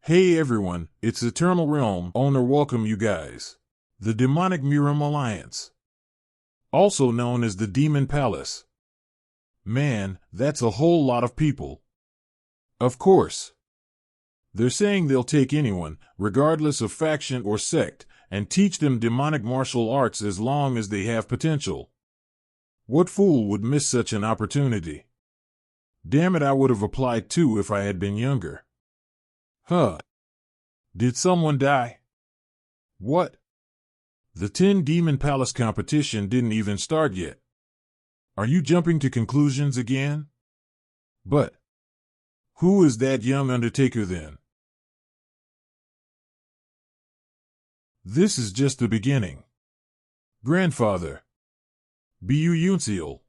Hey everyone, it's Eternal Realm owner welcome you guys. The Demonic Miram Alliance. Also known as the Demon Palace. Man, that's a whole lot of people. Of course. They're saying they'll take anyone, regardless of faction or sect, and teach them demonic martial arts as long as they have potential. What fool would miss such an opportunity? Damn it, I would have applied too if I had been younger. Huh. Did someone die? What? The 10 Demon Palace competition didn't even start yet. Are you jumping to conclusions again? But who is that young Undertaker then? This is just the beginning. Grandfather. Bu Yunseal.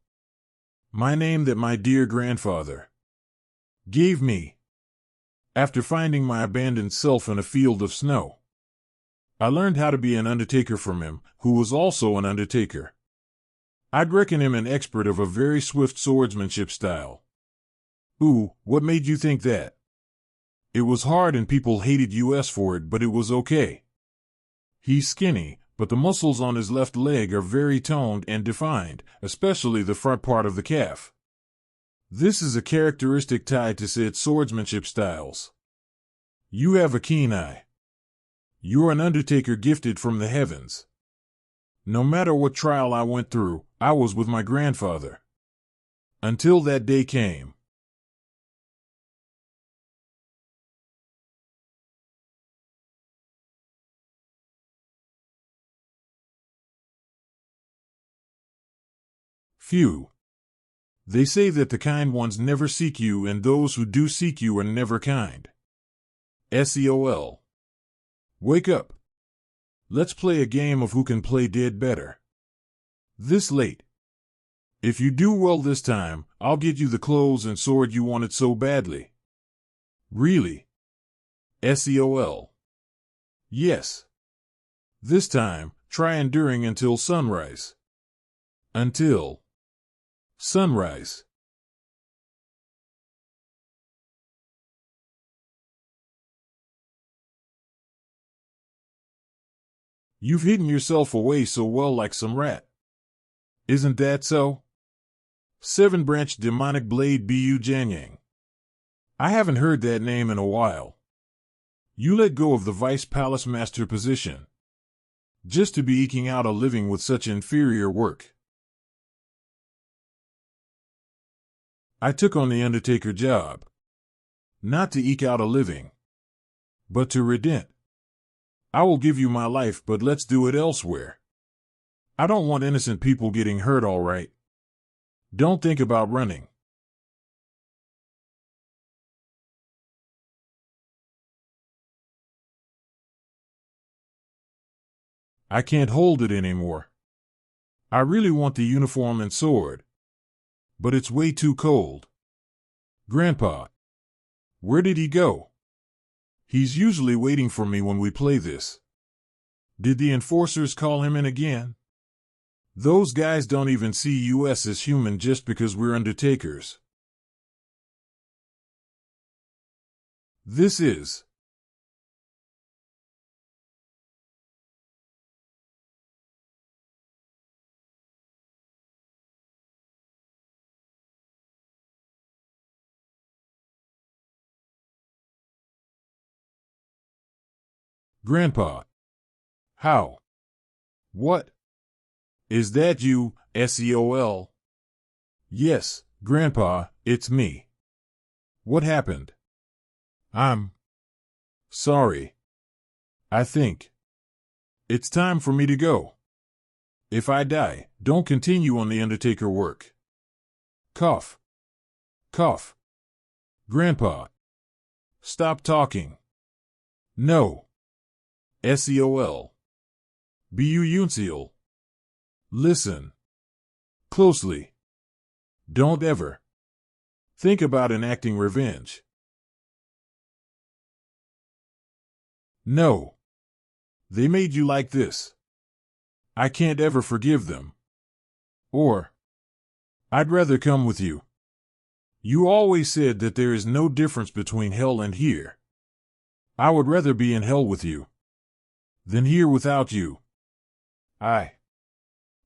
My name that my dear grandfather gave me after finding my abandoned self in a field of snow. I learned how to be an undertaker from him, who was also an undertaker. I'd reckon him an expert of a very swift swordsmanship style. Ooh, what made you think that? It was hard and people hated us for it, but it was okay. He's skinny, but the muscles on his left leg are very toned and defined, especially the front part of the calf. This is a characteristic tied to said swordsmanship styles. You have a keen eye. You're an undertaker gifted from the heavens. No matter what trial I went through, I was with my grandfather. Until that day came. Phew. They say that the kind ones never seek you and those who do seek you are never kind. SEOL. Wake up. Let's play a game of who can play dead better. This late. If you do well this time, I'll get you the clothes and sword you wanted so badly. Really? SEOL. Yes. This time, try enduring until sunrise. Until sunrise. You've hidden yourself away so well like some rat. Isn't that so? 7-branched demonic blade Bu Janyang. I haven't heard that name in a while. You let go of the Vice Palace Master position. Just to be eking out a living with such inferior work. I took on the Undertaker job. Not to eke out a living, but to redent. I will give you my life, but let's do it elsewhere. I don't want innocent people getting hurt, all right? Don't think about running. I can't hold it anymore. I really want the uniform and sword. But it's way too cold. Grandpa. Where did he go? He's usually waiting for me when we play this. Did the enforcers call him in again? Those guys don't even see us as human just because we're undertakers. This is Grandpa. How? What? Is that you, SEOL? Yes, Grandpa, it's me. What happened? I'm sorry. I think it's time for me to go. If I die, don't continue on the Undertaker work. Cough. Cough. Grandpa. Stop talking. No. SEOL. Bu Yunseal. Listen closely. Don't ever think about enacting revenge. No. They made you like this. I can't ever forgive them. Or I'd rather come with you. You always said that there is no difference between hell and here. I would rather be in hell with you than here without you. I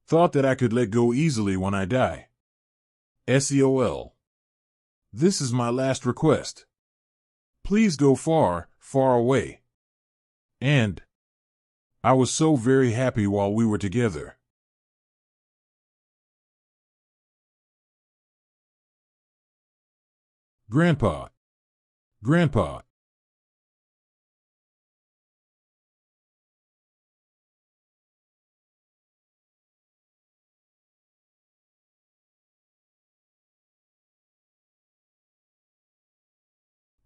thought that I could let go easily when I die. SEOL. This is my last request. Please go far, far away. And I was so very happy while we were together. Grandpa. Grandpa.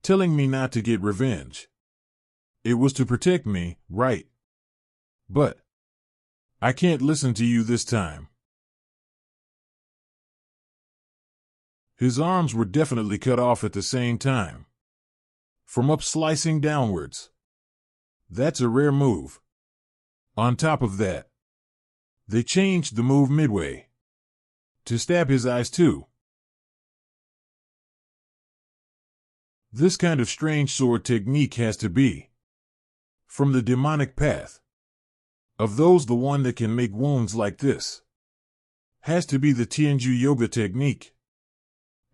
Telling me not to get revenge. It was to protect me, right? But I can't listen to you this time. His arms were definitely cut off at the same time. From up slicing downwards. That's a rare move. On top of that, they changed the move midway. To stab his eyes too. This kind of strange sword technique has to be from the demonic path. Of those, the one that can make wounds like this has to be the Tianju yoga technique.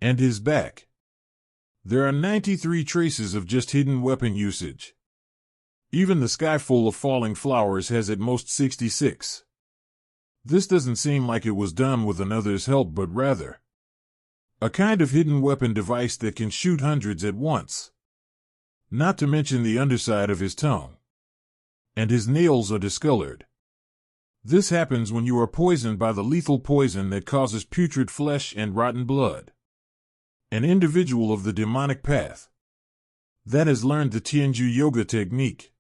And his back. There are 93 traces of just hidden weapon usage. Even the sky full of falling flowers has at most 66. This doesn't seem like it was done with another's help, but rather a kind of hidden weapon device that can shoot hundreds at once. Not to mention the underside of his tongue. And his nails are discolored. This happens when you are poisoned by the lethal poison that causes putrid flesh and rotten blood. An individual of the demonic path that has learned the Tianju yoga technique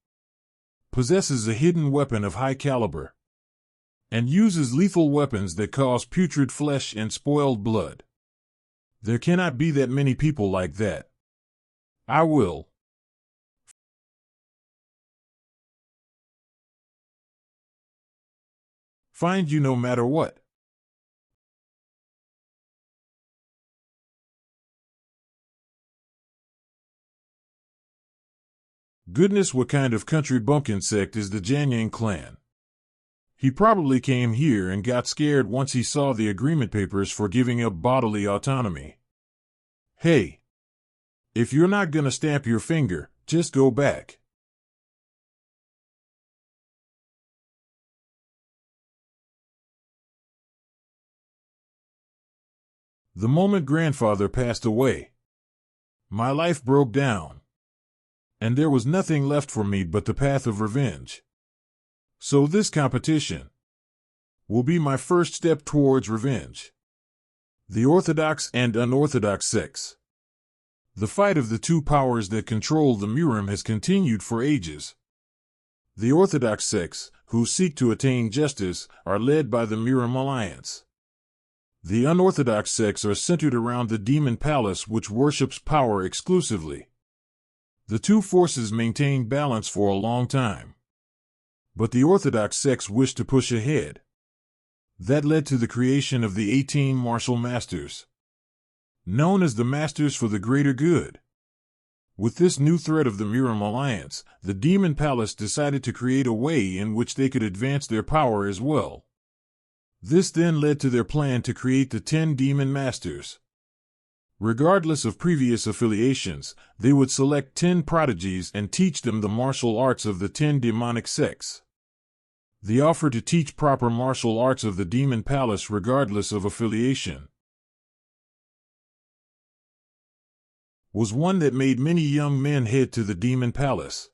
possesses a hidden weapon of high caliber and uses lethal weapons that cause putrid flesh and spoiled blood. There cannot be that many people like that. I will find you no matter what. Goodness, what kind of country bumpkin sect is the Janyang clan? He probably came here and got scared once he saw the agreement papers for giving up bodily autonomy. Hey, if you're not gonna stamp your finger, just go back. The moment grandfather passed away, my life broke down, and there was nothing left for me but the path of revenge. So this competition will be my first step towards revenge. The orthodox and unorthodox sects. The fight of the two powers that control the Murim has continued for ages. The orthodox sects, who seek to attain justice, are led by the Murim Alliance. The unorthodox sects are centered around the demon palace, which worships power exclusively. The two forces maintained balance for a long time. But the orthodox sects wished to push ahead. That led to the creation of the 18 martial masters, known as the Masters for the Greater Good. With this new threat of the Murim Alliance, the Demon Palace decided to create a way in which they could advance their power as well. This then led to their plan to create the 10 Demon Masters. Regardless of previous affiliations, they would select 10 prodigies and teach them the martial arts of the 10 demonic sects. The offer to teach proper martial arts of the Demon Palace regardless of affiliation was one that made many young men head to the Demon Palace.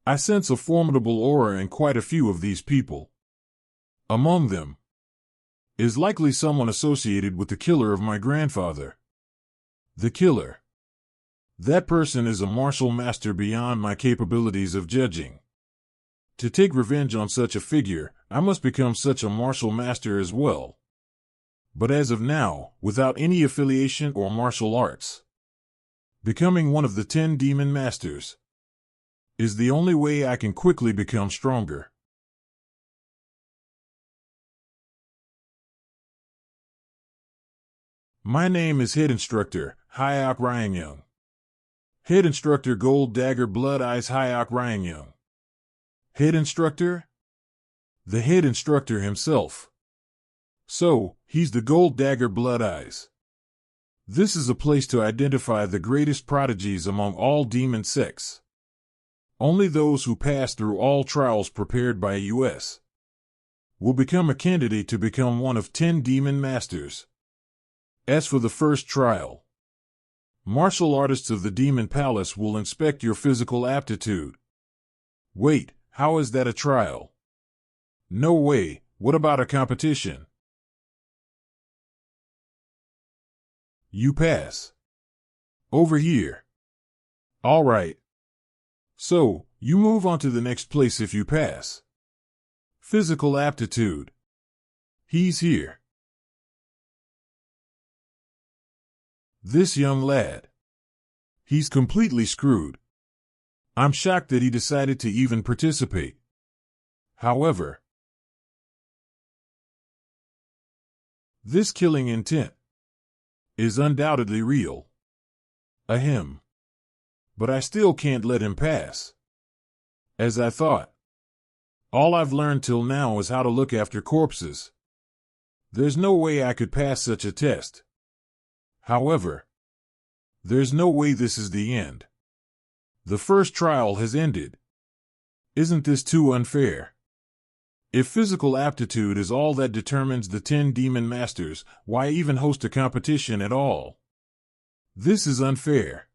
I sense a formidable aura in quite a few of these people. Among them is likely someone associated with the killer of my grandfather. The killer. That person is a martial master beyond my capabilities of judging. To take revenge on such a figure, I must become such a martial master as well. But as of now, without any affiliation or martial arts, becoming one of the 10 demon masters is the only way I can quickly become stronger. My name is Head Instructor Hyok Ryangyung. Head Instructor Gold Dagger Blood Eyes Hyok Ryangyung. Head Instructor? The head instructor himself. So, he's the Gold Dagger Blood Eyes. This is a place to identify the greatest prodigies among all demon sects. Only those who pass through all trials prepared by U.S. will become a candidate to become one of 10 demon masters. As for the first trial, martial artists of the Demon Palace will inspect your physical aptitude. Wait, how is that a trial? No way, what about a competition? You pass. Over here. All right. So, you move on to the next place if you pass. Physical aptitude. He's here. This young lad. He's completely screwed. I'm shocked that he decided to even participate. However, this killing intent is undoubtedly real. Ahem. But I still can't let him pass. As I thought. All I've learned till now is how to look after corpses. There's no way I could pass such a test. However, there's no way this is the end. The first trial has ended. Isn't this too unfair? If physical aptitude is all that determines the 10 demon masters, why even host a competition at all? This is unfair.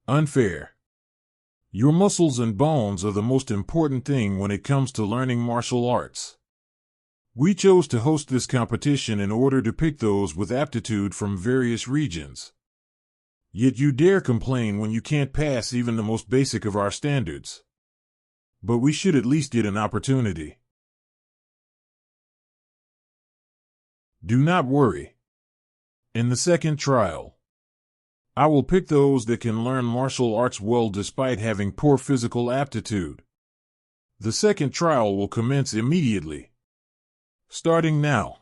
Unfair. Your muscles and bones are the most important thing when it comes to learning martial arts. We chose to host this competition in order to pick those with aptitude from various regions. Yet you dare complain when you can't pass even the most basic of our standards. But we should at least get an opportunity. Do not worry. In the second trial, I will pick those that can learn martial arts well despite having poor physical aptitude. The second trial will commence immediately. Starting now.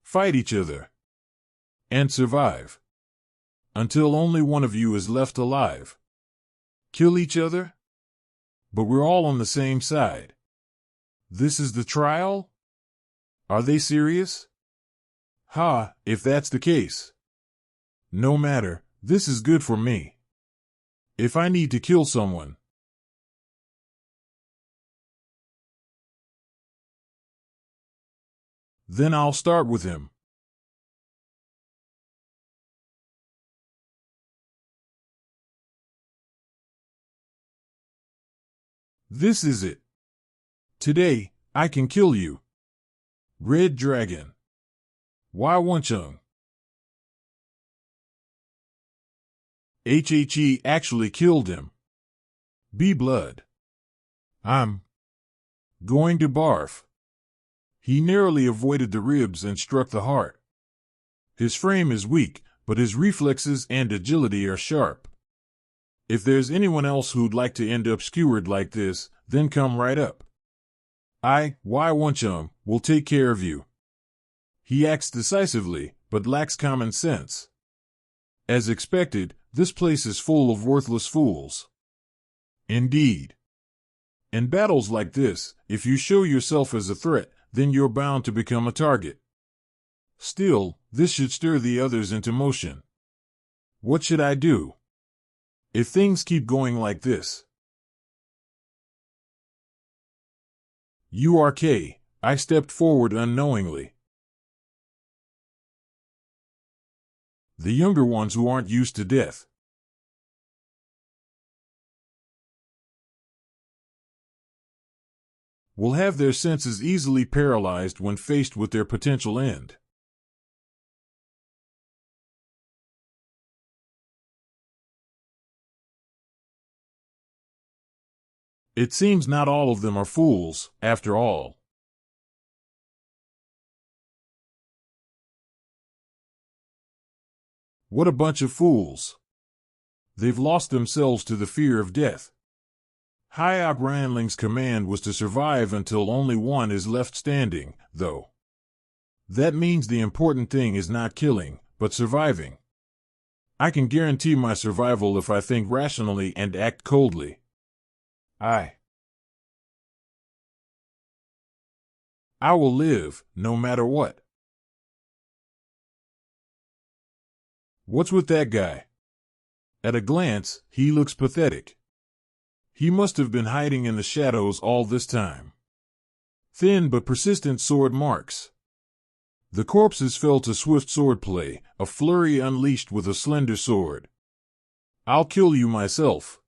Fight each other. And survive. Until only one of you is left alive. Kill each other? But we're all on the same side. This is the trial? Are they serious? Ha, if that's the case. No matter, this is good for me. If I need to kill someone, then I'll start with him. This is it. Today, I can kill you. Red Dragon. Why Wunchung? HHE actually killed him. B blood. I'm going to barf. He narrowly avoided the ribs and struck the heart. His frame is weak, but his reflexes and agility are sharp. If there's anyone else who'd like to end up skewered like this, then come right up. I, Wai Wunchung, will take care of you. He acts decisively, but lacks common sense. As expected, this place is full of worthless fools. Indeed. In battles like this, if you show yourself as a threat, then you're bound to become a target. Still, this should stir the others into motion. What should I do? If things keep going like this. URK, I stepped forward unknowingly. The younger ones who aren't used to death. Will have their senses easily paralyzed when faced with their potential end. It seems not all of them are fools, after all. What a bunch of fools. They've lost themselves to the fear of death. Hyok Ranling's command was to survive until only one is left standing, though. That means the important thing is not killing, but surviving. I can guarantee my survival if I think rationally and act coldly. I will live, no matter what. What's with that guy? At a glance, he looks pathetic. He must have been hiding in the shadows all this time. Thin but persistent sword marks. The corpses fell to swift swordplay, a flurry unleashed with a slender sword. I'll kill you myself.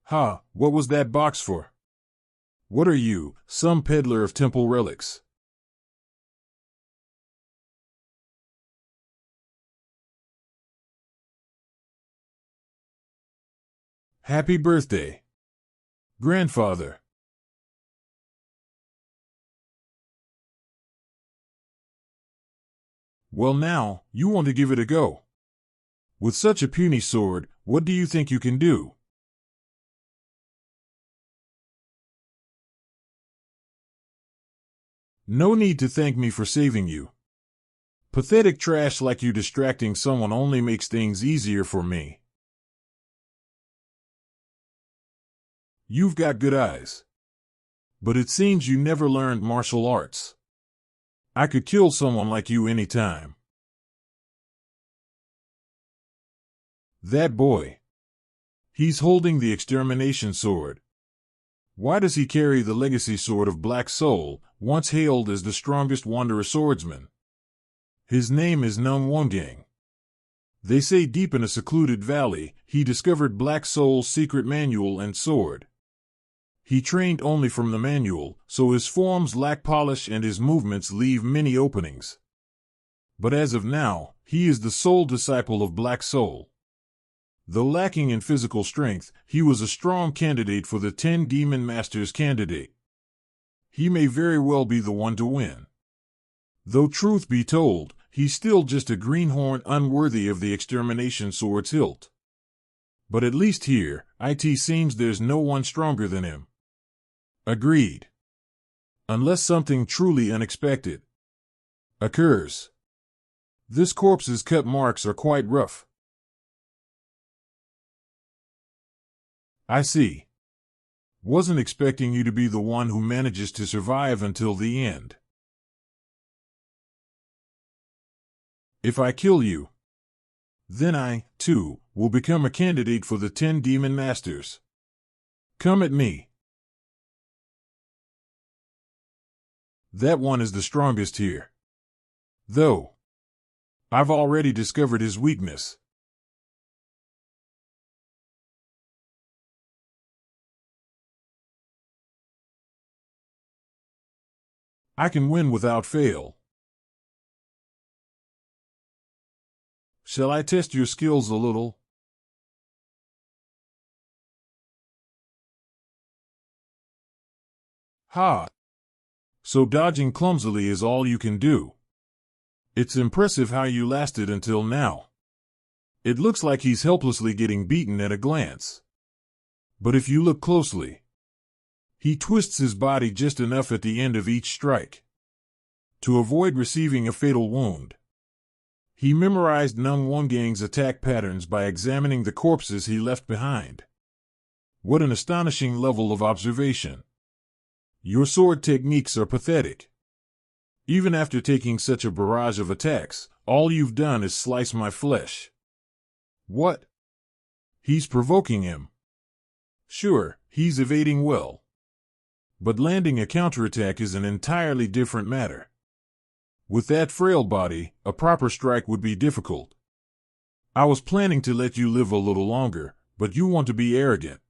Ha, what was that box for? What are you, some peddler of temple relics? Happy birthday, grandfather. Well now, you want to give it a go. With such a puny sword, what do you think you can do? No need to thank me for saving you. Pathetic trash like you distracting someone only makes things easier for me. You've got good eyes. But it seems you never learned martial arts. I could kill someone like you anytime. That boy. He's holding the extermination sword. Why does he carry the legacy sword of Black Soul, once hailed as the strongest wanderer swordsman? His name is Num Wongang. They say deep in a secluded valley, he discovered Black Soul's secret manual and sword. He trained only from the manual, so his forms lack polish and his movements leave many openings. But as of now, he is the sole disciple of Black Soul. Though lacking in physical strength, he was a strong candidate for the 10 Demon Masters candidate. He may very well be the one to win. Though truth be told, he's still just a greenhorn unworthy of the extermination sword's hilt. But at least here, it seems there's no one stronger than him. Agreed. Unless something truly unexpected occurs. This corpse's cut marks are quite rough. I see. Wasn't expecting you to be the one who manages to survive until the end. If I kill you, then I, too, will become a candidate for the 10 Demon Masters. Come at me. That one is the strongest here. Though, I've already discovered his weakness. I can win without fail. Shall I test your skills a little? Ha! So dodging clumsily is all you can do. It's impressive how you lasted until now. It looks like he's helplessly getting beaten at a glance. But if you look closely, he twists his body just enough at the end of each strike to avoid receiving a fatal wound. He memorized Num Wongang's attack patterns by examining the corpses he left behind. What an astonishing level of observation. Your sword techniques are pathetic. Even after taking such a barrage of attacks, all you've done is slice my flesh. What? He's provoking him. Sure, he's evading well. But landing a counterattack is an entirely different matter. With that frail body, a proper strike would be difficult. I was planning to let you live a little longer, but you want to be arrogant.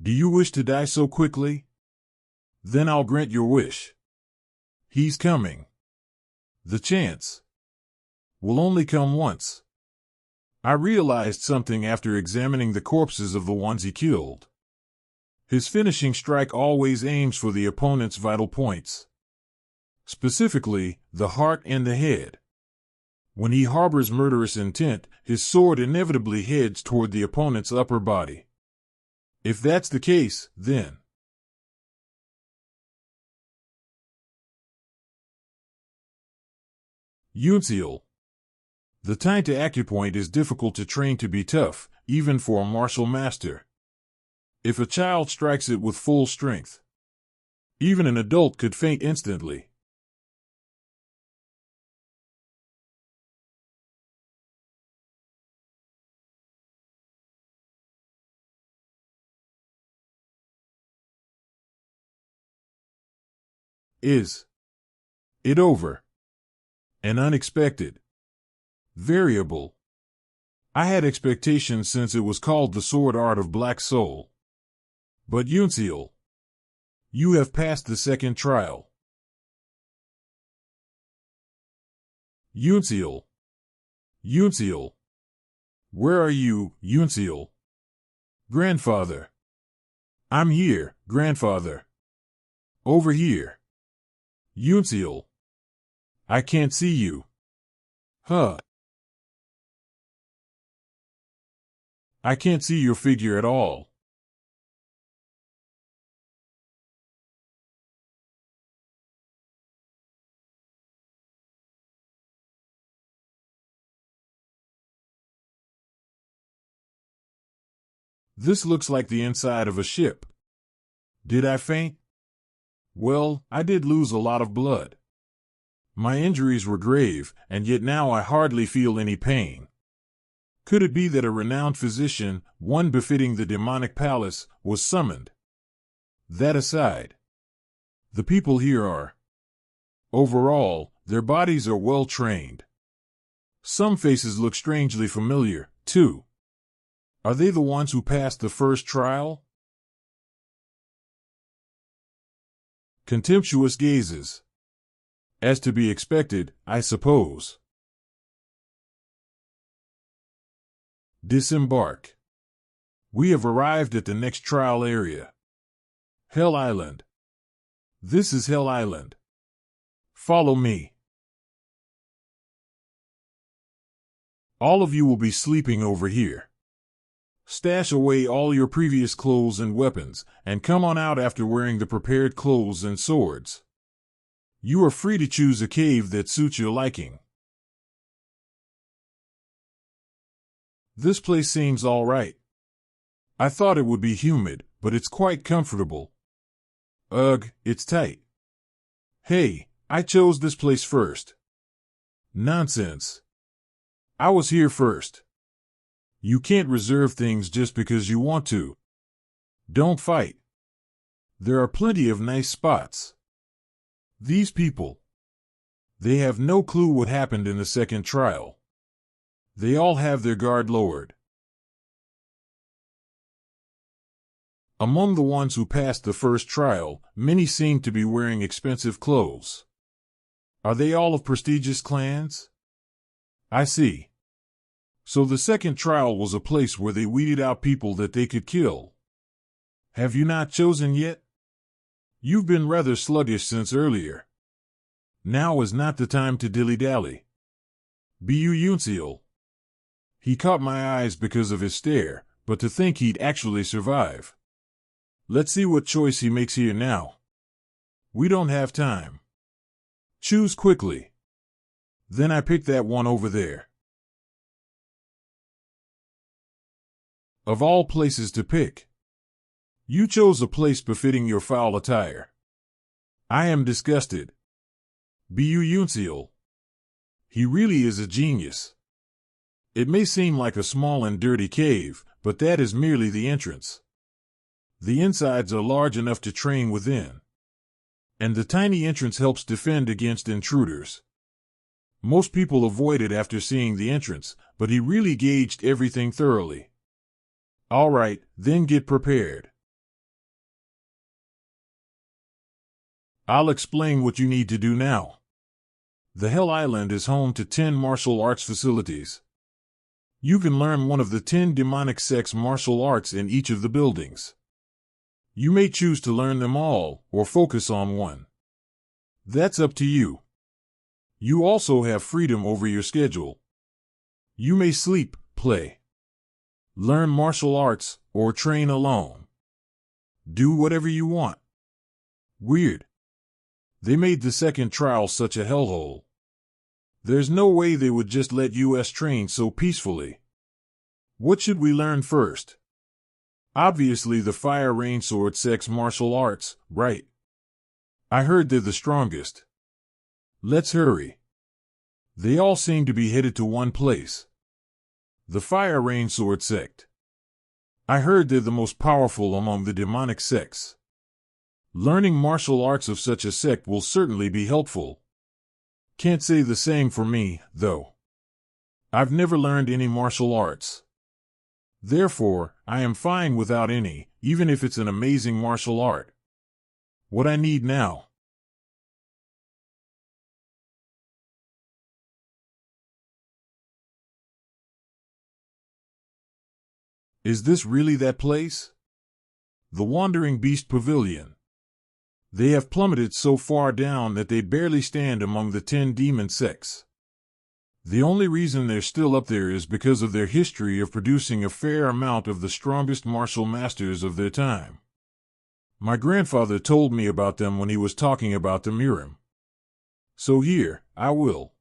Do you wish to die so quickly? Then I'll grant your wish. He's coming. The chance will only come once. I realized something after examining the corpses of the ones he killed. His finishing strike always aims for the opponent's vital points. Specifically, the heart and the head. When he harbors murderous intent, his sword inevitably heads toward the opponent's upper body. If that's the case, then Yunseal. The time to acupoint is difficult to train to be tough, even for a martial master. If a child strikes it with full strength, even an adult could faint instantly. Is it over? An unexpected variable. I had expectations since it was called the sword art of Black Soul. But Yunseal, you have passed the second trial. Yunseal. Yunseal. Where are you, Yunseal? Grandfather. I'm here, grandfather. Over here. Yunseal. I can't see you. Huh. I can't see your figure at all. This looks like the inside of a ship. Did I faint? Well, I did lose a lot of blood. My injuries were grave, and yet now I hardly feel any pain. Could it be that a renowned physician, one befitting the demonic palace, was summoned? That aside, the people here are. Overall, their bodies are well trained. Some faces look strangely familiar, too. Are they the ones who passed the first trial? Contemptuous gazes. As to be expected, I suppose. Disembark. We have arrived at the next trial area. Hell Island. This is Hell Island. Follow me. All of you will be sleeping over here. Stash away all your previous clothes and weapons, and come on out after wearing the prepared clothes and swords. You are free to choose a cave that suits your liking. This place seems all right. I thought it would be humid, but it's quite comfortable. Ugh, it's tight. Hey, I chose this place first. Nonsense. I was here first. You can't reserve things just because you want to. Don't fight. There are plenty of nice spots. These people. They have no clue what happened in the second trial. They all have their guard lowered. Among the ones who passed the first trial, many seem to be wearing expensive clothes. Are they all of prestigious clans? I see. So the second trial was a place where they weeded out people that they could kill. Have you not chosen yet? You've been rather sluggish since earlier. Now is not the time to dilly-dally. Bu Yunseal. He caught my eyes because of his stare, but to think he'd actually survive. Let's see what choice he makes here now. We don't have time. Choose quickly. Then I pick that one over there. Of all places to pick, you chose a place befitting your foul attire. I am disgusted. Bu Yunseal. He really is a genius. It may seem like a small and dirty cave, but that is merely the entrance. The insides are large enough to train within. And the tiny entrance helps defend against intruders. Most people avoid it after seeing the entrance, but he really gauged everything thoroughly. All right, then get prepared. I'll explain what you need to do now. The Hell Island is home to 10 martial arts facilities. You can learn one of the 10 demonic sex martial arts in each of the buildings. You may choose to learn them all, or focus on one. That's up to you. You also have freedom over your schedule. You may sleep, play, learn martial arts, or train alone. Do whatever you want. Weird. They made the second trial such a hellhole. There's no way they would just let us train so peacefully. What should we learn first? Obviously the Fire Rain Sword Sex martial arts, right? I heard they're the strongest. Let's hurry. They all seem to be headed to one place. The Fire Rain Sword Sect. I heard they're the most powerful among the demonic sects. Learning martial arts of such a sect will certainly be helpful. Can't say the same for me, though. I've never learned any martial arts. Therefore, I am fine without any, even if it's an amazing martial art. What I need now. Is this really that place? The Wandering Beast Pavilion. They have plummeted so far down that they barely stand among the 10 demon sects. The only reason they're still up there is because of their history of producing a fair amount of the strongest martial masters of their time. My grandfather told me about them when he was talking about the Mirim. So here, I will.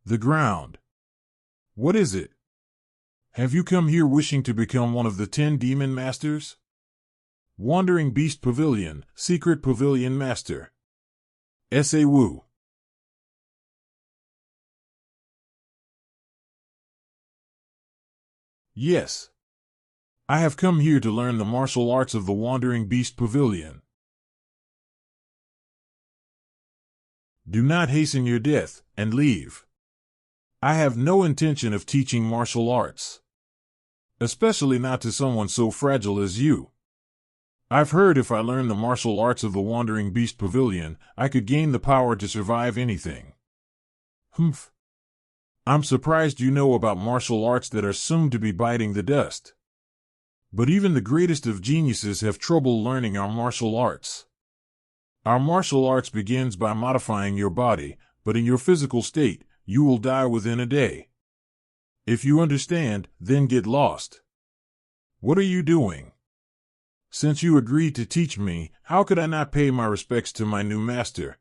The ground. What is it? Have you come here wishing to become one of the 10 demon masters? Wandering Beast Pavilion, Secret Pavilion Master. S.A. Wu. Yes. I have come here to learn the martial arts of the Wandering Beast Pavilion. Do not hasten your death, and leave. I have no intention of teaching martial arts. Especially not to someone so fragile as you. I've heard if I learn the martial arts of the Wandering Beast Pavilion, I could gain the power to survive anything. I'm surprised you know about martial arts that are soon to be biting the dust. But even the greatest of geniuses have trouble learning our martial arts. Our martial arts begins by modifying your body, but in your physical state, you will die within a day. If you understand, then get lost. What are you doing? Since you agreed to teach me, how could I not pay my respects to my new master?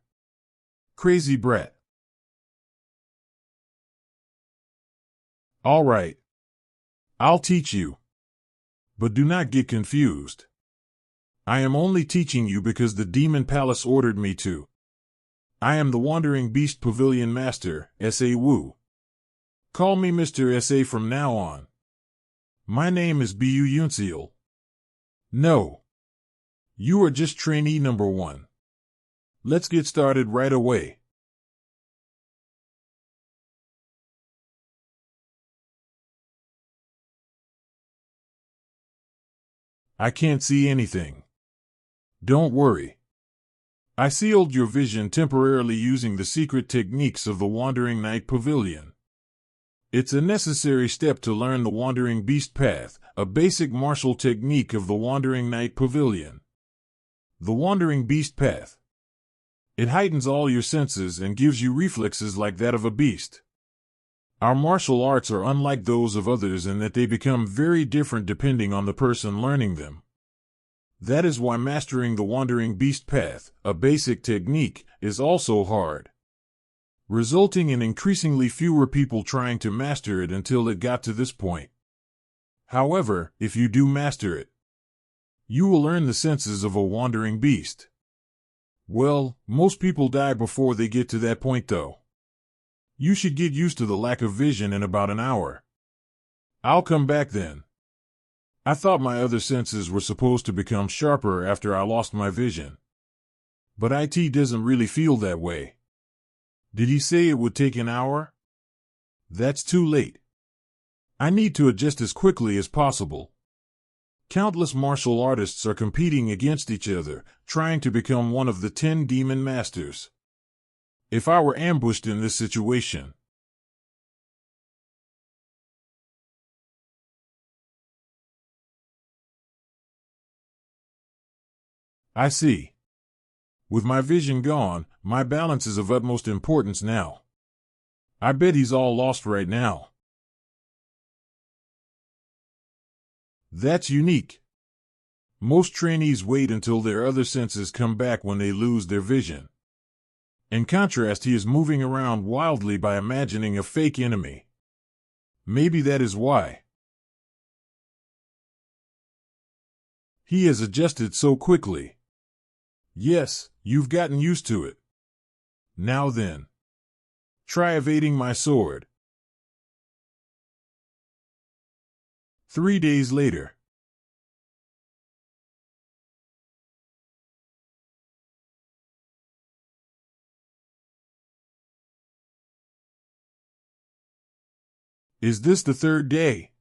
Crazy brat. All right. I'll teach you. But do not get confused. I am only teaching you because the Demon Palace ordered me to. I am the Wandering Beast Pavilion Master, S.A. Wu. Call me Mr. S.A. from now on. My name is Bu Yunseal. No. You are just trainee number 1. Let's get started right away. I can't see anything. Don't worry. I sealed your vision temporarily using the secret techniques of the Wandering Night Pavilion. It's a necessary step to learn the Wandering Beast Path, a basic martial technique of the Wandering Night Pavilion. The Wandering Beast Path. It heightens all your senses and gives you reflexes like that of a beast. Our martial arts are unlike those of others in that they become very different depending on the person learning them. That is why mastering the Wandering Beast Path, a basic technique, is also hard, resulting in increasingly fewer people trying to master it until it got to this point. However, if you do master it, you will earn the senses of a wandering beast. Well, most people die before they get to that point though. You should get used to the lack of vision in about an hour. I'll come back then. I thought my other senses were supposed to become sharper after I lost my vision. But IT doesn't really feel that way. Did he say it would take an hour? That's too late. I need to adjust as quickly as possible. Countless martial artists are competing against each other, trying to become one of the 10 demon masters. If I were ambushed in this situation, I see. With my vision gone, my balance is of utmost importance now. I bet he's all lost right now. That's unique. Most trainees wait until their other senses come back when they lose their vision. In contrast, he is moving around wildly by imagining a fake enemy. Maybe that is why he has adjusted so quickly. Yes, you've gotten used to it. Now then, try evading my sword. 3 days later. Is this the third day?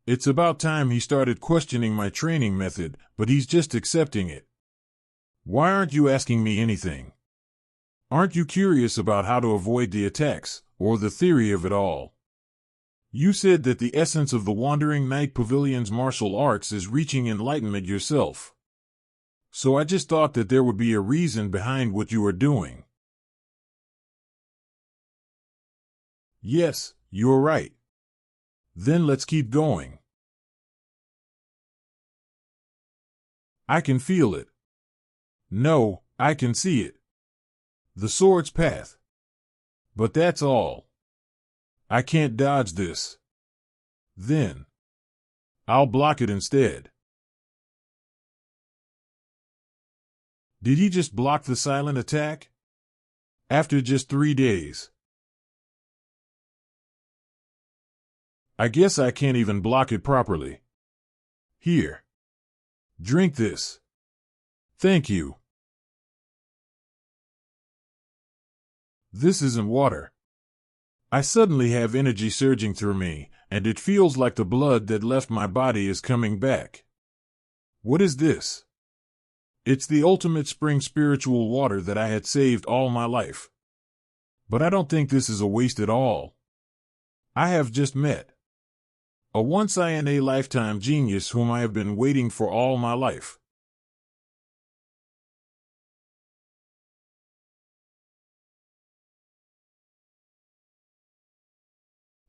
It's about time he started questioning my training method, but he's just accepting it. Why aren't you asking me anything? Aren't you curious about how to avoid the attacks, or the theory of it all? You said that the essence of the Wandering Night Pavilion's martial arts is reaching enlightenment yourself. So I just thought that there would be a reason behind what you are doing. Yes, you're right. Then let's keep going. I can feel it. No, I can see it. The sword's path. But that's all. I can't dodge this. Then I'll block it instead. Did he just block the silent attack? After just 3 days. I guess I can't even block it properly. Here. Drink this. Thank you. This isn't water. I suddenly have energy surging through me, and it feels like the blood that left my body is coming back. What is this? It's the ultimate spring spiritual water that I had saved all my life. But I don't think this is a waste at all. I have just met a once-in-a-lifetime genius whom I have been waiting for all my life.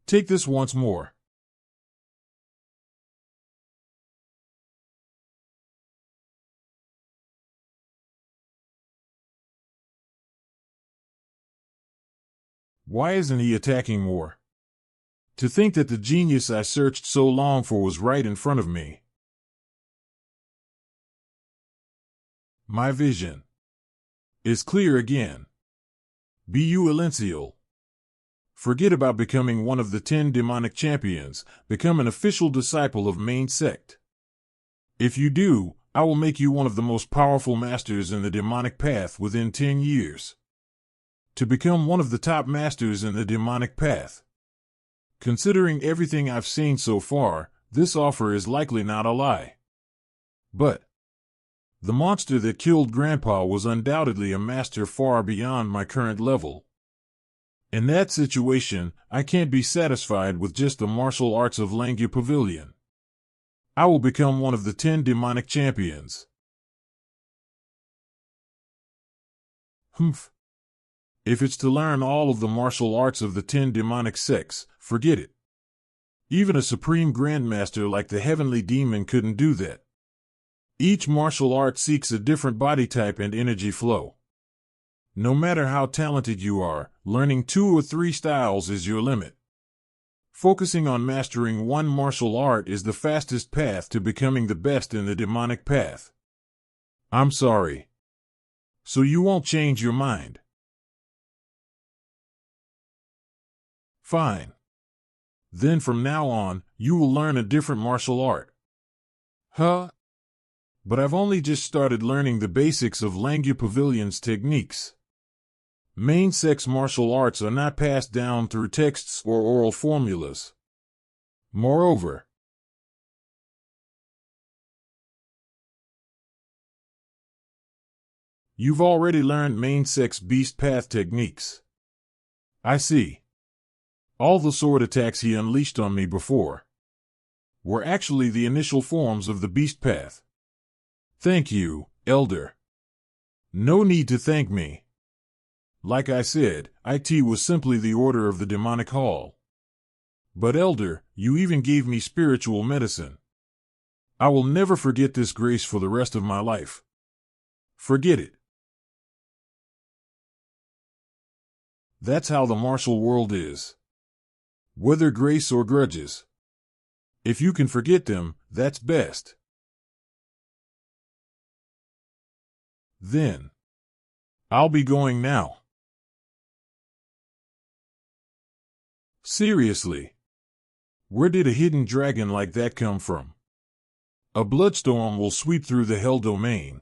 Take this once more. Why isn't he attacking more? To think that the genius I searched so long for was right in front of me. My vision is clear again. Bu Elencial. Forget about becoming one of the 10 demonic champions. Become an official disciple of main sect. If you do, I will make you one of the most powerful masters in the demonic path within 10 years. To become one of the top masters in the demonic path. Considering everything I've seen so far, this offer is likely not a lie. But the monster that killed Grandpa was undoubtedly a master far beyond my current level. In that situation, I can't be satisfied with just the martial arts of Langya Pavilion. I will become one of the 10 demonic champions. Humph. If it's to learn all of the martial arts of the 10 demonic sects, forget it. Even a supreme grandmaster like the Heavenly Demon couldn't do that. Each martial art seeks a different body type and energy flow. No matter how talented you are, learning 2 or 3 styles is your limit. Focusing on mastering one martial art is the fastest path to becoming the best in the demonic path. I'm sorry. So you won't change your mind. Fine. Then from now on, you will learn a different martial art. Huh? But I've only just started learning the basics of Langya Pavilion's techniques. Main sect's martial arts are not passed down through texts or oral formulas. Moreover, you've already learned main sect's beast path techniques. I see. All the sword attacks he unleashed on me before were actually the initial forms of the beast path. Thank you, Elder. No need to thank me. Like I said, IT was simply the order of the demonic hall. But Elder, you even gave me spiritual medicine. I will never forget this grace for the rest of my life. Forget it. That's how the martial world is. Whether grace or grudges. If you can forget them, that's best. Then, I'll be going now. Seriously. Where did a hidden dragon like that come from? A bloodstorm will sweep through the hell domain.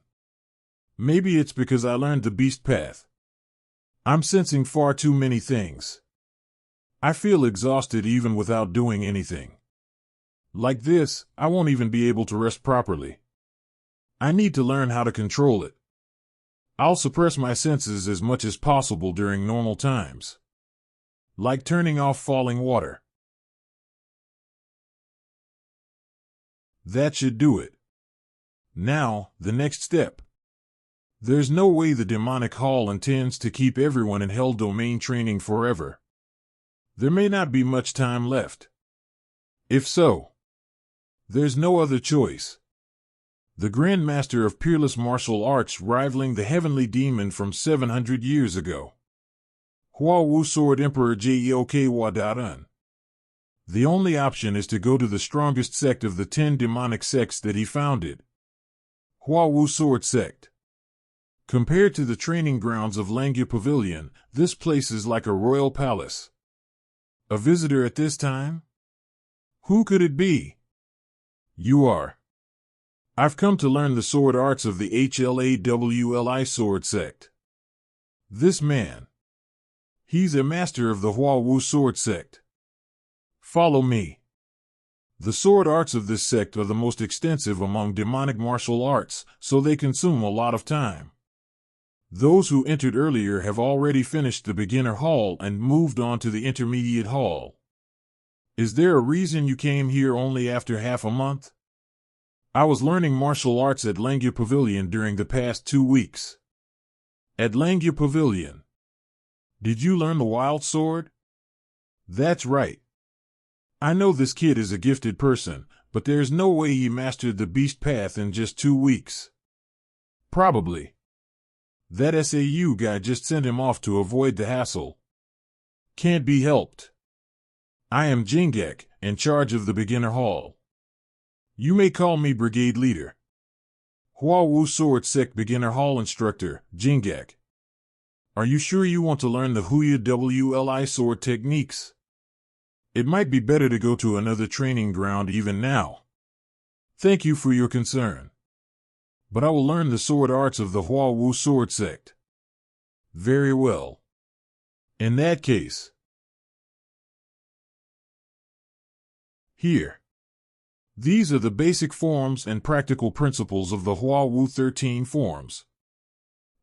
Maybe it's because I learned the beast path. I'm sensing far too many things. I feel exhausted even without doing anything. Like this, I won't even be able to rest properly. I need to learn how to control it. I'll suppress my senses as much as possible during normal times. Like turning off falling water. That should do it. Now, the next step. There's no way the demonic hall intends to keep everyone in hell domain training forever. There may not be much time left. If so, there's no other choice. The Grand Master of peerless martial arts rivaling the heavenly demon from 700 years ago. Hua Wu Sword Emperor Jok Wadarun. The only option is to go to the strongest sect of the 10 demonic sects that he founded. Hua Wu Sword Sect. Compared to the training grounds of Langya Pavilion, this place is like a royal palace. A visitor at this time? Who could it be? You are. I've come to learn the sword arts of the HLAWLI Sword Sect. This man. He's a master of the Hua Wu Sword Sect. Follow me. The sword arts of this sect are the most extensive among demonic martial arts, so they consume a lot of time. Those who entered earlier have already finished the beginner hall and moved on to the intermediate hall. Is there a reason you came here only after half a month? I was learning martial arts at Langya Pavilion during the past 2 weeks. At Langya Pavilion. Did you learn the wild sword? That's right. I know this kid is a gifted person, but there's no way he mastered the beast path in just 2 weeks. Probably. That SAU guy just sent him off to avoid the hassle. Can't be helped. I am Jingek, in charge of the beginner hall. You may call me brigade leader. Hua Wu Sword Sect beginner hall instructor, Jingek. Are you sure you want to learn the Huya WLI sword techniques? It might be better to go to another training ground even now. Thank you for your concern. But I will learn the sword arts of the Hua Wu Sword Sect. Very well. In that case. Here. These are the basic forms and practical principles of the Hua Wu 13 forms.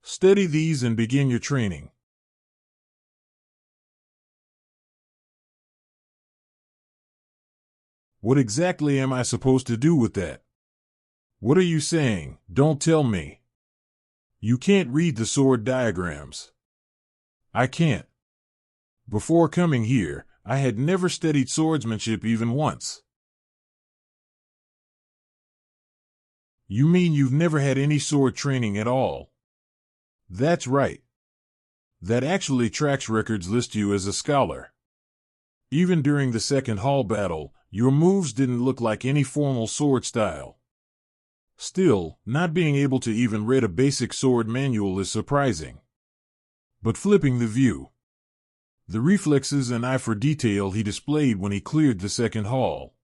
Study these and begin your training. What exactly am I supposed to do with that? What are you saying? Don't tell me. You can't read the sword diagrams. I can't. Before coming here, I had never studied swordsmanship even once. You mean you've never had any sword training at all? That's right. That actually tracks records list you as a scholar. Even during the second hall battle, your moves didn't look like any formal sword style. Still, not being able to even read a basic sword manual is surprising. But flipping the view. The reflexes and eye for detail he displayed when he cleared the second hall.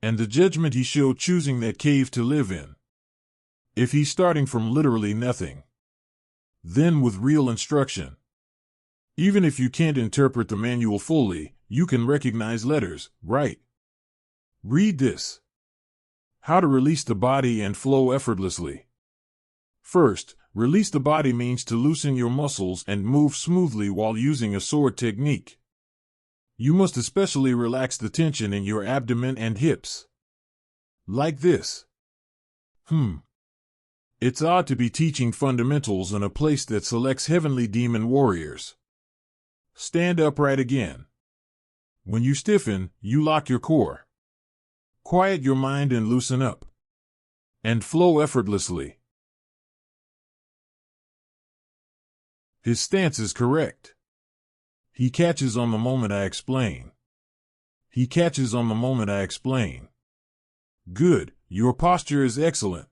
And the judgment he showed choosing that cave to live in. If he's starting from literally nothing. Then with real instruction. Even if you can't interpret the manual fully, you can recognize letters, right? Read this. How to release the body and flow effortlessly. First, release the body means to loosen your muscles and move smoothly while using a sword technique. You must especially relax the tension in your abdomen and hips. Like this. It's odd to be teaching fundamentals in a place that selects heavenly demon warriors. Stand upright again. When you stiffen, you lock your core. Quiet your mind and loosen up. and flow effortlessly. His stance is correct. He catches on the moment I explain. He catches on the moment I explain. Good, your posture is excellent.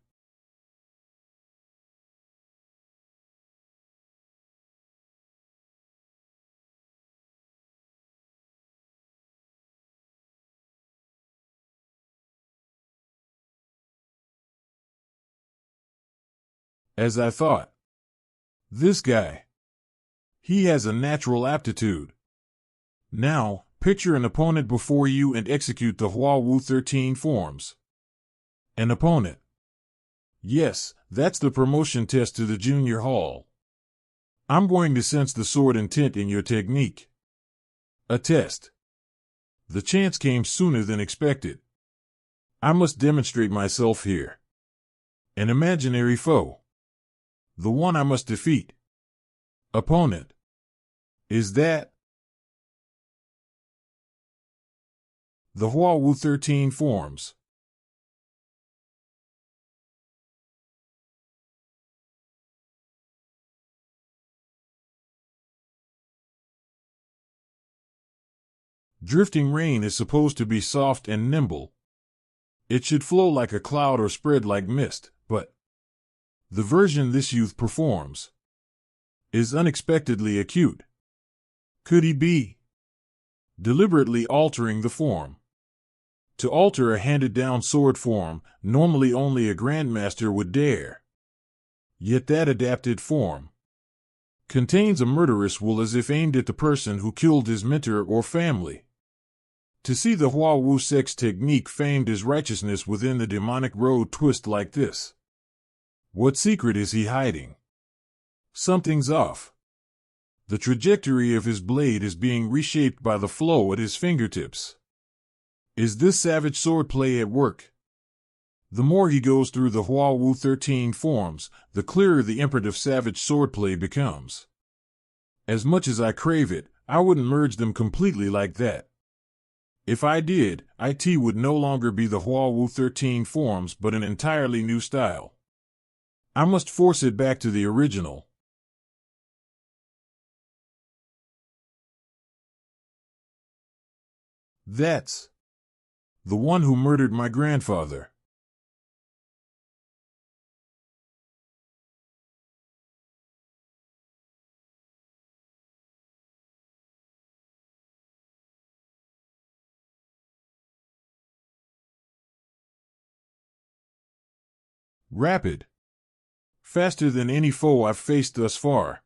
As I thought. This guy. He has a natural aptitude. Now, picture an opponent before you and execute the Hua Wu 13 forms. An opponent. Yes, that's the promotion test to the junior hall. I'm going to sense the sword intent in your technique. A test. The chance came sooner than expected. I must demonstrate myself here. An imaginary foe. The one I must defeat. Opponent. Is that the Hua Wu 13 forms? Drifting rain is supposed to be soft and nimble. It should flow like a cloud or spread like mist, but the version this youth performs is unexpectedly acute. Could he be deliberately altering the form? To alter a handed-down sword form, normally only a grandmaster would dare. Yet that adapted form contains a murderous will as if aimed at the person who killed his mentor or family. To see the Hua Wu sex technique famed as righteousness within the demonic road twist like this. What secret is he hiding? Something's off. The trajectory of his blade is being reshaped by the flow at his fingertips. Is this savage swordplay at work? The more he goes through the Hua Wu 13 forms, the clearer the imprint of savage swordplay becomes. As much as I crave it, I wouldn't merge them completely like that. If I did, it would no longer be the Hua Wu 13 forms but an entirely new style. I must force it back to the original. That's the one who murdered my grandfather. Rapid. Faster than any foe I've faced thus far.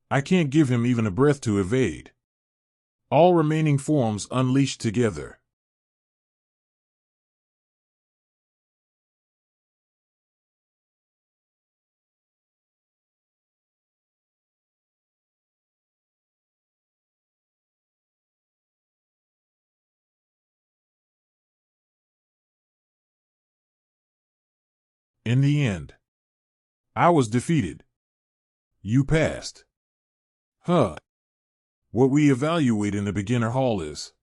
I can't give him even a breath to evade. All remaining forms unleashed together. In the end, I was defeated. You passed. Huh. What we evaluate in the beginner hall is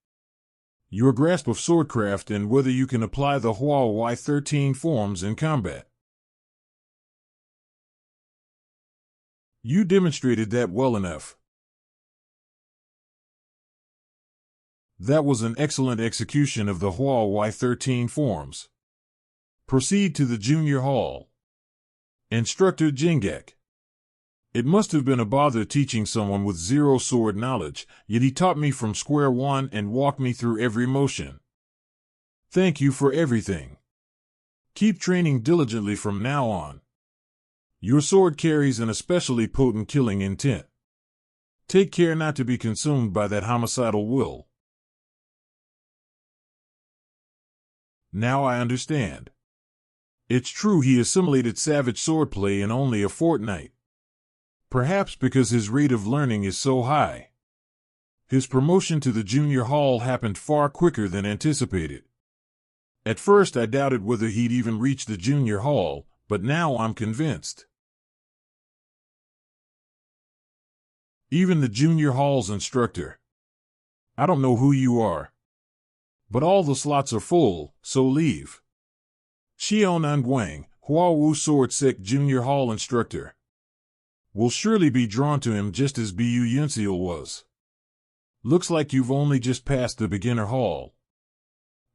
your grasp of swordcraft and whether you can apply the Hua Wu 13 forms in combat. You demonstrated that well enough. That was an excellent execution of the Hua Wu 13 forms. Proceed to the junior hall. Instructor Jingak. It must have been a bother teaching someone with zero sword knowledge, yet he taught me from square one and walked me through every motion. Thank you for everything. Keep training diligently from now on. Your sword carries an especially potent killing intent. Take care not to be consumed by that homicidal will. Now I understand. It's true he assimilated savage swordplay in only a fortnight. Perhaps because his rate of learning is so high. His promotion to the junior hall happened far quicker than anticipated. At first I doubted whether he'd even reach the junior hall, but now I'm convinced. Even the junior hall's instructor. I don't know who you are. But all the slots are full, so leave. Xiao Nanguang, Hua Wu Sword Sec Junior Hall instructor. Will surely be drawn to him just as Bu Yunseal was. Looks like you've only just passed the beginner hall.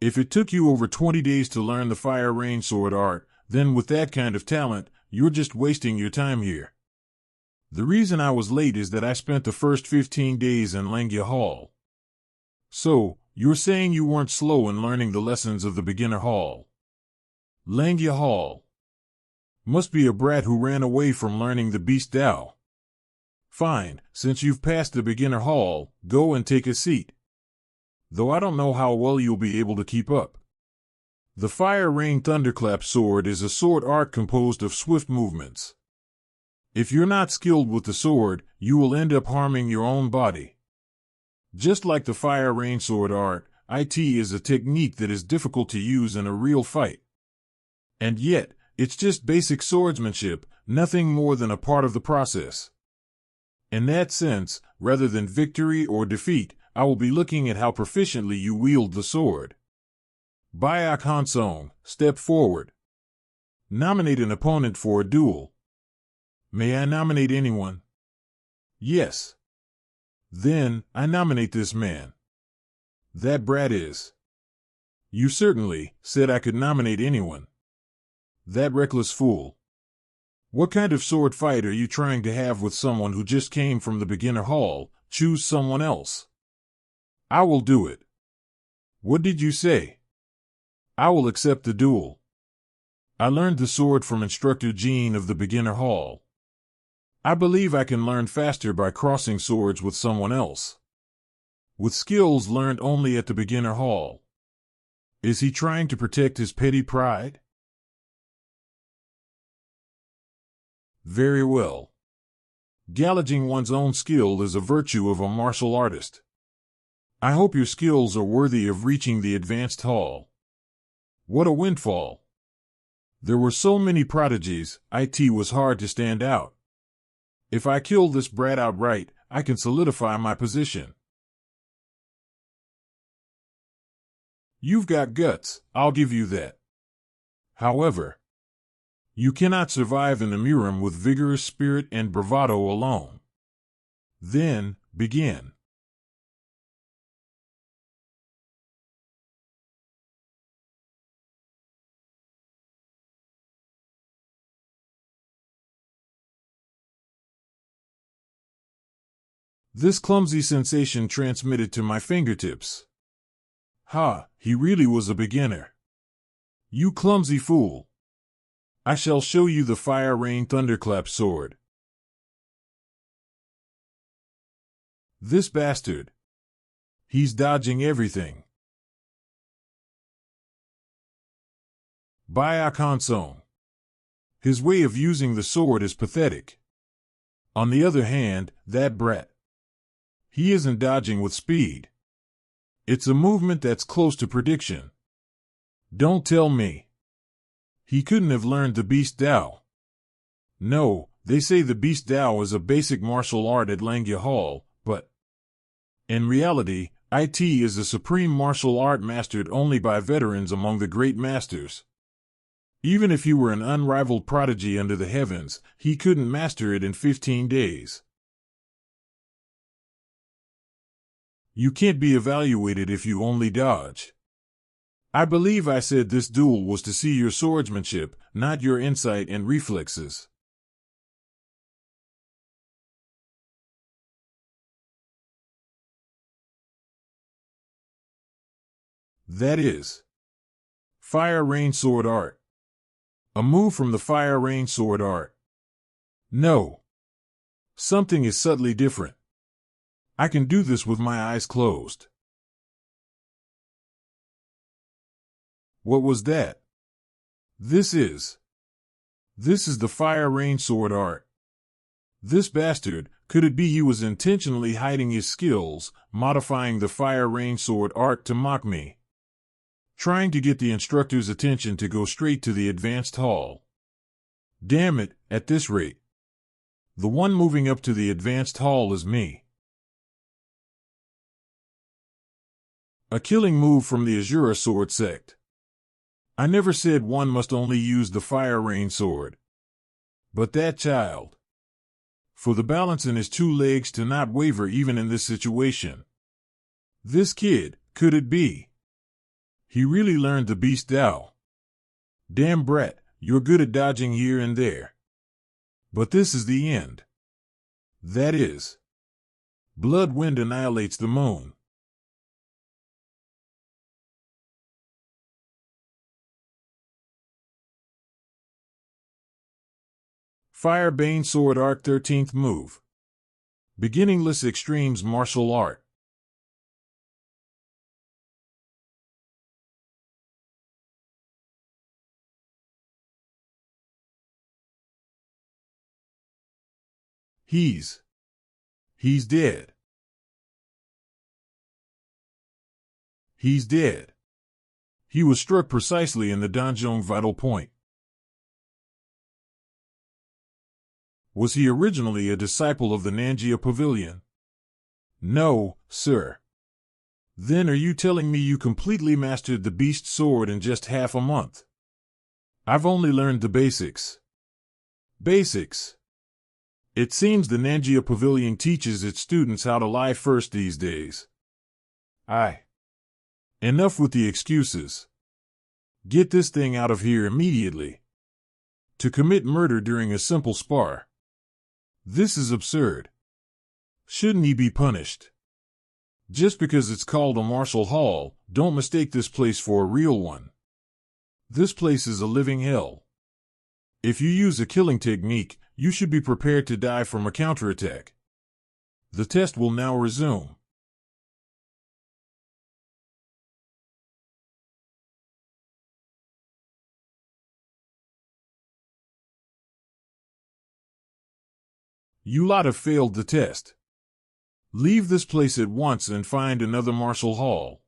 If it took you over 20 days to learn the fire rain sword art, then with that kind of talent, you're just wasting your time here. The reason I was late is that I spent the first 15 days in Langya Hall. So, you're saying you weren't slow in learning the lessons of the beginner hall. Langya Hall. Must be a brat who ran away from learning the Beast Dao. Fine, since you've passed the beginner hall, go and take a seat. Though I don't know how well you'll be able to keep up. The Fire Rain Thunderclap sword is a sword art composed of swift movements. If you're not skilled with the sword, you will end up harming your own body. Just like the Fire Rain sword art, IT is a technique that is difficult to use in a real fight. And yet, it's just basic swordsmanship, nothing more than a part of the process. In that sense, rather than victory or defeat, I will be looking at how proficiently you wield the sword. Bayak Hansong, step forward. Nominate an opponent for a duel. May I nominate anyone? Yes. Then, I nominate this man. That brat is. You certainly said I could nominate anyone. That reckless fool. What kind of sword fight are you trying to have with someone who just came from the beginner hall? Choose someone else. I will do it. What did you say? I will accept the duel. I learned the sword from Instructor Jean of the beginner hall. I believe I can learn faster by crossing swords with someone else. With skills learned only at the beginner hall. Is he trying to protect his petty pride? Very well. Gouging one's own skill is a virtue of a martial artist. I hope your skills are worthy of reaching the advanced hall. What a windfall. There were so many prodigies, it was hard to stand out. If I kill this brat outright, I can solidify my position. You've got guts, I'll give you that. However, you cannot survive in the Murim with vigorous spirit and bravado alone. Then, begin. This clumsy sensation transmitted to my fingertips. Ha, he really was a beginner. You clumsy fool. I shall show you the Fire Rain Thunderclap sword. This bastard. He's dodging everything. Bayak Hansong. His way of using the sword is pathetic. On the other hand, that brat. He isn't dodging with speed. It's a movement that's close to prediction. Don't tell me. He couldn't have learned the Beast Dao. No, they say the Beast Dao is a basic martial art at Langya Hall, but in reality, IT is a supreme martial art mastered only by veterans among the great masters. Even if he were an unrivaled prodigy under the heavens, he couldn't master it in 15 days. You can't be evaluated if you only dodge. I believe I said this duel was to see your swordsmanship, not your insight and reflexes. That is Fire Rain Sword Art. A move from the Fire Rain Sword Art. No. Something is subtly different. I can do this with my eyes closed. What was that? This is the Fire Rain Sword Art. This bastard, could it be he was intentionally hiding his skills, modifying the Fire Rain Sword Art to mock me? Trying to get the instructor's attention to go straight to the advanced hall. Damn it, at this rate. The one moving up to the advanced hall is me. A killing move from the Azura sword sect. I never said one must only use the fire rain sword. But that child. For the balance in his two legs to not waver even in this situation. This kid, could it be? He really learned the beast Tao. Damn brat, you're good at dodging here and there. But this is the end. That is. Blood wind annihilates the moon. Fire Bane Sword Arc 13th move. Beginningless Extremes Martial Art. He's dead. He's dead. He was struck precisely in the Donjong vital point. Was he originally a disciple of the Nanjia Pavilion? No, sir. Then are you telling me you completely mastered the beast sword in just half a month? I've only learned the basics. Basics. It seems the Nanjia Pavilion teaches its students how to lie first these days. Enough with the excuses. Get this thing out of here immediately. To commit murder during a simple spar. This is absurd. Shouldn't he be punished? Just because it's called a martial hall, don't mistake this place for a real one. This place is a living hell. If you use a killing technique, you should be prepared to die from a counterattack. The test will now resume. You lot have failed the test. Leave this place at once and find another martial hall.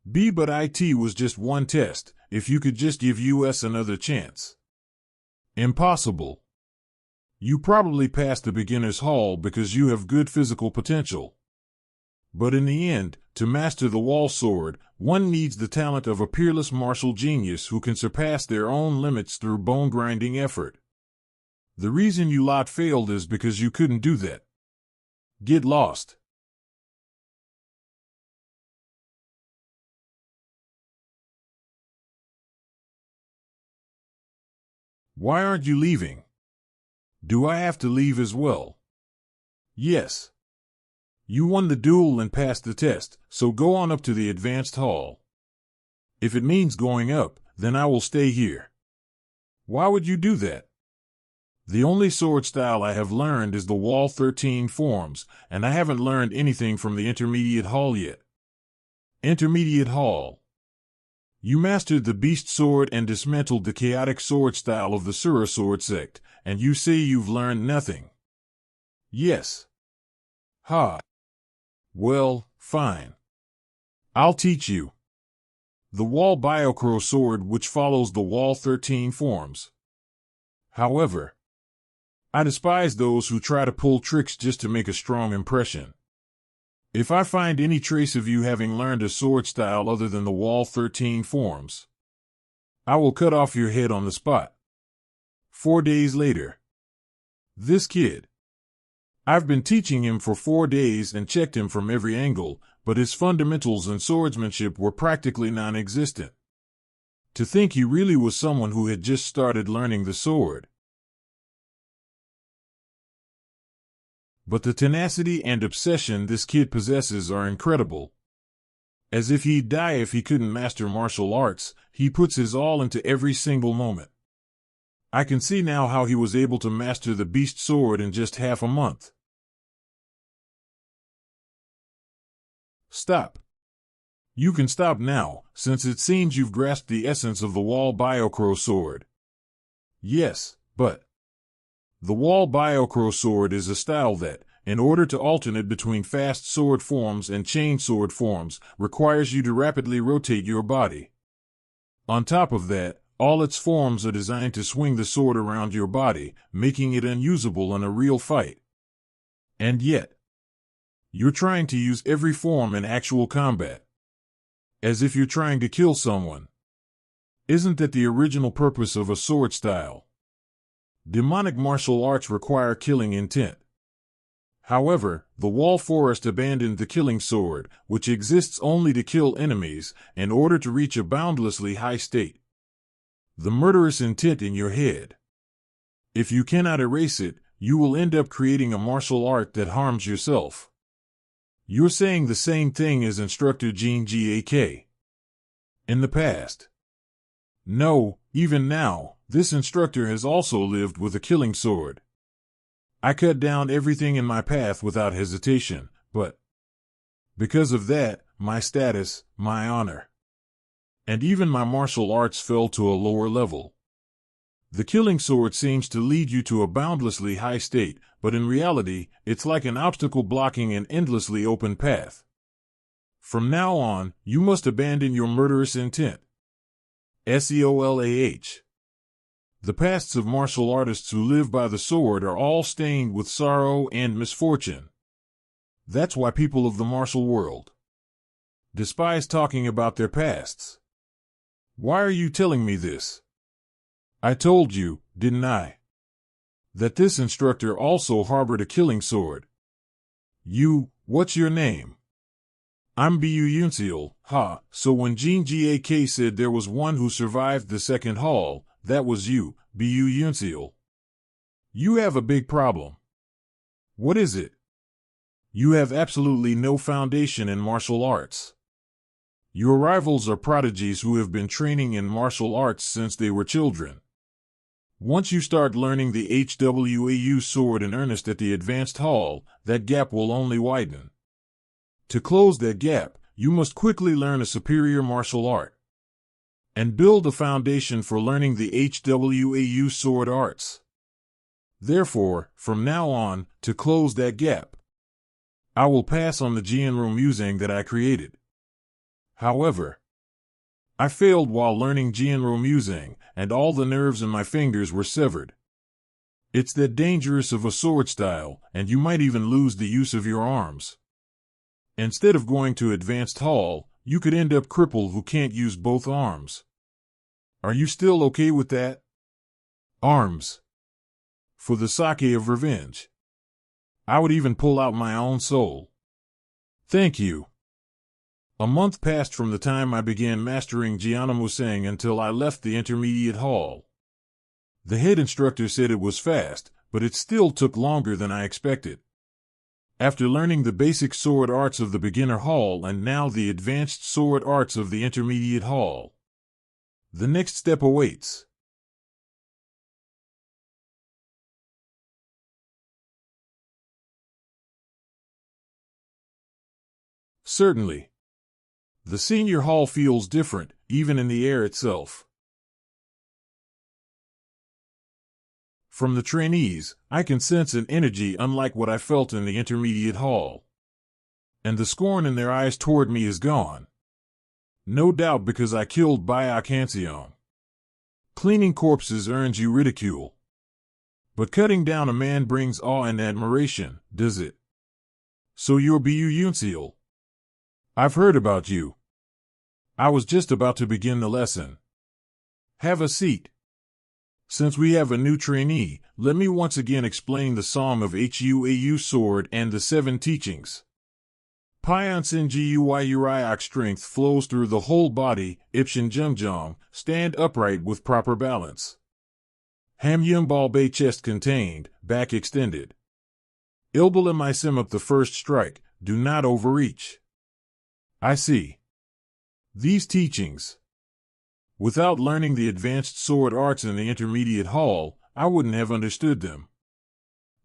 But it was just one test, if you could just give us another chance. Impossible. You probably passed the beginner's hall because you have good physical potential. But in the end, to master the wall sword, one needs the talent of a peerless martial genius who can surpass their own limits through bone-grinding effort. The reason you lot failed is because you couldn't do that. Get lost. Why aren't you leaving? Do I have to leave as well? Yes. You won the duel and passed the test, so go on up to the advanced hall. If it means going up, then I will stay here. Why would you do that? The only sword style I have learned is the Wall 13 forms, and I haven't learned anything from the Intermediate Hall yet. Intermediate Hall. You mastered the Beast Sword and dismantled the chaotic sword style of the Sura Sword sect, and you say you've learned nothing. Yes. Ha. Well, fine. I'll teach you. The Wall Biocro Sword which follows the Wall 13 forms. However, I despise those who try to pull tricks just to make a strong impression. If I find any trace of you having learned a sword style other than the Wall 13 forms, I will cut off your head on the spot. 4 days later. This kid. I've been teaching him for 4 days and checked him from every angle, but his fundamentals and swordsmanship were practically non-existent. To think he really was someone who had just started learning the sword. But the tenacity and obsession this kid possesses are incredible. As if he'd die if he couldn't master martial arts, he puts his all into every single moment. I can see now how he was able to master the beast sword in just half a month. Stop. You can stop now, since it seems you've grasped the essence of the Wall Biocro sword. Yes, but the Wall Biocro sword is a style that, in order to alternate between fast sword forms and chain sword forms, requires you to rapidly rotate your body. On top of that, All its forms are designed to swing the sword around your body, making it unusable in a real fight. And yet, you're trying to use every form in actual combat. As if you're trying to kill someone. Isn't that the original purpose of a sword style? Demonic martial arts require killing intent. However, the Wall Forest abandoned the killing sword, which exists only to kill enemies, in order to reach a boundlessly high state. The murderous intent in your head. If you cannot erase it, you will end up creating a martial art that harms yourself. You're saying the same thing as instructor Gene Gak. In the past. No, even now, this instructor has also lived with a killing sword. I cut down everything in my path without hesitation, but because of that, my status, my honor, and even my martial arts fell to a lower level. The killing sword seems to lead you to a boundlessly high state, but in reality, it's like an obstacle blocking an endlessly open path. From now on, you must abandon your murderous intent. SEOLAH. The pasts of martial artists who live by the sword are all stained with sorrow and misfortune. That's why people of the martial world despise talking about their pasts. Why are you telling me this? I told you, didn't I, that this instructor also harbored a killing sword. What's your name? I'm Bu Yunseal, so when Gene Gak said there was one who survived the second haul, that was you, Bu Yunseal. You have a big problem. What is it? You have absolutely no foundation in martial arts. Your rivals are prodigies who have been training in martial arts since they were children. Once you start learning the HWAU sword in earnest at the advanced hall, that gap will only widen. To close that gap, you must quickly learn a superior martial art and build a foundation for learning the HWAU sword arts. Therefore, from now on, to close that gap, I will pass on the Jianru Musang that I created. However, I failed while learning Jianru Musang, and all the nerves in my fingers were severed. It's that dangerous of a sword style, and you might even lose the use of your arms. Instead of going to advanced hall, you could end up crippled who can't use both arms. Are you still okay with that? Arms. For the sake of revenge. I would even pull out my own soul. Thank you. A month passed from the time I began mastering Jianru Musang until I left the intermediate hall. The head instructor said it was fast, but it still took longer than I expected. After learning the basic sword arts of the beginner hall and now the advanced sword arts of the intermediate hall, the next step awaits. Certainly. The senior hall feels different, even in the air itself. From the trainees, I can sense an energy unlike what I felt in the intermediate hall. And the scorn in their eyes toward me is gone. No doubt because I killed Bayak Hanseong. Cleaning corpses earns you ridicule. But cutting down a man brings awe and admiration, does it? So you're Bu Yunseal. I've heard about you. I was just about to begin the lesson. Have a seat. Since we have a new trainee, let me once again explain the Psalm of Huau Sword and the 7 teachings. Pyansin Gui Uriak strength flows through the whole body, Ipshin Jumjong, stand upright with proper balance. Ham Yumbal Bay chest contained, back extended. Ilbalim Isimuk the first strike, do not overreach. I see. These teachings. Without learning the advanced sword arts in the intermediate hall, I wouldn't have understood them.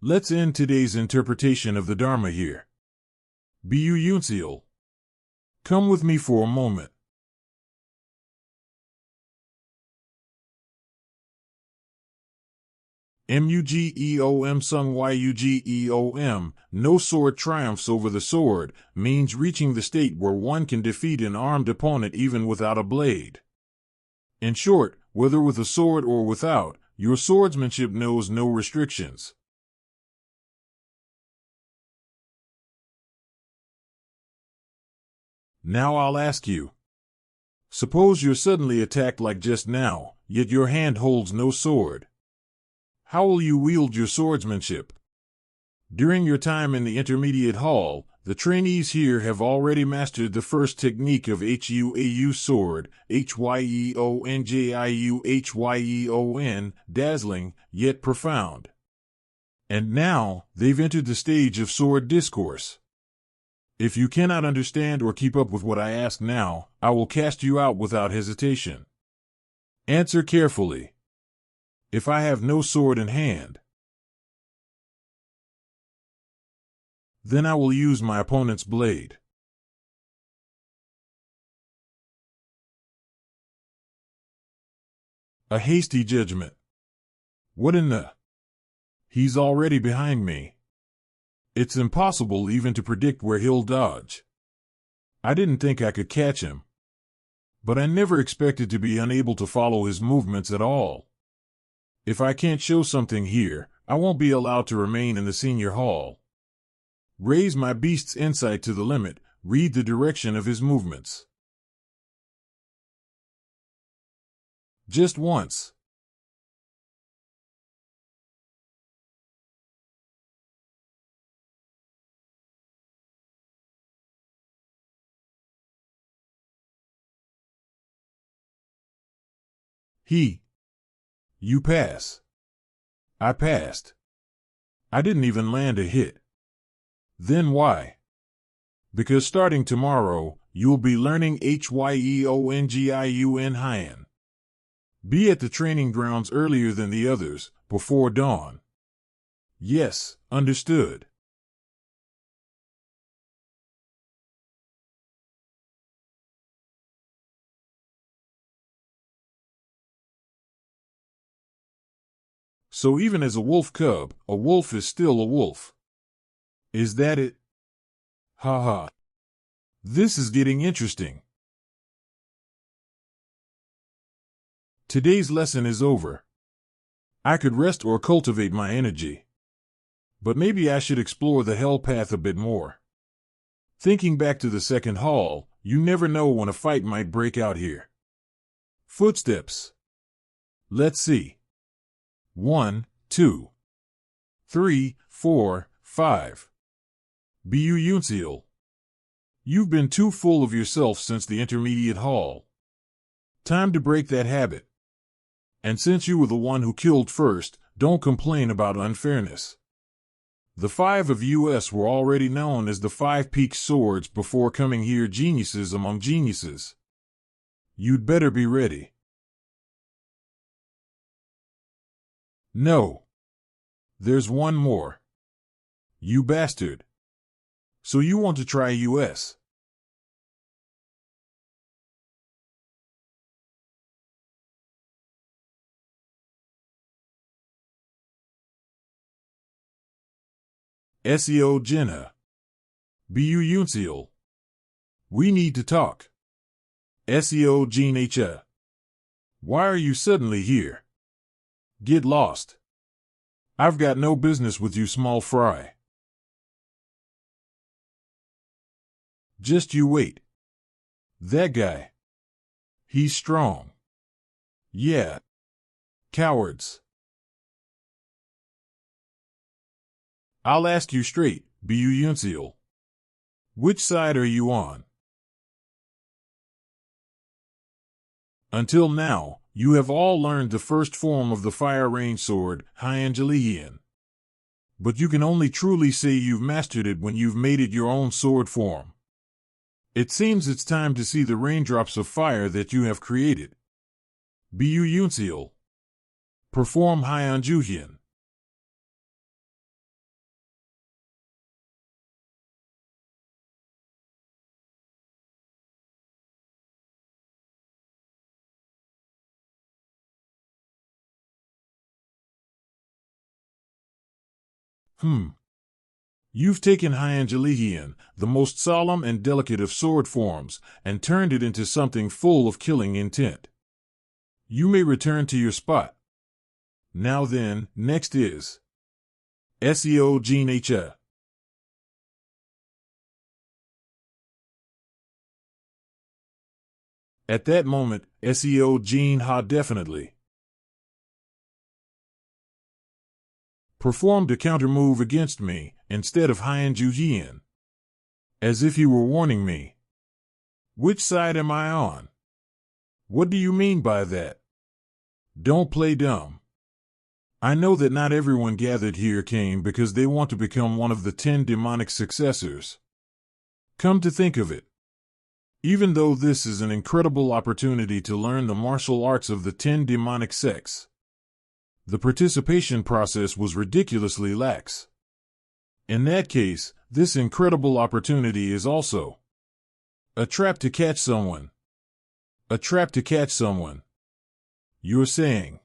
Let's end today's interpretation of the Dharma here. Bu Yunseal. Come with me for a moment. Mugeom Sung Yugeom, no sword triumphs over the sword, means reaching the state where one can defeat an armed opponent even without a blade. In short, Whether with a sword or without, your swordsmanship knows no restrictions. Now I'll ask you. Suppose you're suddenly attacked like just now, yet your hand holds no sword. How will you wield your swordsmanship? During your time in the intermediate hall, the trainees here have already mastered the first technique of HUAU sword, HYEONJIUHYEON, dazzling, yet profound. And now, they've entered the stage of sword discourse. If you cannot understand or keep up with what I ask now, I will cast you out without hesitation. Answer carefully. If I have no sword in hand, then I will use my opponent's blade. A hasty judgment. What in the? He's already behind me. It's impossible even to predict where he'll dodge. I didn't think I could catch him. But I never expected to be unable to follow his movements at all. If I can't show something here, I won't be allowed to remain in the senior hall. Raise my beast's insight to the limit, read the direction of his movements. Just once. You pass. I passed. I didn't even land a hit. Then why? Because starting tomorrow, you'll be learning HYEONGIUN Hyan. Be at the training grounds earlier than the others, before dawn. Yes, understood. So even as a wolf cub, a wolf is still a wolf. Is that it? Ha ha. This is getting interesting. Today's lesson is over. I could rest or cultivate my energy. But maybe I should explore the hell path a bit more. Thinking back to the second hall, you never know when a fight might break out here. Footsteps. Let's see. 1, 2, 3, 4, 5. Bu Yunseal. You've been too full of yourself since the intermediate hall. Time to break that habit. And since you were the one who killed first, don't complain about unfairness. The 5 of us were already known as the 5 peaked swords before coming here, geniuses among geniuses. You'd better be ready. No. There's one more. You bastard. So you want to try US? SEO Jenna. Bu Yunseal. We need to talk. SEO Jean H. Why are you suddenly here? Get lost. I've got no business with you, small fry. Just you wait. That guy. He's strong. Yeah. Cowards. I'll ask you straight, Bu Yunseal. Which side are you on? Until now, you have all learned the first form of the fire range sword, Hyangelian. But you can only truly say you've mastered it when you've made it your own sword form. It seems it's time to see the raindrops of fire that you have created. Bu Yunseal. Perform Hyanjuhian. You've taken Hyangelian, the most solemn and delicate of sword forms, and turned it into something full of killing intent. You may return to your spot. Now then, next is SEO Gene HA. At that moment, SEO Gene Ha definitely performed a counter-move against me, instead of Hien Jujian. As if he were warning me. Which side am I on? What do you mean by that? Don't play dumb. I know that not everyone gathered here came because they want to become one of the 10 demonic successors. Come to think of it, even though this is an incredible opportunity to learn the martial arts of the 10 demonic sects, the participation process was ridiculously lax. In that case, this incredible opportunity is also a trap to catch someone. A trap to catch someone. You're saying,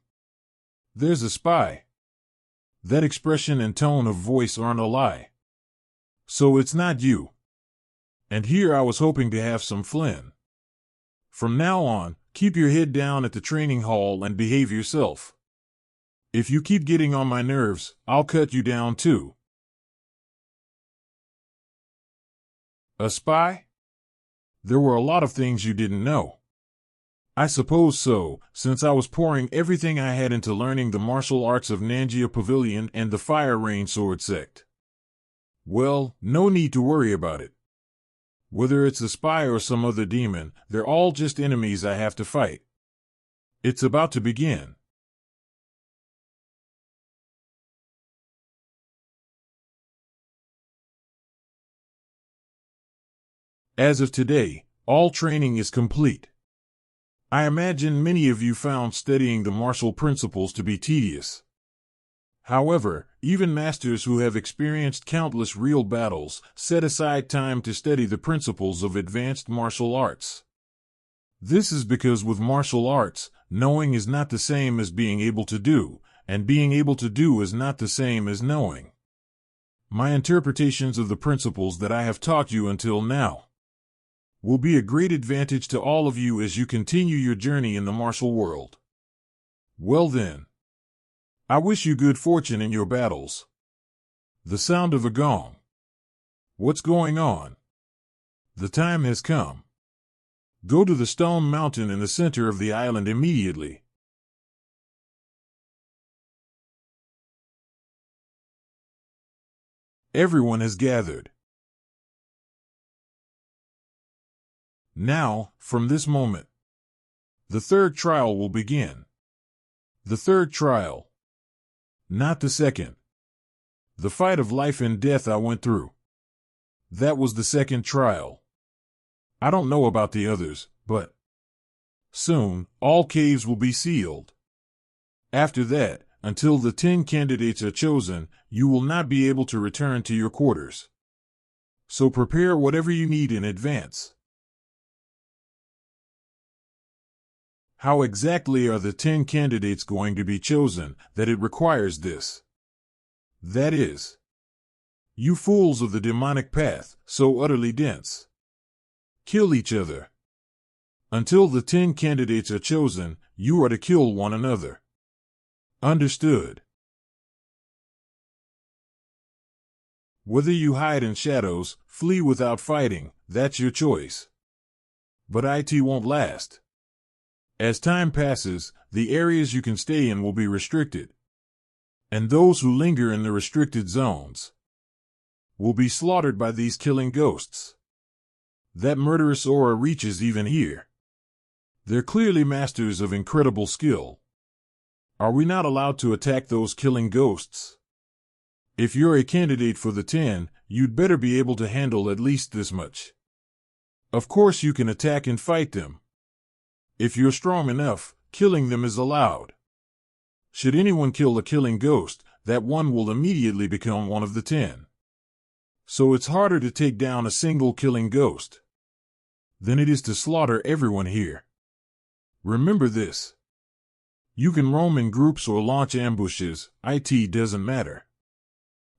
there's a spy. That expression and tone of voice aren't a lie. So it's not you. And here I was hoping to have some Flynn. From now on, keep your head down at the training hall and behave yourself. If you keep getting on my nerves, I'll cut you down too. A spy? There were a lot of things you didn't know. I suppose so, since I was pouring everything I had into learning the martial arts of Nanjia Pavilion and the Fire Rain Sword Sect. Well, no need to worry about it. Whether it's a spy or some other demon, they're all just enemies I have to fight. It's about to begin. As of today, all training is complete. I imagine many of you found studying the martial principles to be tedious. However, even masters who have experienced countless real battles set aside time to study the principles of advanced martial arts. This is because with martial arts, knowing is not the same as being able to do, and being able to do is not the same as knowing. My interpretations of the principles that I have taught you until now will be a great advantage to all of you as you continue your journey in the martial world. Well then, I wish you good fortune in your battles. The sound of a gong. What's going on? The time has come. Go to the stone mountain in the center of the island immediately. Everyone has gathered. Now, from this moment, the third trial will begin. The third trial. Not the second. The fight of life and death I went through. That was the second trial. I don't know about the others, but soon, all caves will be sealed. After that, until the 10 candidates are chosen, you will not be able to return to your quarters. So prepare whatever you need in advance. How exactly are the 10 candidates going to be chosen that it requires this? That is, you fools of the demonic path, so utterly dense. Kill each other. Until the 10 candidates are chosen, you are to kill one another. Understood? Whether you hide in shadows, flee without fighting, that's your choice. But it won't last. As time passes, the areas you can stay in will be restricted. And those who linger in the restricted zones will be slaughtered by these killing ghosts. That murderous aura reaches even here. They're clearly masters of incredible skill. Are we not allowed to attack those killing ghosts? If you're a candidate for the 10, you'd better be able to handle at least this much. Of course you can attack and fight them. If you're strong enough, killing them is allowed. Should anyone kill a killing ghost, that one will immediately become one of the 10. So it's harder to take down a single killing ghost than it is to slaughter everyone here. Remember this. You can roam in groups or launch ambushes, it doesn't matter.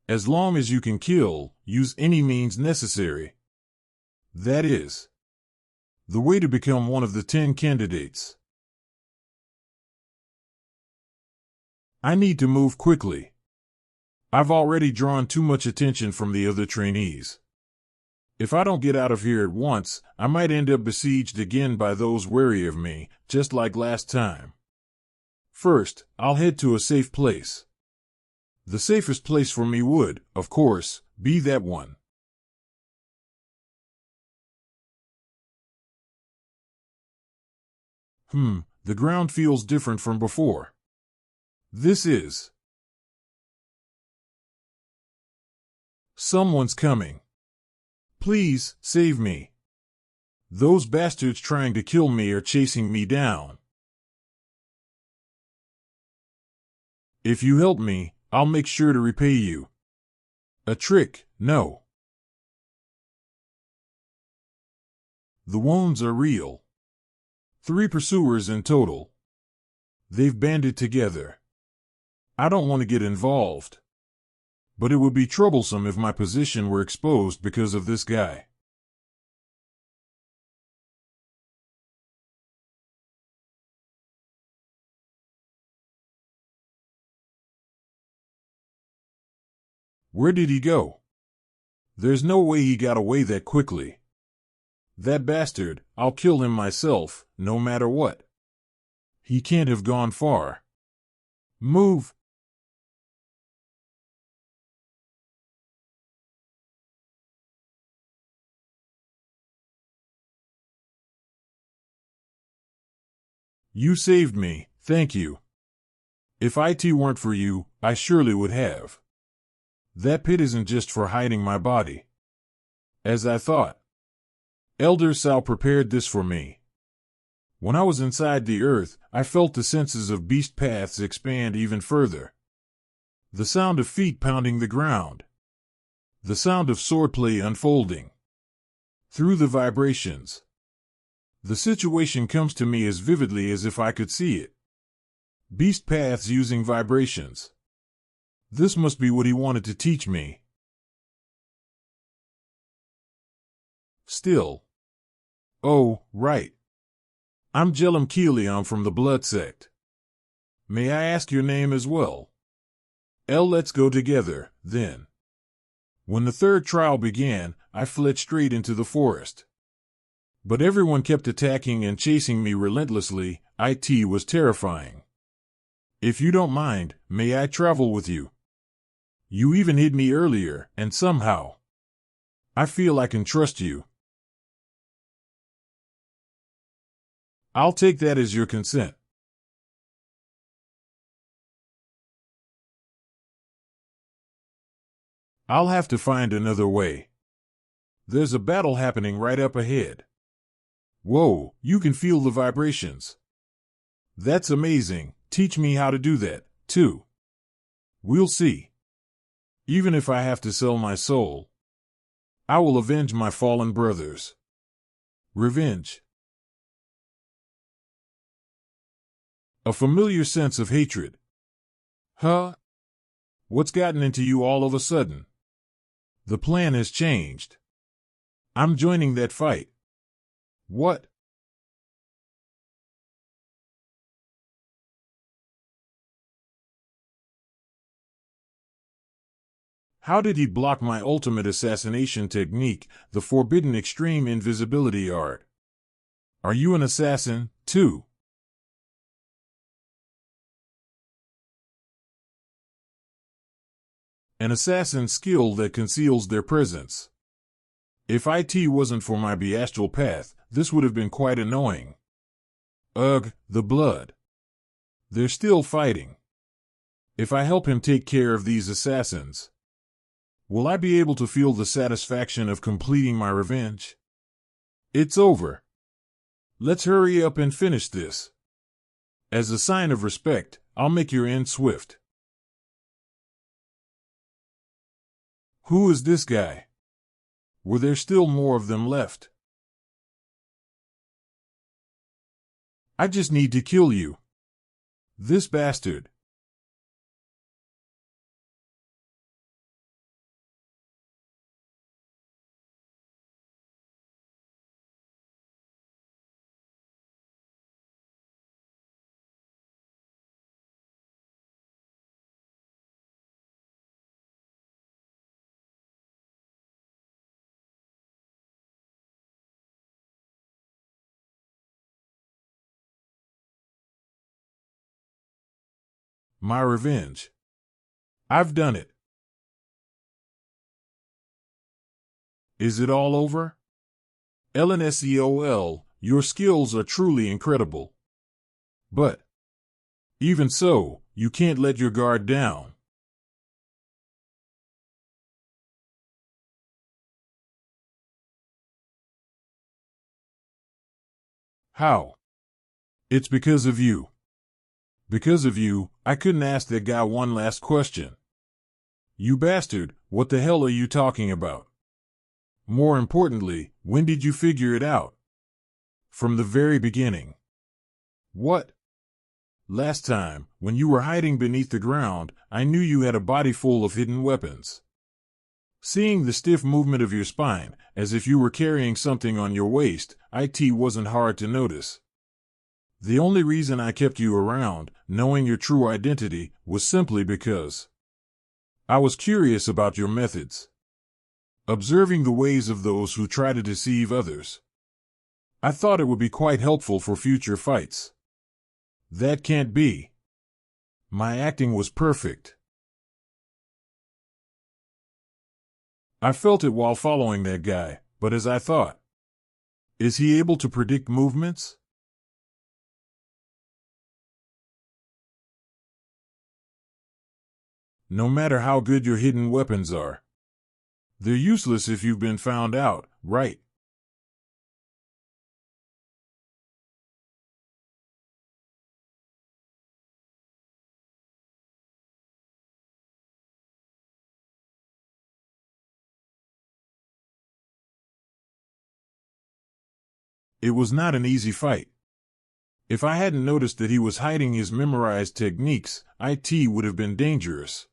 As long as you can kill, use any means necessary. That is the way to become one of the 10 candidates. I need to move quickly. I've already drawn too much attention from the other trainees. If I don't get out of here at once, I might end up besieged again by those wary of me, just like last time. First, I'll head to a safe place. The safest place for me would, of course, be that one. The ground feels different from before. This is... Someone's coming. Please, save me. Those bastards trying to kill me are chasing me down. If you help me, I'll make sure to repay you. A trick, no. The wounds are real. 3 pursuers in total. They've banded together. I don't want to get involved. But it would be troublesome if my position were exposed because of this guy. Where did he go? There's no way he got away that quickly. That bastard, I'll kill him myself, no matter what. He can't have gone far. Move! You saved me, thank you. If IT weren't for you, I surely would have. That pit isn't just for hiding my body. As I thought. Elder Sao prepared this for me. When I was inside the earth, I felt the senses of beast paths expand even further. The sound of feet pounding the ground. The sound of swordplay unfolding. Through the vibrations. The situation comes to me as vividly as if I could see it. Beast paths using vibrations. This must be what he wanted to teach me. Still. Oh, right. I'm Jelam Kiliam from the Blood Sect. May I ask your name as well? Let's go together, then. When the third trial began, I fled straight into the forest. But everyone kept attacking and chasing me relentlessly. IT was terrifying. If you don't mind, may I travel with you? You even hid me earlier, and somehow. I feel I can trust you. I'll take that as your consent. I'll have to find another way. There's a battle happening right up ahead. Whoa, you can feel the vibrations. That's amazing. Teach me how to do that, too. We'll see. Even if I have to sell my soul, I will avenge my fallen brothers. Revenge. A familiar sense of hatred. Huh? What's gotten into you all of a sudden? The plan has changed. I'm joining that fight. What? How did he block my ultimate assassination technique, the forbidden extreme invisibility art? Are you an assassin, too? An assassin's skill that conceals their presence. If IT wasn't for my beastral path, this would have been quite annoying. Ugh, the blood. They're still fighting. If I help him take care of these assassins, will I be able to feel the satisfaction of completing my revenge? It's over. Let's hurry up and finish this. As a sign of respect, I'll make your end swift. Who is this guy? Were there still more of them left? I just need to kill you. This bastard. My revenge. I've done it. Is it all over? LNSEOL, your skills are truly incredible. But, even so, you can't let your guard down. How? It's because of you. Because of you, I couldn't ask that guy one last question. You bastard, what the hell are you talking about? More importantly, when did you figure it out? From the very beginning. What? Last time, when you were hiding beneath the ground, I knew you had a body full of hidden weapons. Seeing the stiff movement of your spine, as if you were carrying something on your waist, it wasn't hard to notice. The only reason I kept you around, knowing your true identity, was simply because I was curious about your methods. Observing the ways of those who try to deceive others. I thought it would be quite helpful for future fights. That can't be. My acting was perfect. I felt it while following that guy, but as I thought. Is he able to predict movements? No matter how good your hidden weapons are, they're useless if you've been found out, right? It was not an easy fight. If I hadn't noticed that he was hiding his memorized techniques, it would have been dangerous.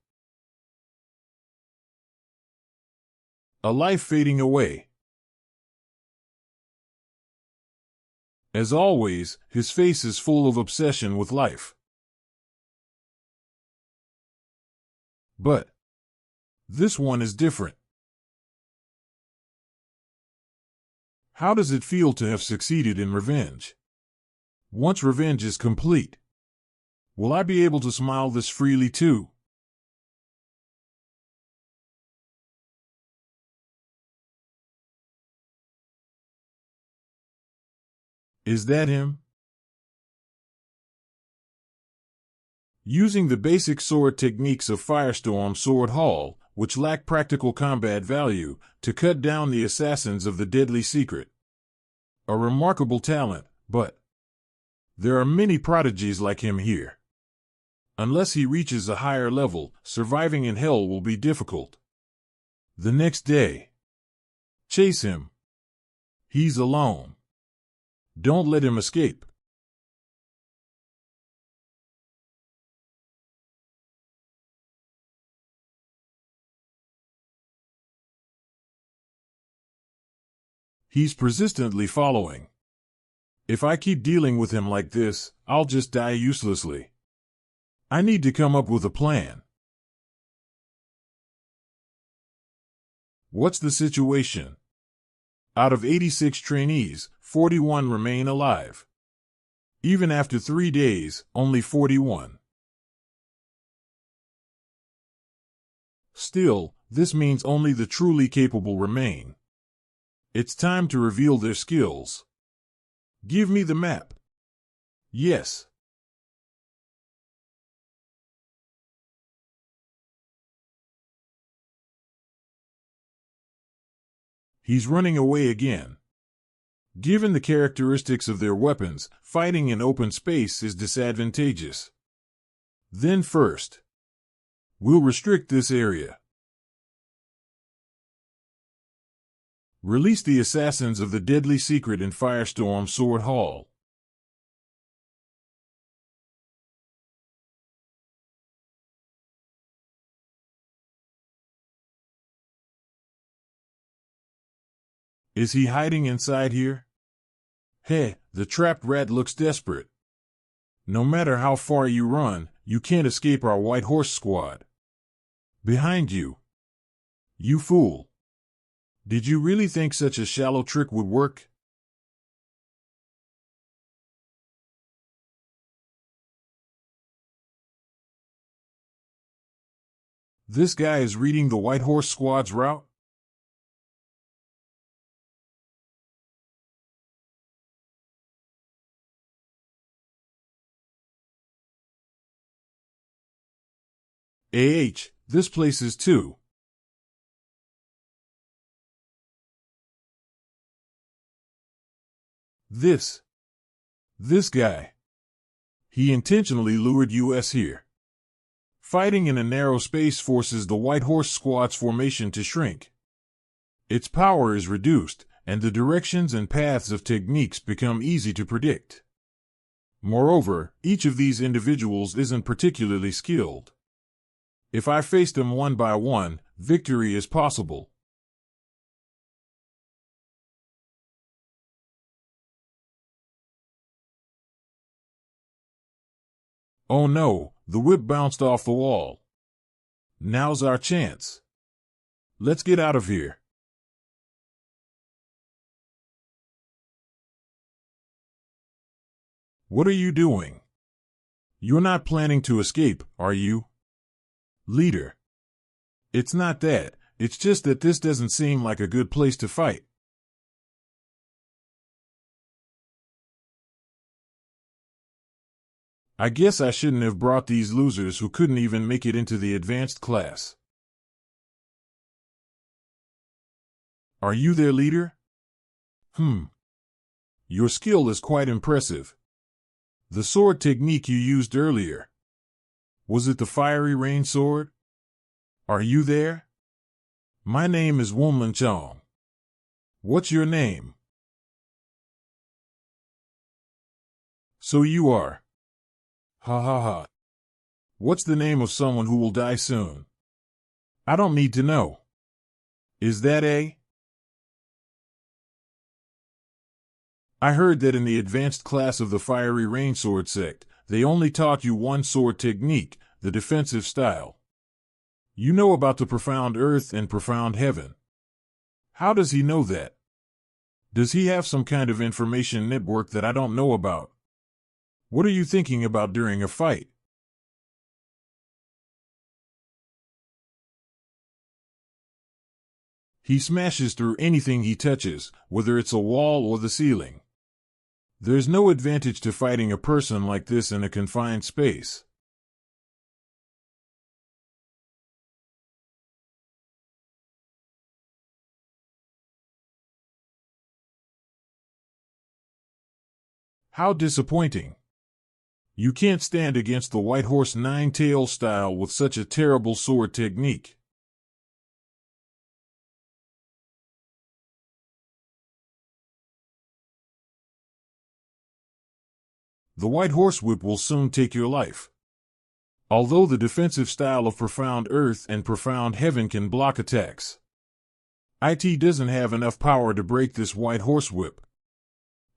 A life fading away. As always, his face is full of obsession with life. But this one is different. How does it feel to have succeeded in revenge? Once revenge is complete, will I be able to smile this freely too? Is that him? Using the basic sword techniques of Firestorm Sword Hall, which lack practical combat value, to cut down the assassins of the deadly secret. A remarkable talent, but there are many prodigies like him here. Unless he reaches a higher level, surviving in hell will be difficult. The next day. Chase him. He's alone. Don't let him escape. He's persistently following. If I keep dealing with him like this, I'll just die uselessly. I need to come up with a plan. What's the situation? Out of 86 trainees, 41 remain alive. Even after 3 days, only 41. Still, this means only the truly capable remain. It's time to reveal their skills. Give me the map. Yes. He's running away again. Given the characteristics of their weapons, fighting in open space is disadvantageous. Then first, we'll restrict this area. Release the assassins of the deadly secret in Firestorm Sword Hall. Is he hiding inside here? Hey, the trapped rat looks desperate. No matter how far you run, you can't escape our white horse squad. Behind you. You fool. Did you really think such a shallow trick would work? This guy is reading the White Horse Squad's route? This place is too. This guy. He intentionally lured us here. Fighting in a narrow space forces the White Horse Squad's formation to shrink. Its power is reduced, and the directions and paths of techniques become easy to predict. Moreover, each of these individuals isn't particularly skilled. If I face them one by one, victory is possible. Oh no, the whip bounced off the wall. Now's our chance. Let's get out of here. What are you doing? You're not planning to escape, are you? Leader. It's not that, it's just that this doesn't seem like a good place to fight. I guess I shouldn't have brought these losers who couldn't even make it into the advanced class. Are you their leader? Your skill is quite impressive. The sword technique you used earlier. Was it the fiery rain sword? Are you there? My name is Wonlin Chong. What's your name? So you are. Ha ha ha. What's the name of someone who will die soon? I don't need to know. Is that A? I heard that in the advanced class of the Fiery Rain Sword sect, they only taught you one sword technique, the defensive style. You know about the Profound Earth and Profound Heaven. How does he know that? Does he have some kind of information network that I don't know about? What are you thinking about during a fight? He smashes through anything he touches, whether it's a wall or the ceiling. There's no advantage to fighting a person like this in a confined space. How disappointing. You can't stand against the White Horse Nine-Tail style with such a terrible sword technique. The White Horse Whip will soon take your life. Although the defensive style of Profound Earth and Profound Heaven can block attacks, IT doesn't have enough power to break this White Horse Whip.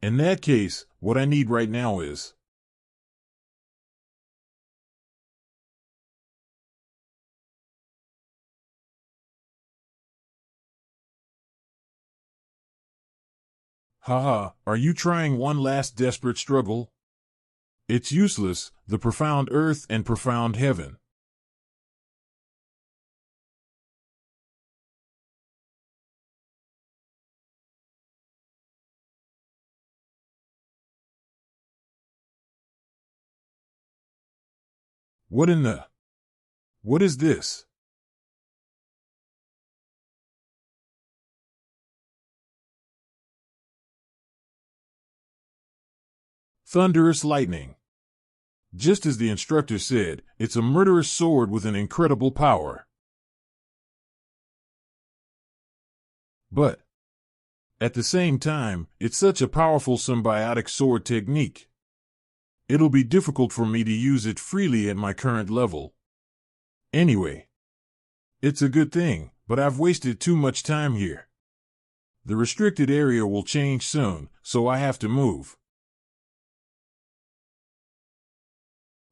In that case, what I need right now is... Haha, are you trying one last desperate struggle? It's useless, the Profound Earth and Profound Heaven. What in the... What is this? Thunderous lightning. Just as the instructor said, it's a murderous sword with an incredible power. But, at the same time, it's such a powerful symbiotic sword technique. It'll be difficult for me to use it freely at my current level. Anyway, it's a good thing, but I've wasted too much time here. The restricted area will change soon, so I have to move.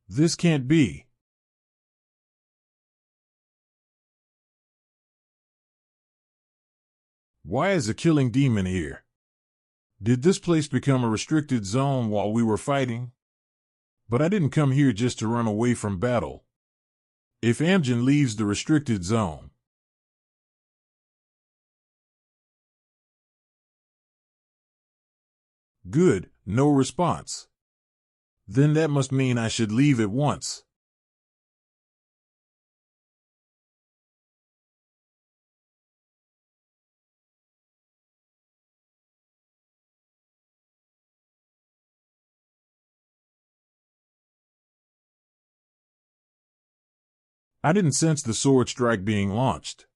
This can't be. Why is a killing demon here? Did this place become a restricted zone while we were fighting? But I didn't come here just to run away from battle. if Amgen leaves the restricted zone. Good, no response. Then that must mean I should leave at once. I didn't sense the sword strike being launched.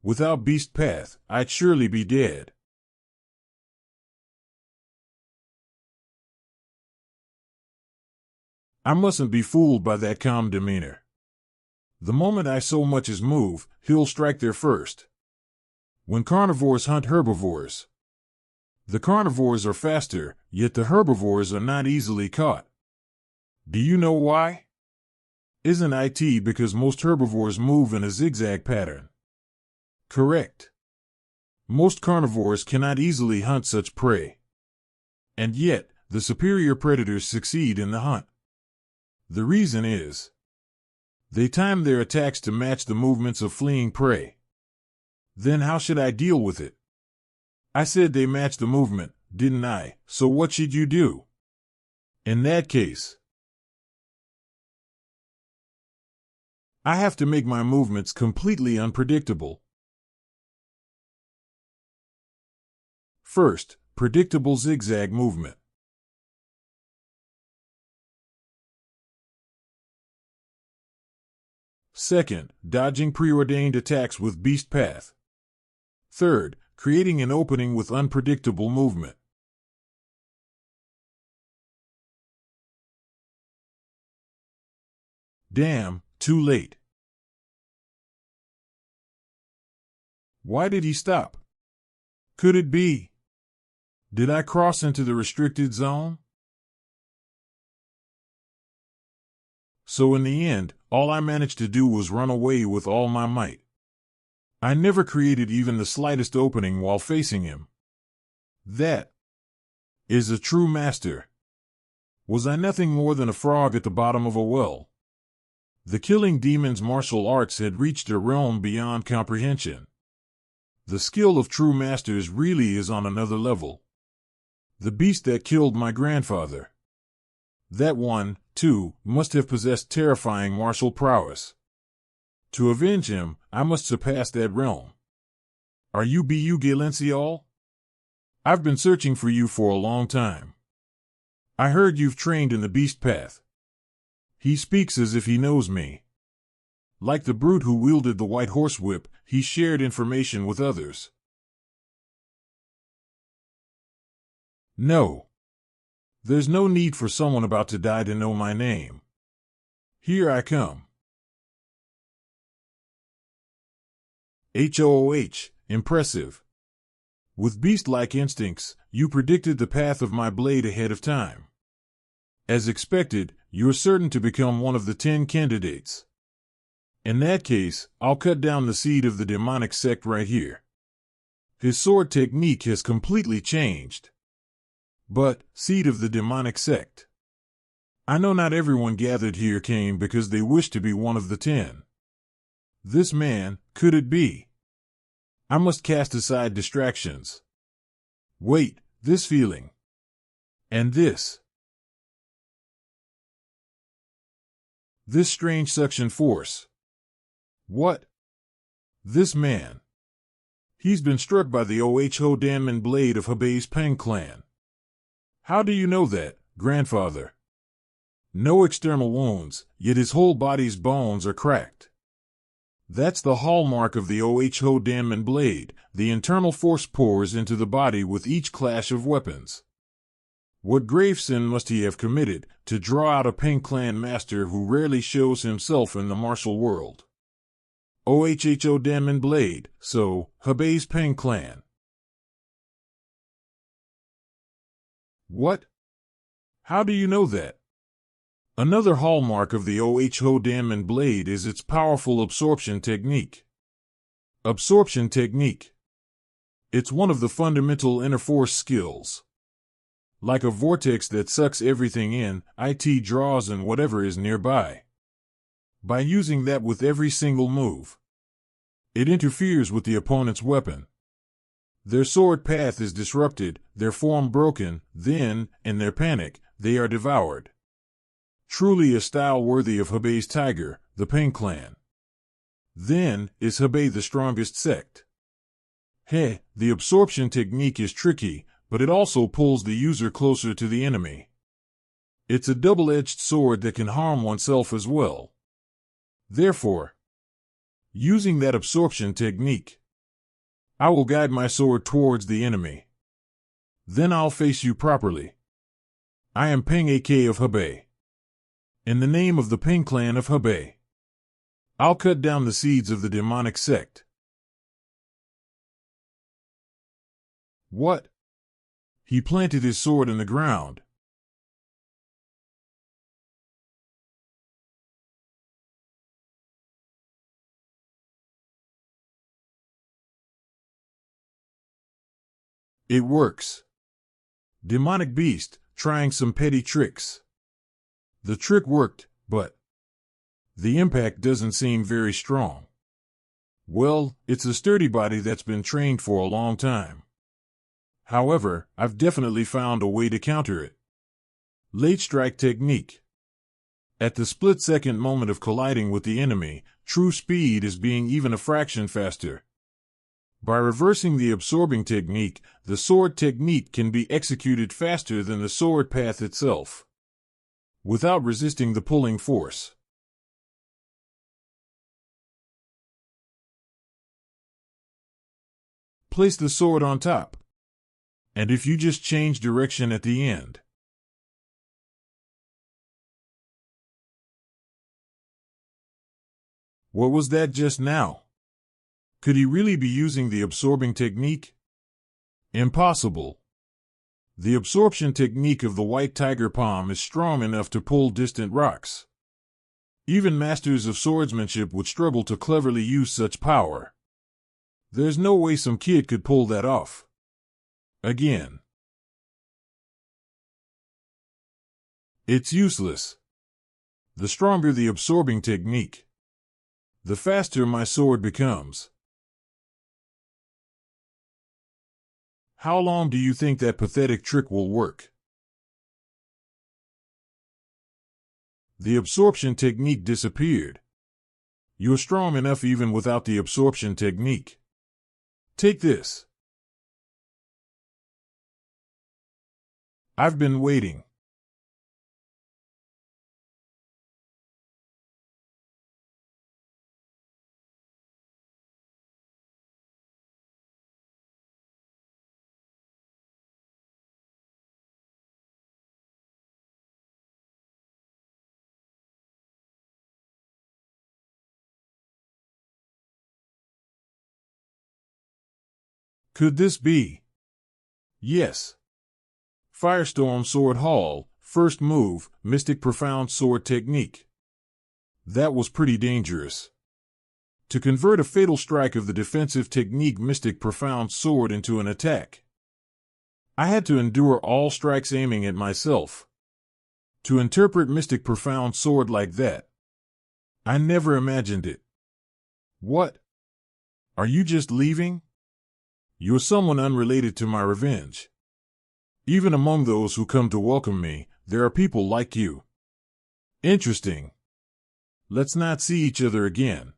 Without Beast Path, I'd surely be dead. I mustn't be fooled by that calm demeanor. The moment I so much as move, he'll strike there first. When carnivores hunt herbivores, the carnivores are faster, yet the herbivores are not easily caught. Do you know why? Isn't it because most herbivores move in a zigzag pattern? Correct. Most carnivores cannot easily hunt such prey. And yet, the superior predators succeed in the hunt. The reason is, they time their attacks to match the movements of fleeing prey. Then how should I deal with it? I said they match the movement, didn't I? So what should you do? In that case, I have to make my movements completely unpredictable. First, predictable zigzag movement. Second, dodging preordained attacks with Beast Path. Third, creating an opening with unpredictable movement. Damn, too late. Why did he stop? Could it be? Did I cross into the restricted zone? So in the end, all I managed to do was run away with all my might. I never created even the slightest opening while facing him. That is a true master. Was I nothing more than a frog at the bottom of a well? The killing demon's martial arts had reached a realm beyond comprehension. The skill of true masters really is on another level. The beast that killed my grandfather. That one, too, must have possessed terrifying martial prowess. To avenge him, I must surpass that realm. Are you Bu Galencial? I've been searching for you for a long time. I heard you've trained in the Beast Path. He speaks as if he knows me. Like the brute who wielded the white horsewhip, he shared information with others. No. There's no need for someone about to die to know my name. Here I come. HOOH, impressive. With beast-like instincts, you predicted the path of my blade ahead of time. As expected, you're certain to become one of the 10 candidates. In that case, I'll cut down the seed of the demonic sect right here. His sword technique has completely changed. But, seed of the demonic sect. I know not everyone gathered here came because they wish to be one of the 10. This man, could it be? I must cast aside distractions. Wait, this feeling. And this. This strange suction force. What? This man. He's been struck by the Oho Danman blade of Hebei's Peng clan. How do you know that, grandfather? No external wounds, yet his whole body's bones are cracked. That's the hallmark of the Oho Danman blade. The internal force pours into the body with each clash of weapons. What grave sin must he have committed to draw out a Peng clan master who rarely shows himself in the martial world? Oho Danman blade, so, Hebei's Peng clan. What? How do you know that? Another hallmark of the Oho Danman blade is its powerful absorption technique. Absorption technique. It's one of the fundamental inner force skills. Like a vortex that sucks everything in, it draws in whatever is nearby. By using that with every single move, it interferes with the opponent's weapon. Their sword path is disrupted, their form broken, then, in their panic, they are devoured. Truly a style worthy of Hebei's tiger, the Ping clan. Then, is Hebei the strongest sect? The absorption technique is tricky, but it also pulls the user closer to the enemy. It's a double-edged sword that can harm oneself as well. Therefore, using that absorption technique, I will guide my sword towards the enemy. Then I'll face you properly. I am Ping AK of Hebei. In the name of the Ping clan of Hebei, I'll cut down the seeds of the demonic sect. What? He planted his sword in the ground. It works. Demonic beast, trying some petty tricks. The trick worked, but the impact doesn't seem very strong. Well, it's a sturdy body that's been trained for a long time. However, I've definitely found a way to counter it. Late strike technique. At the split-second moment of colliding with the enemy, true speed is being even a fraction faster. By reversing the absorbing technique, the sword technique can be executed faster than the sword path itself, without resisting the pulling force. Place the sword on top, and if you just change direction at the end. What was that just now? Could he really be using the absorbing technique? Impossible. The absorption technique of the white tiger palm is strong enough to pull distant rocks. Even masters of swordsmanship would struggle to cleverly use such power. There's no way some kid could pull that off. Again. It's useless. The stronger the absorbing technique, the faster my sword becomes. How long do you think that pathetic trick will work? The absorption technique disappeared. You're strong enough even without the absorption technique. Take this. I've been waiting. Could this be? Yes. Firestorm Sword Hall, first move, Mystic Profound Sword Technique. That was pretty dangerous. To convert a fatal strike of the defensive technique Mystic Profound Sword into an attack, I had to endure all strikes aiming at myself. To interpret Mystic Profound Sword like that, I never imagined it. What? Are you just leaving? You're someone unrelated to my revenge. Even among those who come to welcome me, there are people like you. Interesting. Let's not see each other again.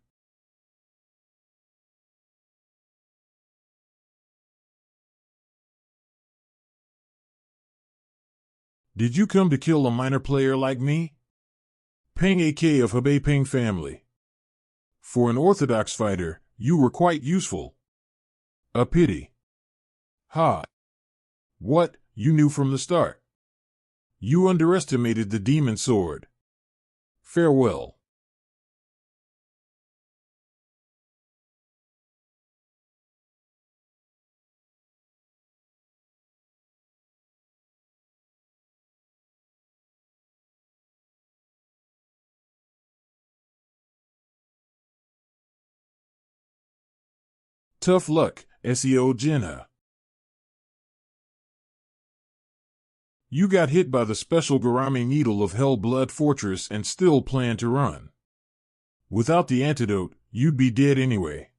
Did you come to kill a minor player like me? Ping AK of Hebei Ping family. For an orthodox fighter, you were quite useful. A pity. Ha. What, you knew from the start? You underestimated the demon sword. Farewell. Tough luck, SEO Jinha. You got hit by the special Garami Needle of Hell Blood Fortress and still plan to run. Without the antidote, you'd be dead anyway.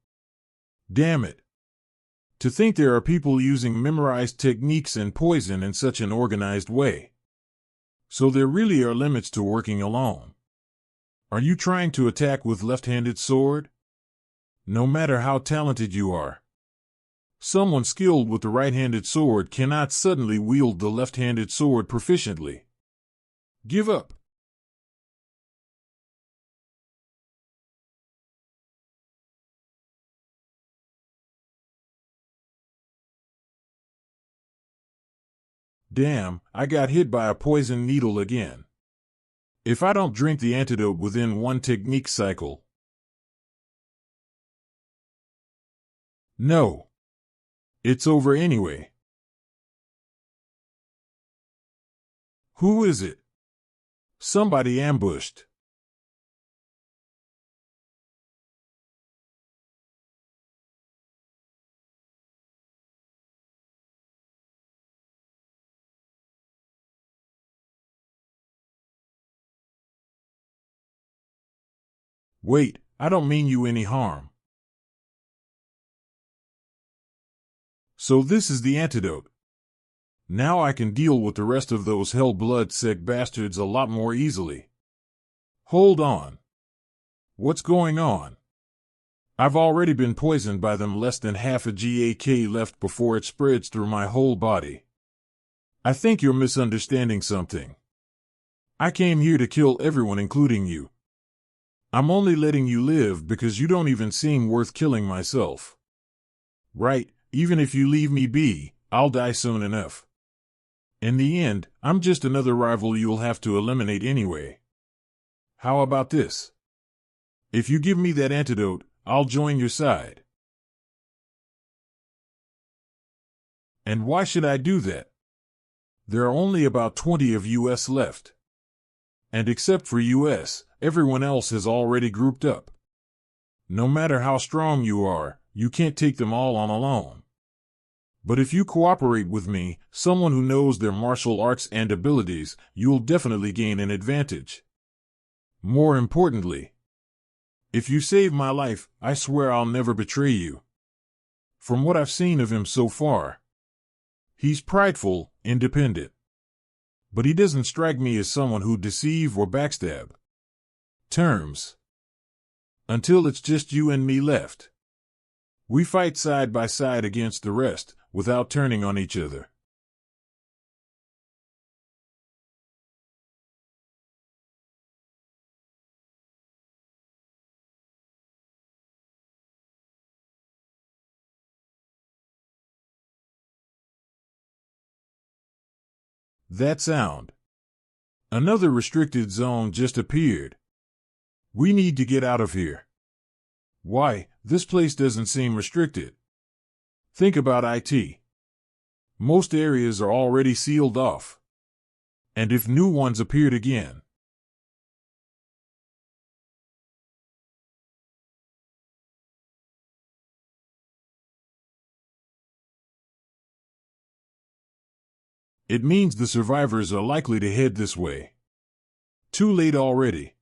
Damn it. To think there are people using memorized techniques and poison in such an organized way. So there really are limits to working alone. Are you trying to attack with left-handed sword? No matter how talented you are, someone skilled with the right-handed sword cannot suddenly wield the left-handed sword proficiently. Give up. Damn, I got hit by a poison needle again. If I don't drink the antidote within one technique cycle. No. It's over anyway. Who is it? Somebody ambushed. Wait, I don't mean you any harm. So this is the antidote. Now I can deal with the rest of those hell-blood-sick bastards a lot more easily. Hold on. What's going on? I've already been poisoned by them, less than half a GAK left before it spreads through my whole body. I think you're misunderstanding something. I came here to kill everyone, including you. I'm only letting you live because you don't even seem worth killing myself. Right, even if you leave me be, I'll die soon enough. In the end, I'm just another rival you'll have to eliminate anyway. How about this? If you give me that antidote, I'll join your side. And why should I do that? There are only about 20 of US left. And except for US, everyone else has already grouped up. No matter how strong you are, you can't take them all on alone. But if you cooperate with me, someone who knows their martial arts and abilities, you'll definitely gain an advantage. More importantly, if you save my life, I swear I'll never betray you. From what I've seen of him so far, he's prideful, independent. But he doesn't strike me as someone who'd deceive or backstab. Terms. Until it's just you and me left. We fight side by side against the rest, without turning on each other. That sound. Another restricted zone just appeared. We need to get out of here. Why, this place doesn't seem restricted. Think about IT. Most areas are already sealed off. And if new ones appeared again. It means the survivors are likely to head this way. Too late already.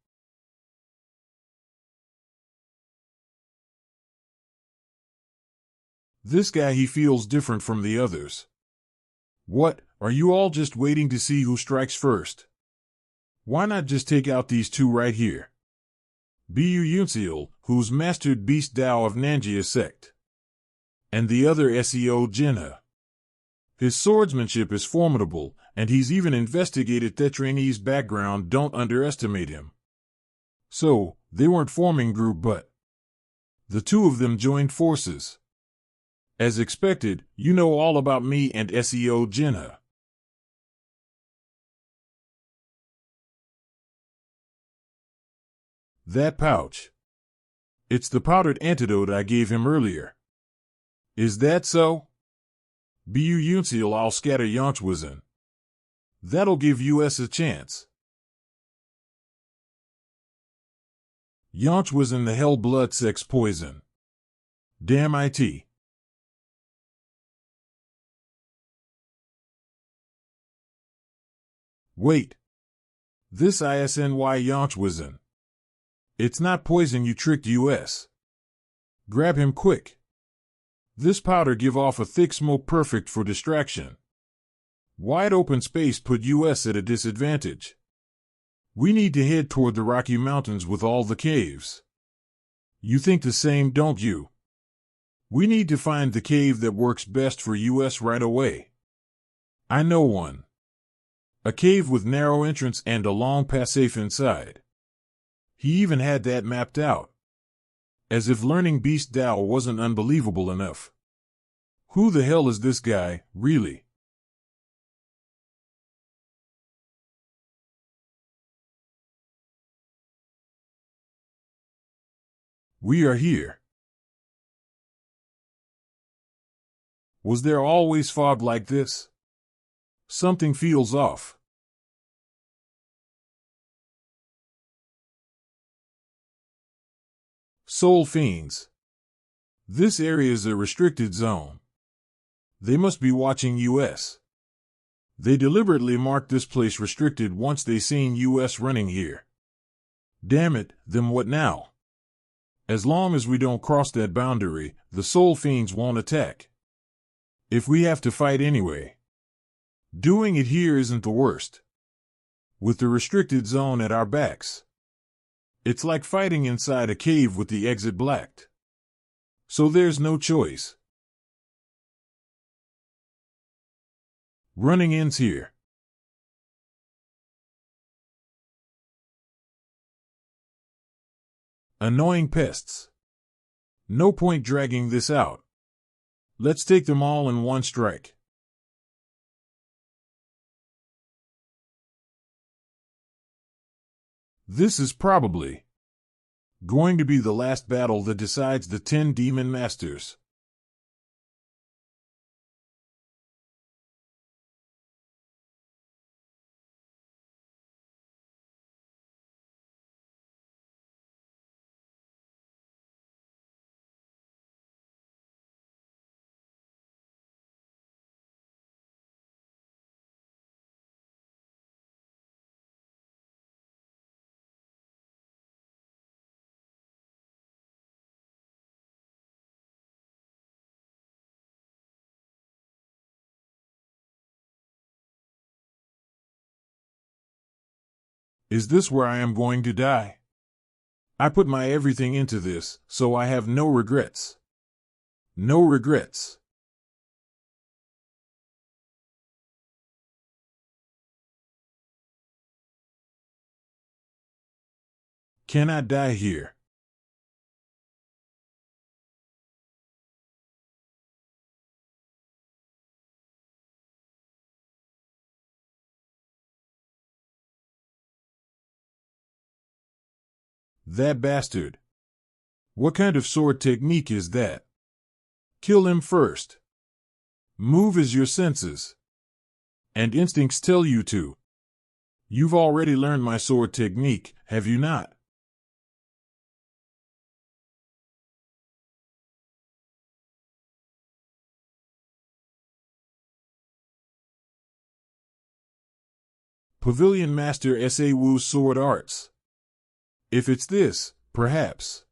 This guy, he feels different from the others. What, are you all just waiting to see who strikes first? Why not just take out these two right here? Bu Yunseal, who's mastered Beast Dao of Nanjia sect. And the other Seo Jinha. His swordsmanship is formidable, and he's even investigated Thetrainee's background. Don't underestimate him. So, they weren't forming group, but the two of them joined forces. As expected, you know all about me and Seo Jinha. That pouch. It's the powdered antidote I gave him earlier. Is that so? Bu Yunseal, I'll scatter Yonchwizin. That'll give US a chance. Yonchwizin, the hell blood sex poison. Damn it. Wait. This ISNY Yonchwizin. It's not poison, you tricked US. Grab him quick. This powder give off a thick smoke perfect for distraction. Wide open space put US at a disadvantage. We need to head toward the Rocky Mountains with all the caves. You think the same, don't you? We need to find the cave that works best for US right away. I know one. A cave with narrow entrance and a long passage inside. He even had that mapped out. As if learning Beast Dao wasn't unbelievable enough. Who the hell is this guy, really? We are here. Was there always fog like this? Something feels off. Soul fiends. This area is a restricted zone. They must be watching US. They deliberately marked this place restricted once they seen US running here. Damn it, then what now? As long as we don't cross that boundary, the soul fiends won't attack. If we have to fight anyway. Doing it here isn't the worst. With the restricted zone at our backs. It's like fighting inside a cave with the exit blacked. So there's no choice. Running ends here. Annoying pests. No point dragging this out. Let's take them all in one strike. This is probably going to be the last battle that decides the 10 demon masters. Is this where I am going to die? I put my everything into this, so I have no regrets. No regrets. Can I die here? That bastard. What kind of sword technique is that? Kill him first. Move as your senses and instincts tell you to. You've already learned my sword technique, have you not? Pavilion Master S.A. Wu's sword arts. If it's this, perhaps.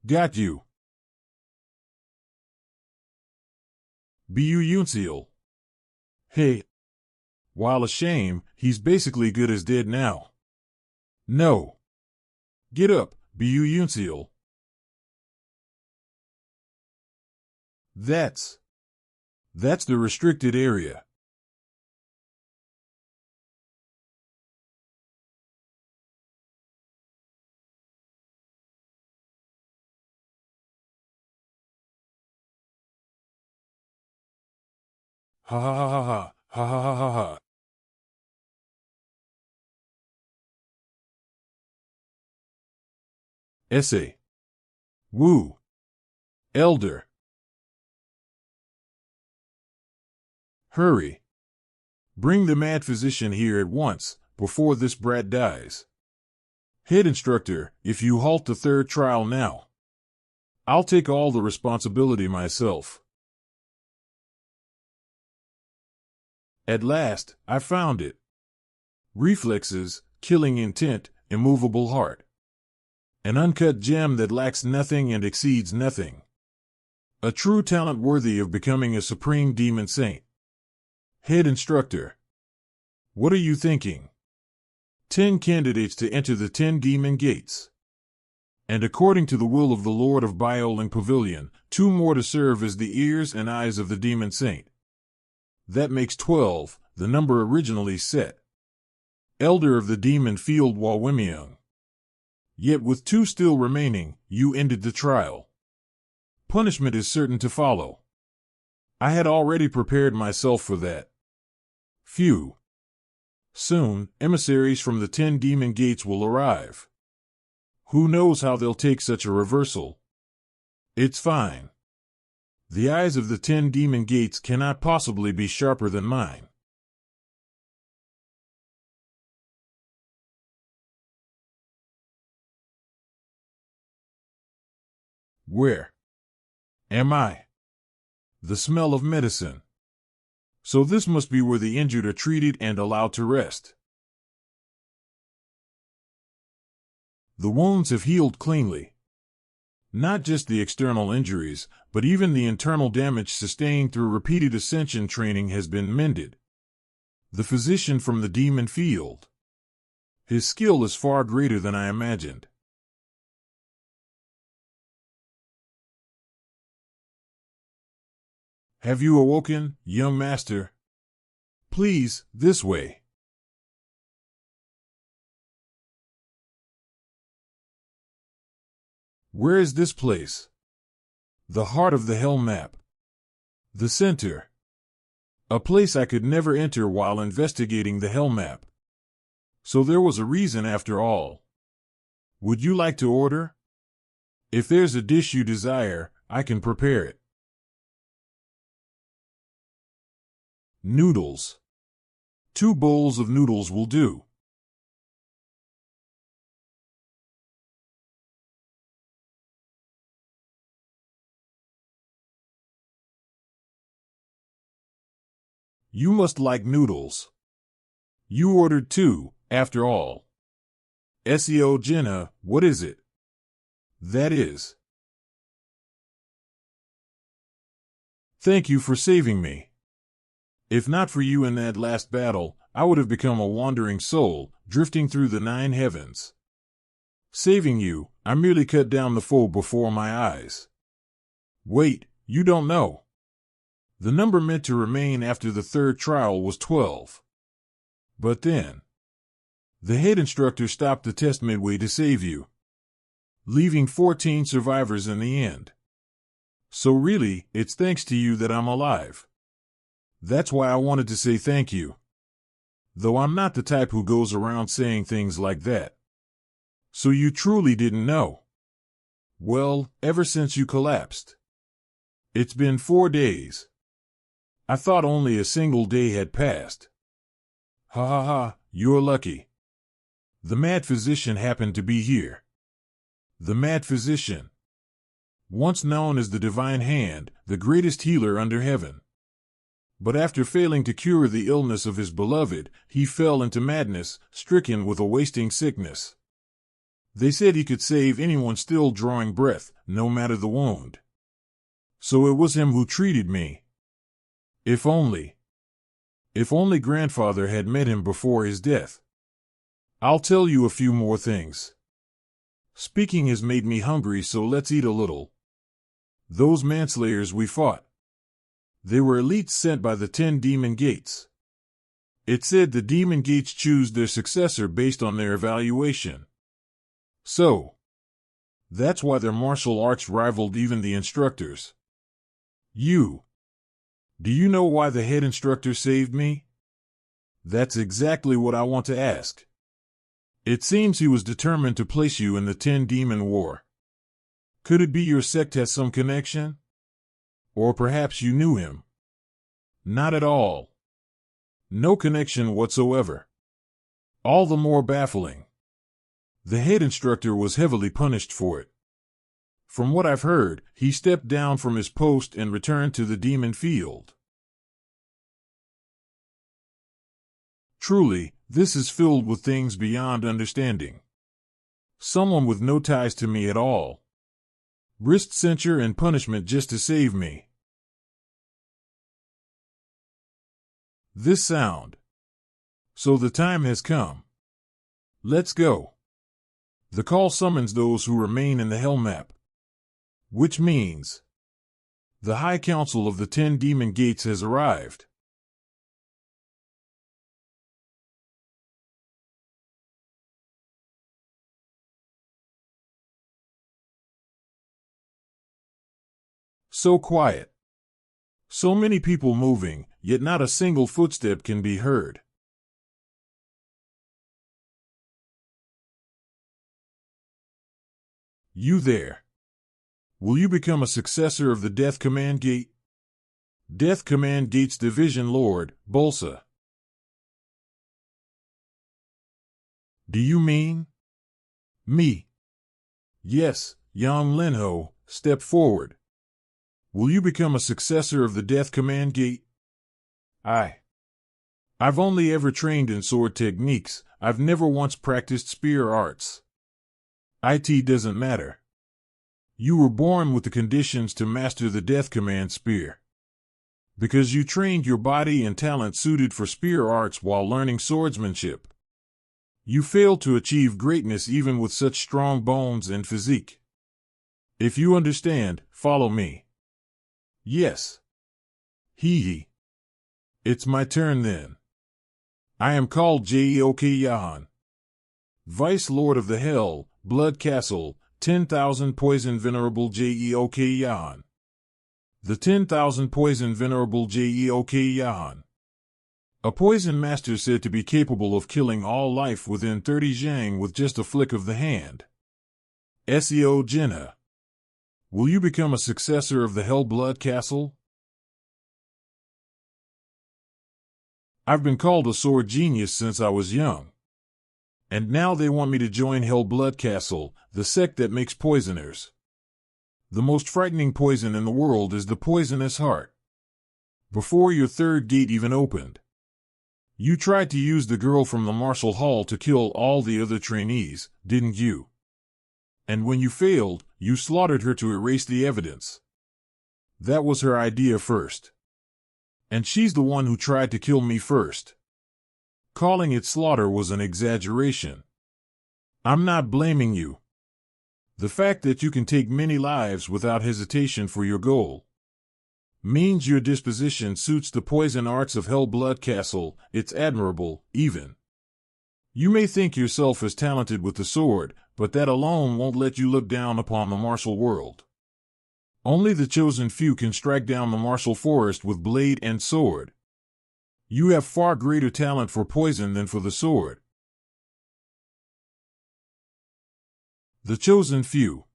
Got you. Bu. Hey. While a shame, he's basically good as dead now. No. Get up, Bu. That's the restricted area. Ha ha ha ha ha ha ha ha ha. S.A. Wu. Elder. Hurry. Bring the mad physician here at once, before this brat dies. Head instructor, if you halt the third trial now. I'll take all the responsibility myself. At last, I found it. Reflexes, killing intent, immovable heart. An uncut gem that lacks nothing and exceeds nothing. A true talent worthy of becoming a supreme demon saint. Head instructor. What are you thinking? 10 candidates to enter the 10 demon gates. And according to the will of the Lord of Bioling Pavilion, 2 more to serve as the ears and eyes of the demon saint. That makes 12, the number originally set. Elder of the demon field Wawimiung. Yet with 2 still remaining, you ended the trial. Punishment is certain to follow. I had already prepared myself for that. Phew. Soon, emissaries from the 10 demon gates will arrive. Who knows how they'll take such a reversal? It's fine. The eyes of the 10 demon gates cannot possibly be sharper than mine. Where am I? The smell of medicine. So this must be where the injured are treated and allowed to rest. The wounds have healed cleanly. Not just the external injuries, but even the internal damage sustained through repeated ascension training has been mended. The physician from the demon field. His skill is far greater than I imagined. Have you awoken, young master? Please, this way. Where is this place? The heart of the hell map. The center. A place I could never enter while investigating the hell map. So there was a reason after all. Would you like to order? If there's a dish you desire, I can prepare it. Noodles. 2 bowls of noodles will do. You must like noodles. You ordered 2, after all. Seo Jenna, what is it? That is. Thank you for saving me. If not for you in that last battle, I would have become a wandering soul, drifting through the 9 heavens. Saving you, I merely cut down the foe before my eyes. Wait, you don't know. The number meant to remain after the 3rd trial was 12. But then, the head instructor stopped the test midway to save you, leaving 14 survivors in the end. So really, it's thanks to you that I'm alive. That's why I wanted to say thank you. Though I'm not the type who goes around saying things like that. So you truly didn't know? Well, ever since you collapsed. It's been 4 days. I thought only a single day had passed. Ha ha ha, you're lucky. The mad physician happened to be here. The mad physician. Once known as the Divine Hand, the greatest healer under heaven. But after failing to cure the illness of his beloved, he fell into madness, stricken with a wasting sickness. They said he could save anyone still drawing breath, no matter the wound. So it was him who treated me. If only grandfather had met him before his death. I'll tell you a few more things. Speaking has made me hungry, so let's eat a little. Those manslayers we fought. They were elites sent by the 10 demon gates. It said the demon gates choose their successor based on their evaluation. So, that's why their martial arts rivaled even the instructors. Do you know why the head instructor saved me? That's exactly what I want to ask. It seems he was determined to place you in the 10 demon war. Could it be your sect has some connection? Or perhaps you knew him? Not at all. No connection whatsoever. All the more baffling. The head instructor was heavily punished for it. From what I've heard, he stepped down from his post and returned to the demon field. Truly, this is filled with things beyond understanding. Someone with no ties to me at all risked censure and punishment just to save me. This sound. So the time has come. Let's go. The call summons those who remain in the Hell Map. Which means the High Council of the 10 Demon Gates has arrived. So quiet. So many people moving, yet not a single footstep can be heard. You there. Will you become a successor of the Death Command Gate? Death Command Gate's Division Lord, Bulsa. Do you mean me? Yes, young Linho, step forward. Will you become a successor of the Death Command Gate? I've only ever trained in sword techniques. I've never once practiced spear arts. It doesn't matter. You were born with the conditions to master the Death Command spear. Because you trained your body and talent suited for spear arts while learning swordsmanship. You failed to achieve greatness even with such strong bones and physique. If you understand, follow me. Yes. Hee. It's my turn then. I am called Jeok Yahan, Vice Lord of the Hell, Blood Castle, 10,000 Poison Venerable Jeok Yahan. The 10,000 Poison Venerable Jeok Yahan. A poison master said to be capable of killing all life within 30 zhang with just a flick of the hand. Seo Jinha. Will you become a successor of the Hell Blood Castle? I've been called a sword genius since I was young. And now they want me to join Hell Blood Castle, the sect that makes poisoners. The most frightening poison in the world is the poisonous heart. Before your third gate even opened, you tried to use the girl from the martial hall to kill all the other trainees, didn't you? And when you failed, you slaughtered her to erase the evidence. That was her idea first. And she's the one who tried to kill me first. Calling it slaughter was an exaggeration. I'm not blaming you. The fact that you can take many lives without hesitation for your goal means your disposition suits the poison arts of Hell Blood Castle. It's admirable, even. You may think yourself as talented with the sword, but that alone won't let you look down upon the martial world. Only the chosen few can strike down the martial forest with blade and sword. You have far greater talent for poison than for the sword. The chosen few.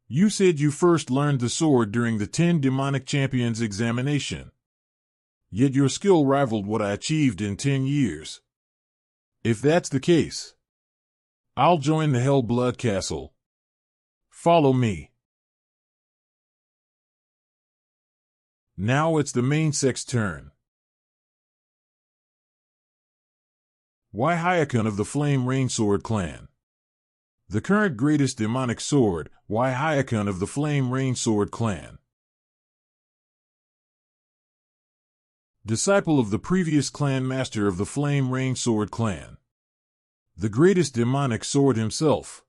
You said you first learned the sword during the 10 Demonic Champions examination. Yet your skill rivaled what I achieved in 10 years. If that's the case, I'll join the Hell Blood Castle. Follow me. Now it's the main sect's turn. Why Hyakun of the Flame Rain Sword Clan? The current greatest demonic sword, Why Hyakun of the Flame Rain Sword Clan. Disciple of the previous clan master of the Flame Rain Sword Clan. The greatest demonic sword himself.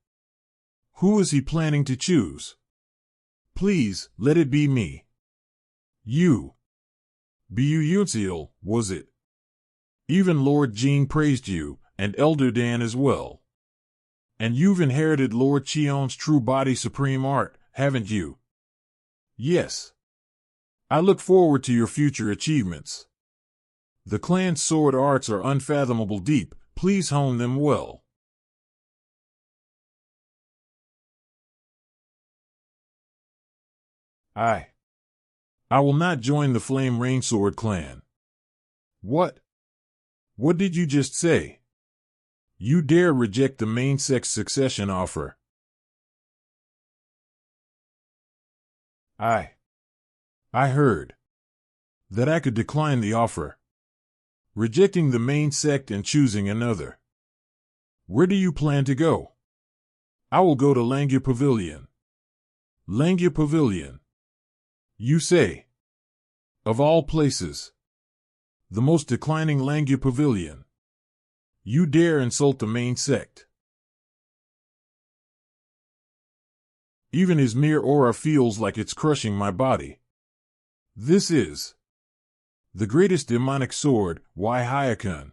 Who is he planning to choose? Please, let it be me. You. Bu Yunseal, was it? Even Lord Jing praised you, and Elder Dan as well. And you've inherited Lord Chion's true body supreme art, haven't you? Yes. I look forward to your future achievements. The clan's sword arts are unfathomable deep, please hone them well. I will not join the Flame Rain Sword Clan. What? What did you just say? You dare reject the main sect's succession offer? I heard that I could decline the offer, rejecting the main sect and choosing another. Where do you plan to go? I will go to Langya Pavilion. Langya Pavilion. You say? Of all places. The most declining Langya Pavilion. You dare insult the main sect. Even his mere aura feels like it's crushing my body. This is the greatest demonic sword, Wai Hyakun.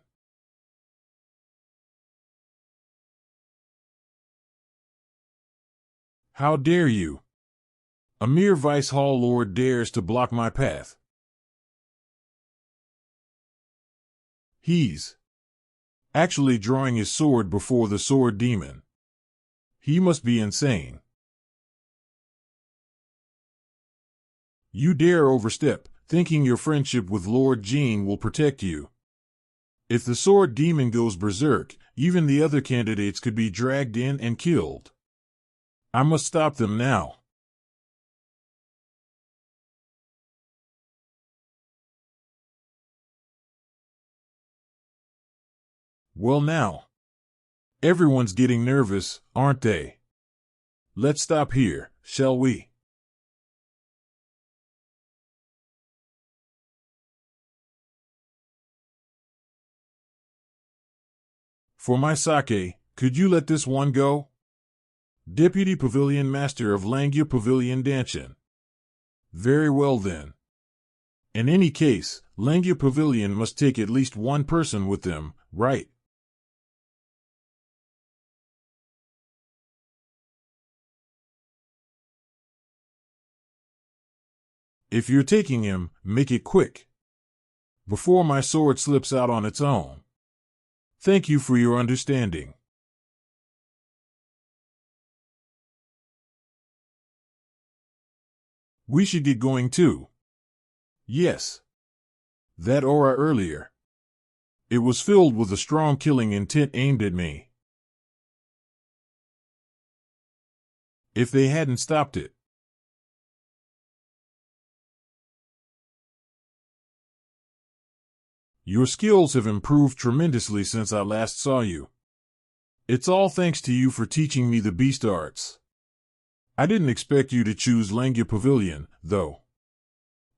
How dare you? A mere vice hall lord dares to block my path. He's actually drawing his sword before the sword demon. He must be insane. You dare overstep, thinking your friendship with Lord Jean will protect you. If the sword demon goes berserk, even the other candidates could be dragged in and killed. I must stop them now. Well now. Everyone's getting nervous, aren't they? Let's stop here, shall we? For my sake, could you let this one go? Deputy Pavilion Master of Langya Pavilion Danshin. Very well then. In any case, Langya Pavilion must take at least one person with them, right? If you're taking him, make it quick. Before my sword slips out on its own. Thank you for your understanding. We should get going too. Yes. That aura earlier. It was filled with a strong killing intent aimed at me. If they hadn't stopped it. Your skills have improved tremendously since I last saw you. It's all thanks to you for teaching me the beast arts. I didn't expect you to choose Langya Pavilion, though.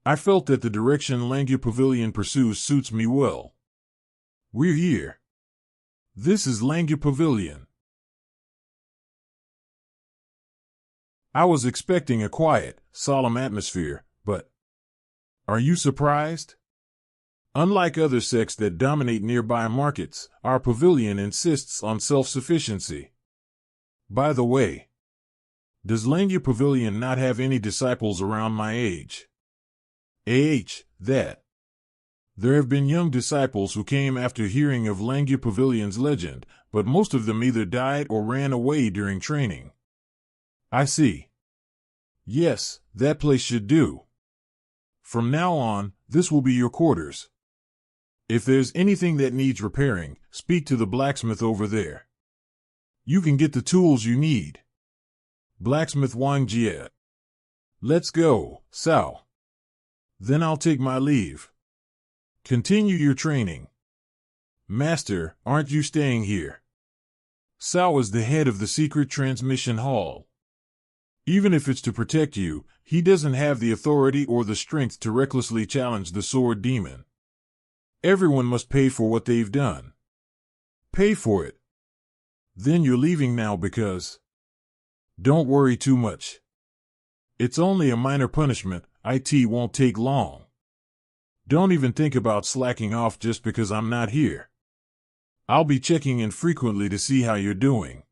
I felt that the direction Langya Pavilion pursues suits me well. We're here. This is Langya Pavilion. I was expecting a quiet, solemn atmosphere, but are you surprised? Unlike other sects that dominate nearby markets, our pavilion insists on self-sufficiency. By the way, does Langya Pavilion not have any disciples around my age? That. There have been young disciples who came after hearing of Langya Pavilion's legend, but most of them either died or ran away during training. I see. Yes, that place should do. From now on, this will be your quarters. If there's anything that needs repairing, speak to the blacksmith over there. You can get the tools you need. Blacksmith Wang Jie. Let's go, Sao. Then I'll take my leave. Continue your training. Master, aren't you staying here? Sao is the head of the secret transmission hall. Even if it's to protect you, he doesn't have the authority or the strength to recklessly challenge the sword demon. Everyone must pay for what they've done. Pay for it. Then you're leaving now because... Don't worry too much. It's only a minor punishment, it won't take long. Don't even think about slacking off just because I'm not here. I'll be checking in frequently to see how you're doing.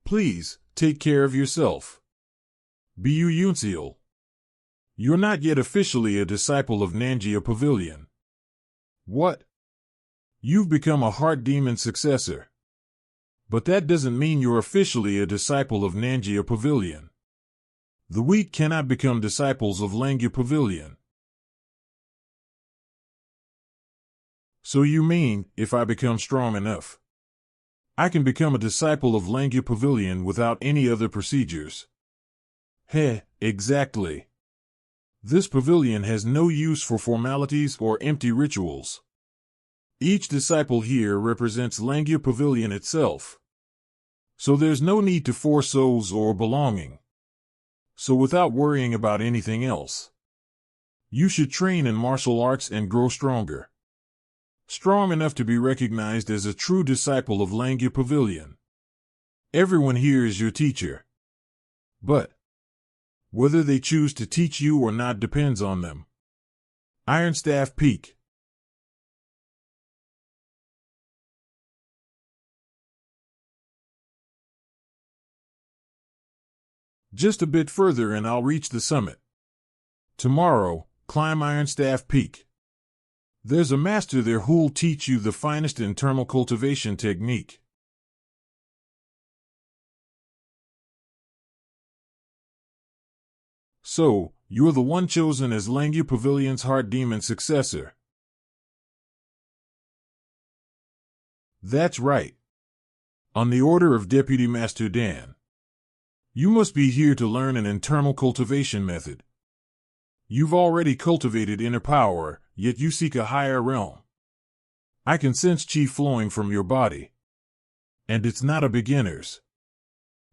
Please, take care of yourself. Bu Yunseal. You're not yet officially a disciple of Nanjia Pavilion. What? You've become a heart demon successor. But that doesn't mean you're officially a disciple of Nanjia Pavilion. The weak cannot become disciples of Langya Pavilion. So you mean, if I become strong enough, I can become a disciple of Langya Pavilion without any other procedures. Heh, exactly. This pavilion has no use for formalities or empty rituals. Each disciple here represents Langya Pavilion itself. So there's no need to force souls or belonging. So without worrying about anything else, you should train in martial arts and grow stronger. Strong enough to be recognized as a true disciple of Langya Pavilion. Everyone here is your teacher. But whether they choose to teach you or not depends on them. Iron Staff Peak. Just a bit further and I'll reach the summit. Tomorrow, climb Iron Staff Peak. There's a master there who'll teach you the finest internal cultivation technique. So, you're the one chosen as Langya Pavilion's Heart Demon successor. That's right. On the order of Deputy Master Dan. You must be here to learn an internal cultivation method. You've already cultivated inner power, yet you seek a higher realm. I can sense chi flowing from your body. And it's not a beginner's.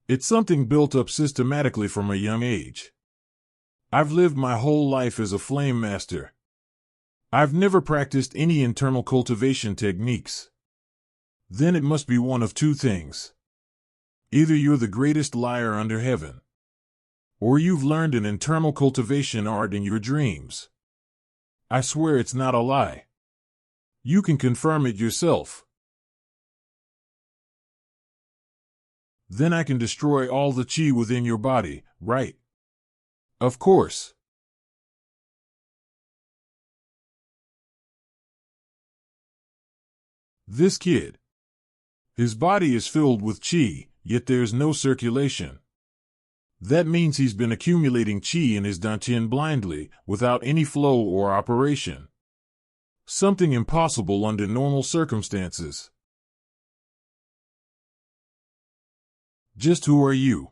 It's something built up systematically from a young age. I've lived my whole life as a flame master. I've never practiced any internal cultivation techniques. Then it must be one of two things. Either you're the greatest liar under heaven, or you've learned an internal cultivation art in your dreams. I swear it's not a lie. You can confirm it yourself. Then I can destroy all the chi within your body, right? Of course. This kid. His body is filled with chi, yet there's no circulation. That means he's been accumulating chi in his dantian blindly, without any flow or operation. Something impossible under normal circumstances. Just who are you?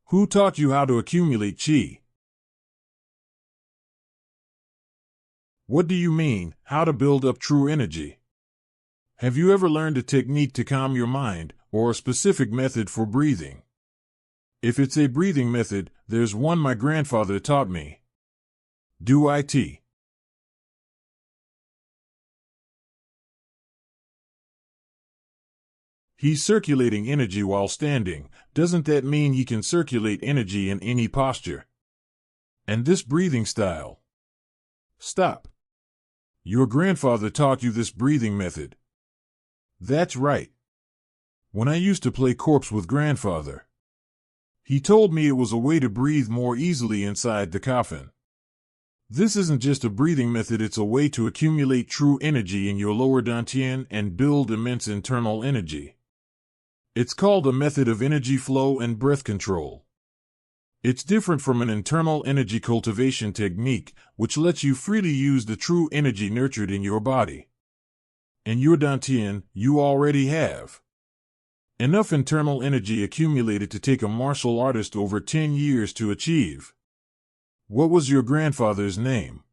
Who taught you how to accumulate chi? What do you mean, how to build up true energy? Have you ever learned a technique to calm your mind, or a specific method for breathing? If it's a breathing method, there's one my grandfather taught me. Do it. He's circulating energy while standing. Doesn't that mean he can circulate energy in any posture? And this breathing style. Stop. Your grandfather taught you this breathing method. That's right. When I used to play corpse with grandfather, he told me it was a way to breathe more easily inside the coffin. This isn't just a breathing method, it's a way to accumulate true energy in your lower dantian and build immense internal energy. It's called a method of energy flow and breath control. It's different from an internal energy cultivation technique, which lets you freely use the true energy nurtured in your body. In your dantian, you already have enough internal energy accumulated to take a martial artist over 10 years to achieve. What was your grandfather's name?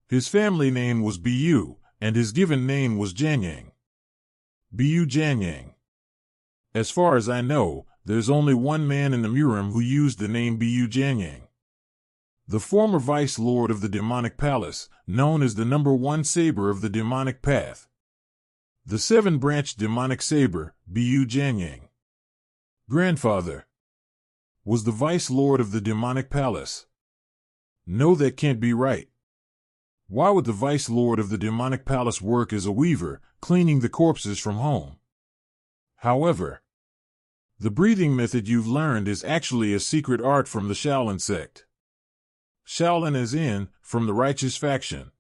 His family name was Bu, and his given name was Janyang. Bu Janyang. As far as I know, there's only one man in the Murim who used the name Bu Janyang. The former vice lord of the demonic palace, known as the #1 saber of the demonic path. The 7-branched demonic saber, Bu Janyang. Grandfather was the vice lord of the demonic palace. No, that can't be right. Why would the vice lord of the demonic palace work as a weaver, cleaning the corpses from home? However, the breathing method you've learned is actually a secret art from the Shaolin sect. Shaolin as in, from the righteous faction.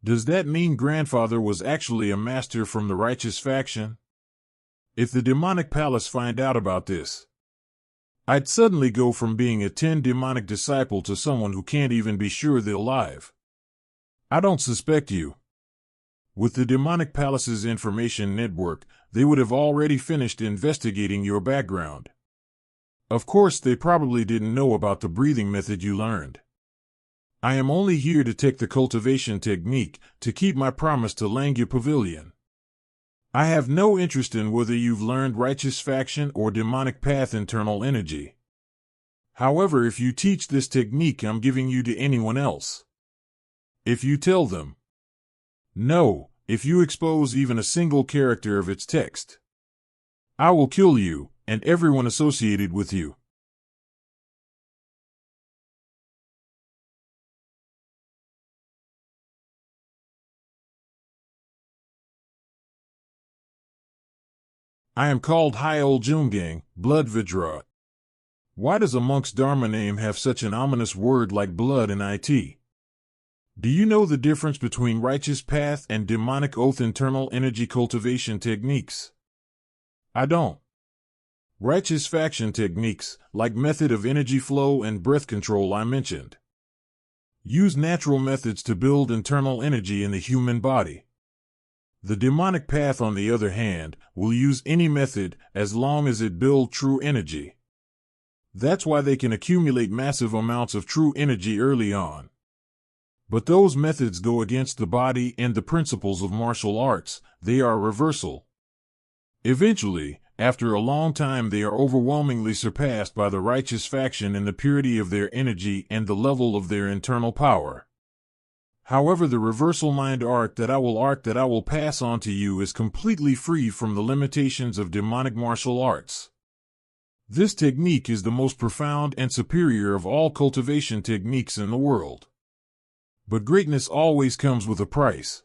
Does that mean grandfather was actually a master from the righteous faction? If the demonic palace find out about this, I'd suddenly go from being a 10 demonic disciple to someone who can't even be sure they're alive. I don't suspect you. With the demonic palace's information network, they would have already finished investigating your background. Of course, they probably didn't know about the breathing method you learned. I am only here to take the cultivation technique to keep my promise to Langya Pavilion. I have no interest in whether you've learned righteous faction or demonic path internal energy. However, if you teach this technique I'm giving you to anyone else, if you tell them, no, if you expose even a single character of its text, I will kill you and everyone associated with you. I am called Hyol Jungang, Blood Vajra. Why does a monk's Dharma name have such an ominous word like blood in it? Do you know the difference between righteous path and demonic oath internal energy cultivation techniques? I don't. Righteous faction techniques, like method of energy flow and breath control I mentioned, use natural methods to build internal energy in the human body. The demonic path, on the other hand, will use any method as long as it builds true energy. That's why they can accumulate massive amounts of true energy early on. But those methods go against the body and the principles of martial arts. They are reversal. Eventually, after a long time, they are overwhelmingly surpassed by the righteous faction in the purity of their energy and the level of their internal power. However, the reversal mind art that I will pass on to you is completely free from the limitations of demonic martial arts. This technique is the most profound and superior of all cultivation techniques in the world. But greatness always comes with a price.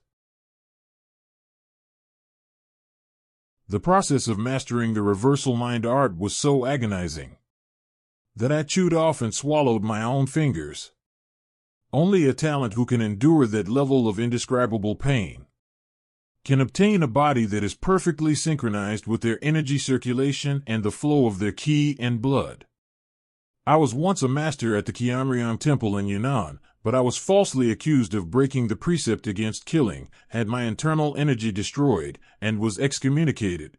The process of mastering the reversal mind art was so agonizing that I chewed off and swallowed my own fingers. Only a talent who can endure that level of indescribable pain can obtain a body that is perfectly synchronized with their energy circulation and the flow of their ki and blood. I was once a master at the Kiamriang Temple in Yunnan, but I was falsely accused of breaking the precept against killing, had my internal energy destroyed, and was excommunicated.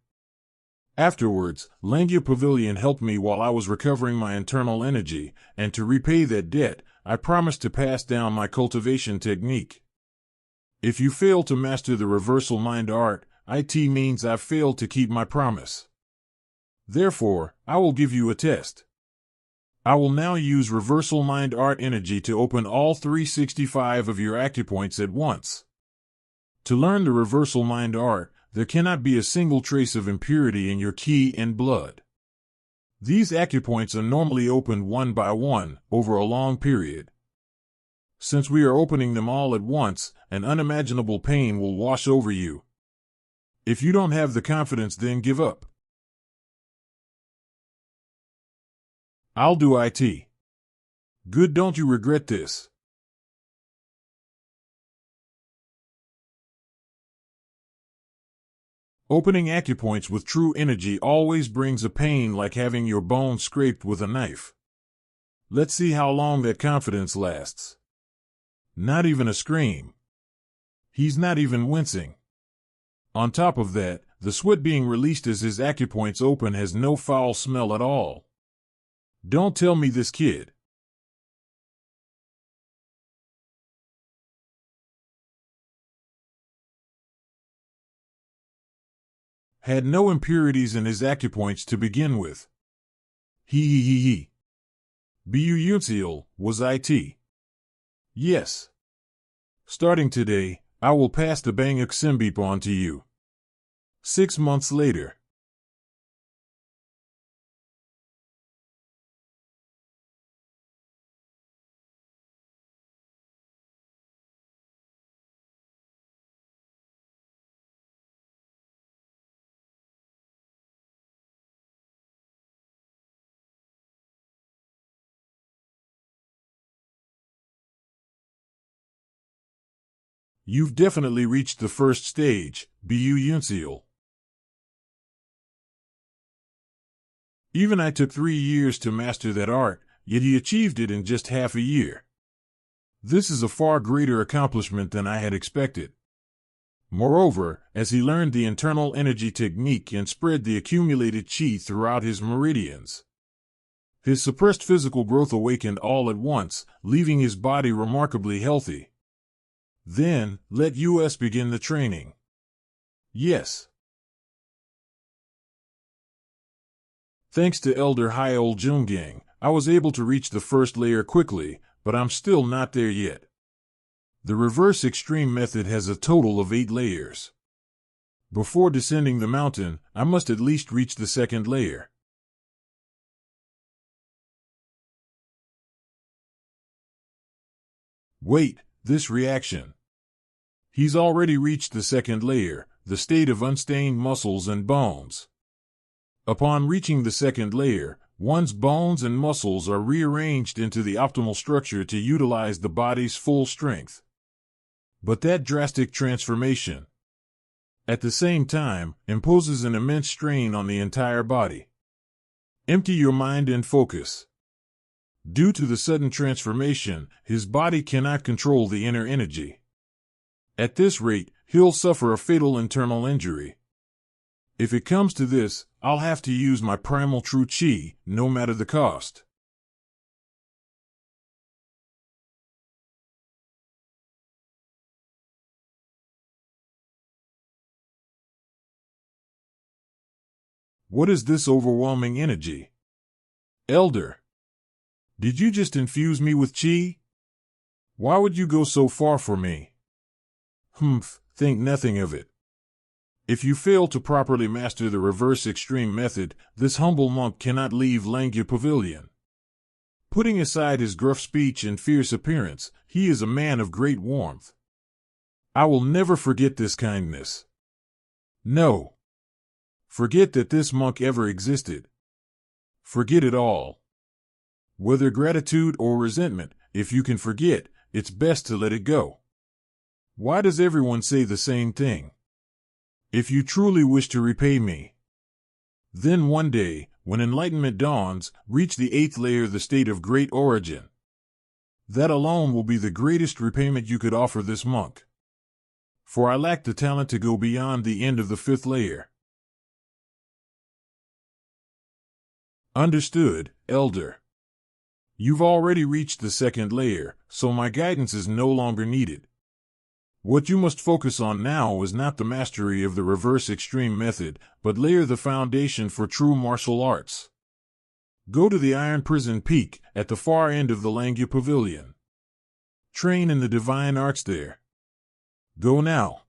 Afterwards, Langya Pavilion helped me while I was recovering my internal energy, and to repay that debt, I promised to pass down my cultivation technique. If you fail to master the reversal mind art, it means I've failed to keep my promise. Therefore, I will give you a test. I will now use reversal mind art energy to open all 365 of your acupoints at once. To learn the reversal mind art, there cannot be a single trace of impurity in your ki and blood. These acupoints are normally opened one by one, over a long period. Since we are opening them all at once, an unimaginable pain will wash over you. If you don't have the confidence, then give up. I'll do it. Good, don't you regret this? Opening acupoints with true energy always brings a pain like having your bones scraped with a knife. Let's see how long that confidence lasts. Not even a scream. He's not even wincing. On top of that, the sweat being released as his acupoints open has no foul smell at all. Don't tell me this kid had no impurities in his acupoints to begin with. He. Bu was it. Yes. Starting today, I will pass the Banguk Simbip on to you. 6 months later. You've definitely reached the first stage, Bu Yunseal. Even I took 3 years to master that art, yet he achieved it in just half a year. This is a far greater accomplishment than I had expected. Moreover, as he learned the internal energy technique and spread the accumulated chi throughout his meridians, his suppressed physical growth awakened all at once, leaving his body remarkably healthy. Then, let us begin the training. Yes. Thanks to Elder Hyol Jungang, I was able to reach the first layer quickly, but I'm still not there yet. The reverse extreme method has a total of 8 layers. Before descending the mountain, I must at least reach the second layer. Wait, this reaction. He's already reached the second layer, the state of unstained muscles and bones. Upon reaching the second layer, one's bones and muscles are rearranged into the optimal structure to utilize the body's full strength. But that drastic transformation, at the same time, imposes an immense strain on the entire body. Empty your mind and focus. Due to the sudden transformation, his body cannot control the inner energy. At this rate, he'll suffer a fatal internal injury. If it comes to this, I'll have to use my primal true chi, no matter the cost. What is this overwhelming energy? Elder, did you just infuse me with chi? Why would you go so far for me? Think nothing of it. If you fail to properly master the reverse extreme method, this humble monk cannot leave Langya Pavilion. Putting aside his gruff speech and fierce appearance, he is a man of great warmth. I will never forget this kindness. No. Forget that this monk ever existed. Forget it all. Whether gratitude or resentment, if you can forget, it's best to let it go. Why does everyone say the same thing? If you truly wish to repay me, then one day, when enlightenment dawns, reach the 8th layer, the state of great origin. That alone will be the greatest repayment you could offer this monk. For I lack the talent to go beyond the end of the 5th layer. Understood, Elder. You've already reached the 2nd layer, so my guidance is no longer needed. What you must focus on now is not the mastery of the reverse extreme method, but lay the foundation for true martial arts. Go to the Iron Prison Peak, at the far end of the Langya Pavilion. Train in the divine arts there. Go now.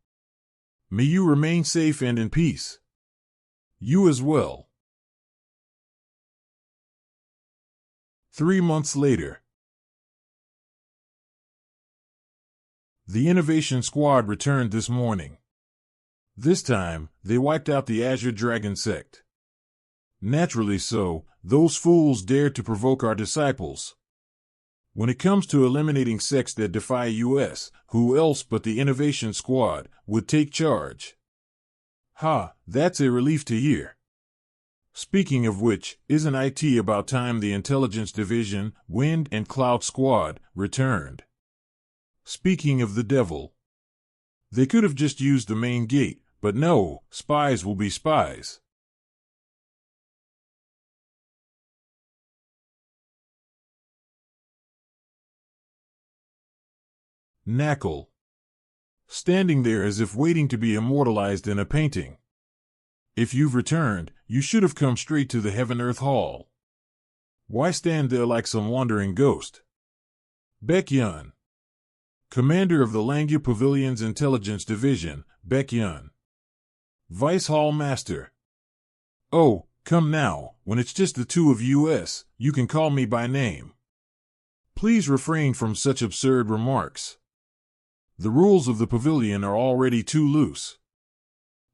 May you remain safe and in peace. You as well. 3 months later. The Innovation Squad returned this morning. This time, they wiped out the Azure Dragon sect. Naturally so, those fools dared to provoke our disciples. When it comes to eliminating sects that defy us, who else but the Innovation Squad would take charge? That's a relief to hear. Speaking of which, isn't it about time the Intelligence Division, Wind and Cloud Squad, returned? Speaking of the devil, they could have just used the main gate, but no, spies will be spies. Knuckle. Standing there as if waiting to be immortalized in a painting. If you've returned, you should have come straight to the Heaven-Earth Hall. Why stand there like some wandering ghost? Baek-yun. Commander of the Langya Pavilion's Intelligence Division, Baek-yun. Vice Hall Master. Oh, come now, when it's just the two of us, you can call me by name. Please refrain from such absurd remarks. The rules of the pavilion are already too loose.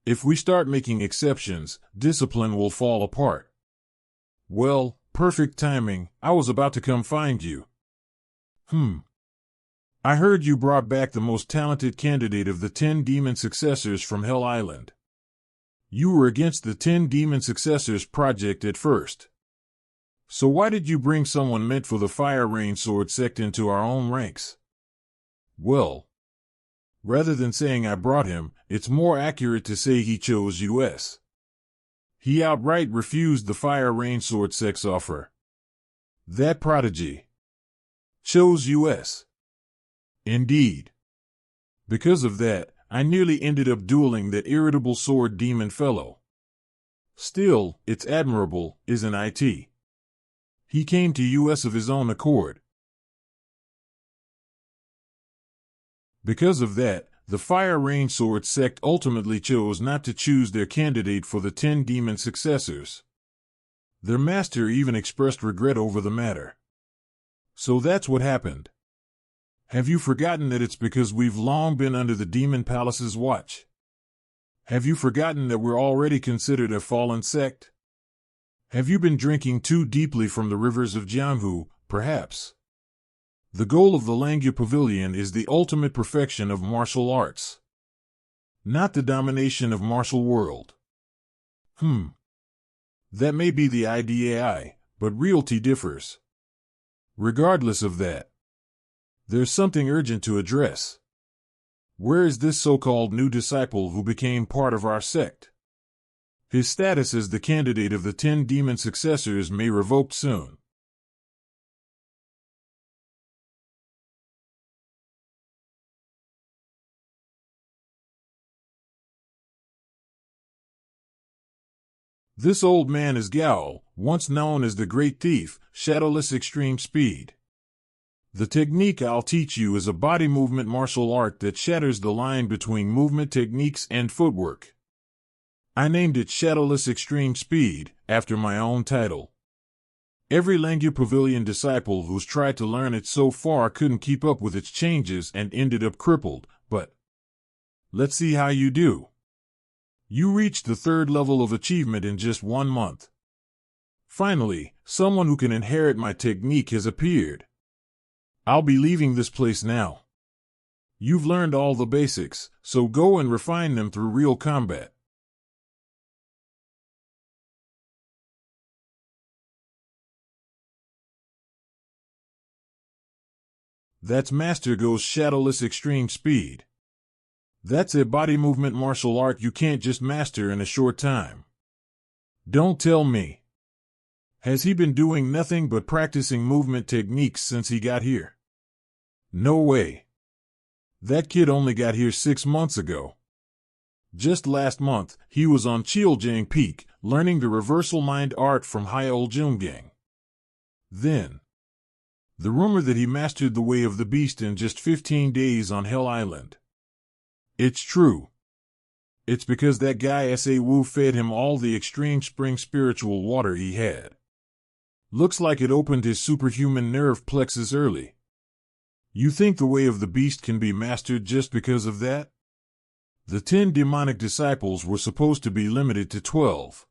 If we start making exceptions, discipline will fall apart. Well, perfect timing, I was about to come find you. I heard you brought back the most talented candidate of the 10 demon successors from Hell Island. You were against the 10 demon successors project at first. So why did you bring someone meant for the Fire Rain Sword sect into our own ranks? Well, Rather than saying I brought him, it's more accurate to say he chose US. He outright refused the Fire Rain Sword sex offer. That prodigy chose US. Indeed. Because of that, I nearly ended up dueling that irritable sword demon fellow. Still, it's admirable, isn't it? He came to US of his own accord. Because of that, the Fire Rain Sword sect ultimately chose not to choose their candidate for the 10 demon successors. Their master even expressed regret over the matter. So that's what happened. Have you forgotten that it's because we've long been under the Demon Palace's watch? Have you forgotten that we're already considered a fallen sect? Have you been drinking too deeply from the rivers of Jianghu, perhaps? The goal of the Langya Pavilion is the ultimate perfection of martial arts, not the domination of martial world. That may be the IDAI, but reality differs. Regardless of that, there's something urgent to address. Where is this so-called new disciple who became part of our sect? His status as the candidate of the 10 demon successors may revoked soon. This old man is Gao, once known as the Great Thief, Shadowless Extreme Speed. The technique I'll teach you is a body movement martial art that shatters the line between movement techniques and footwork. I named it Shadowless Extreme Speed, after my own title. Every Langya Pavilion disciple who's tried to learn it so far couldn't keep up with its changes and ended up crippled, but let's see how you do. You reached the 3rd level of achievement in just 1 month. Finally, someone who can inherit my technique has appeared. I'll be leaving this place now. You've learned all the basics, so go and refine them through real combat. That's Master Go's Shadowless Extreme Speed. That's a body movement martial art you can't just master in a short time. Don't tell me. Has he been doing nothing but practicing movement techniques since he got here? No way. That kid only got here 6 months ago. Just last month, he was on Chiljiang Peak, learning the reversal mind art from Hyeoljungang. Then, the rumor that he mastered the Way of the Beast in just 15 days on Hell Island. It's true. It's because that guy S.A. Wu fed him all the extreme spring spiritual water he had. Looks like it opened his superhuman nerve plexus early. You think the Way of the Beast can be mastered just because of that? The 10 demonic disciples were supposed to be limited to 12.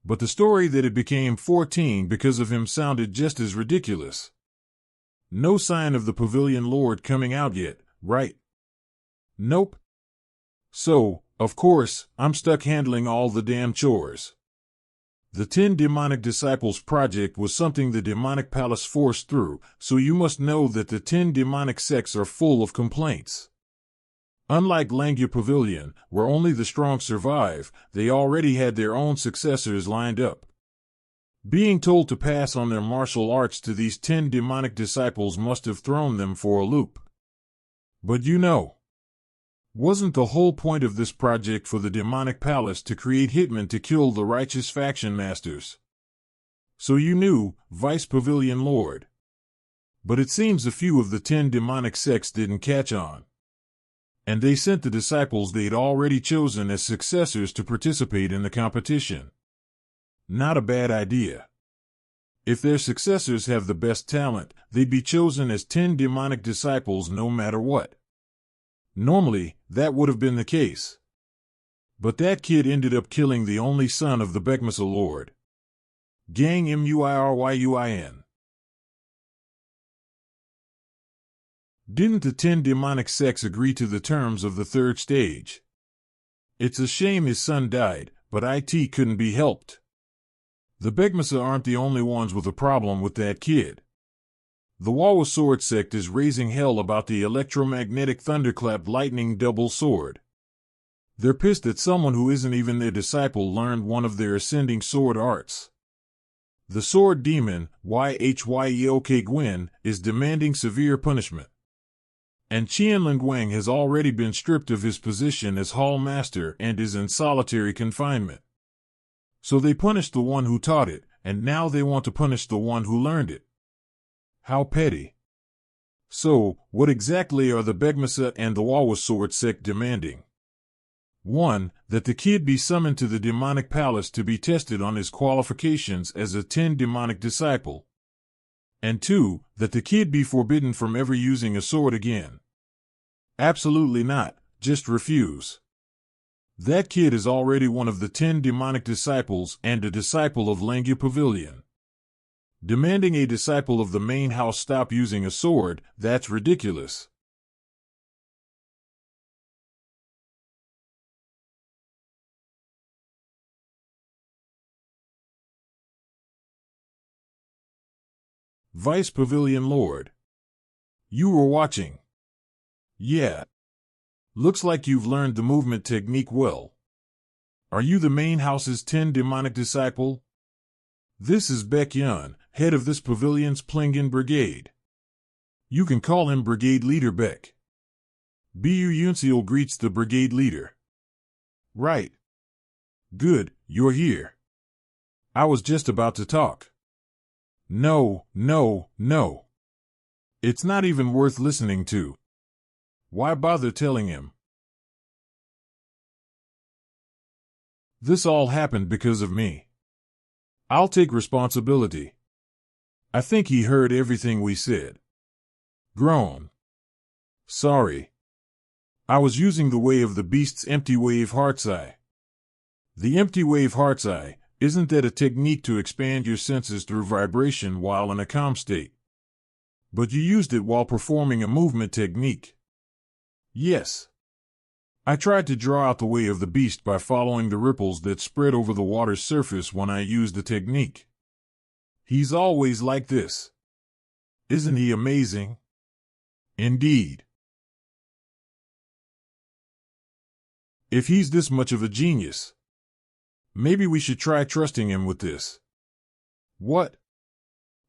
But the story that it became 14 because of him sounded just as ridiculous. No sign of the Pavilion Lord coming out yet, right? Nope. So, of course, I'm stuck handling all the damn chores. The 10 demonic disciples project was something the demonic palace forced through, so you must know that the 10 demonic sects are full of complaints. Unlike Langya Pavilion, where only the strong survive, they already had their own successors lined up. Being told to pass on their martial arts to these 10 demonic disciples must have thrown them for a loop. But you know, wasn't the whole point of this project for the demonic palace to create hitmen to kill the righteous faction masters? So you knew, Vice Pavilion Lord. But it seems a few of the 10 demonic sects didn't catch on. And they sent the disciples they'd already chosen as successors to participate in the competition. Not a bad idea. If their successors have the best talent, they'd be chosen as 10 demonic disciples no matter what. Normally, that would have been the case. But that kid ended up killing the only son of the Bekmasa Lord. Gang Muiryuin. Didn't the 10 demonic sects agree to the terms of the 3rd stage? It's a shame his son died, but it couldn't be helped. The Bekmasa aren't the only ones with a problem with that kid. The Wawa Sword sect is raising hell about the electromagnetic thunderclap lightning double sword. They're pissed that someone who isn't even their disciple learned one of their ascending sword arts. The sword demon, Yhyeok Gwyn, is demanding severe punishment. And Qianlin Guang has already been stripped of his position as hall master and is in solitary confinement. So they punished the one who taught it, and now they want to punish the one who learned it. How petty. So, what exactly are the Begmasa and the Wawa Sword sect demanding? 1. That the kid be summoned to the demonic palace to be tested on his qualifications as a 10 demonic disciple. And 2. That the kid be forbidden from ever using a sword again. Absolutely not, just refuse. That kid is already one of the 10 demonic disciples and a disciple of Langya Pavilion. Demanding a disciple of the main house stop using a sword, that's ridiculous. Vice Pavilion Lord. You were watching. Yeah. Looks like you've learned the movement technique well. Are you the main house's 10 demonic disciple? This is Baek Yun, head of this pavilion's Plingen Brigade. You can call him Brigade Leader Baek. Bu Yunseal greets the brigade leader. Right. Good, you're here. I was just about to talk. No. It's not even worth listening to. Why bother telling him? This all happened because of me. I'll take responsibility. I think he heard everything we said. Groan. Sorry. I was using the way of the beast's empty wave heart's eye. The empty wave heart's eye, isn't that a technique to expand your senses through vibration while in a calm state? But you used it while performing a movement technique. Yes. I tried to draw out the way of the beast by following the ripples that spread over the water's surface when I used the technique. He's always like this. Isn't he amazing? Indeed. If he's this much of a genius, maybe we should try trusting him with this. What?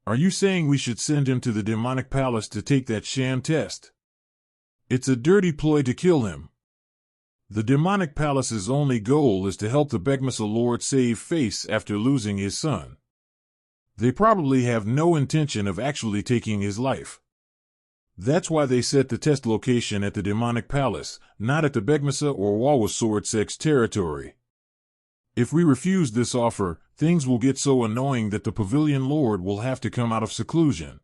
Are you saying we should send him to the demonic palace to take that sham test? It's a dirty ploy to kill him. The demonic palace's only goal is to help the Begmasa Lord save face after losing his son. They probably have no intention of actually taking his life. That's why they set the test location at the demonic palace, not at the Begmasa or Wawa Sword sect's territory. If we refuse this offer, things will get so annoying that the Pavilion Lord will have to come out of seclusion.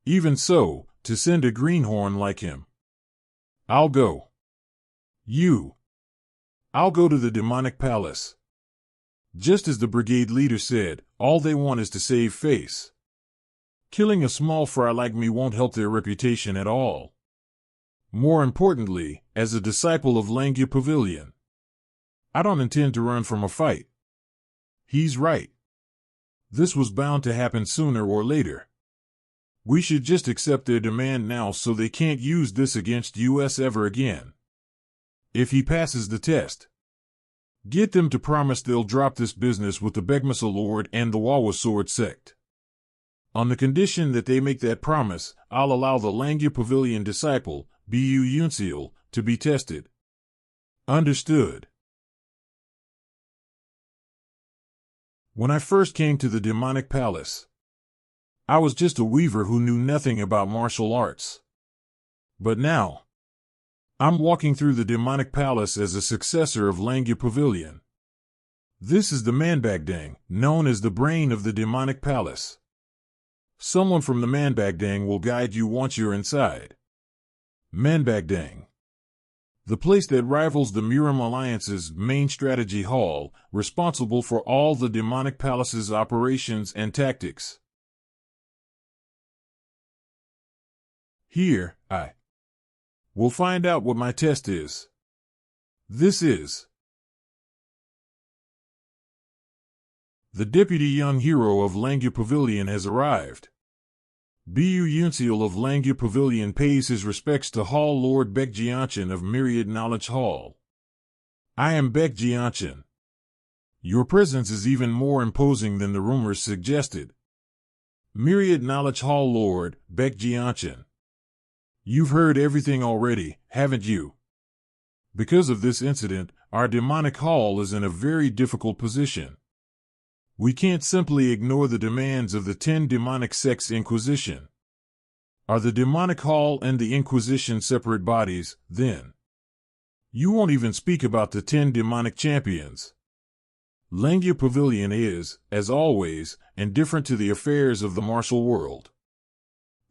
Even so, to send a greenhorn like him. I'll go. I'll go to the demonic palace. Just as the brigade leader said, all they want is to save face. Killing a small fry like me won't help their reputation at all. More importantly, as a disciple of Langya Pavilion, I don't intend to run from a fight. He's right. This was bound to happen sooner or later. We should just accept their demand now so they can't use this against us ever again. If he passes the test, get them to promise they'll drop this business with the Begmasa Lord and the Wawa Sword sect. On the condition that they make that promise, I'll allow the Langya Pavilion disciple, Bu Yunseal, to be tested. Understood. When I first came to the demonic palace, I was just a weaver who knew nothing about martial arts. But now, I'm walking through the demonic palace as a successor of Langya Pavilion. This is the Manbagdang, known as the brain of the demonic palace. Someone from the Manbagdang will guide you once you're inside. Manbagdang. The place that rivals the Murim Alliance's main strategy hall, responsible for all the demonic palace's operations and tactics. Here, I will find out what my test is. This is the deputy young hero of Langya Pavilion has arrived. Bu Yunseal of Langya Pavilion pays his respects to Hall Lord Baek Jianchin of Myriad Knowledge Hall. I am Baek Jianchin. Your presence is even more imposing than the rumors suggested. Myriad Knowledge Hall Lord Baek Jianchin. You've heard everything already, haven't you? Because of this incident, our demonic hall is in a very difficult position. We can't simply ignore the demands of the 10 demonic sects Inquisition. Are the demonic hall and the Inquisition separate bodies, then? You won't even speak about the 10 demonic champions. Langya Pavilion is, as always, indifferent to the affairs of the martial world.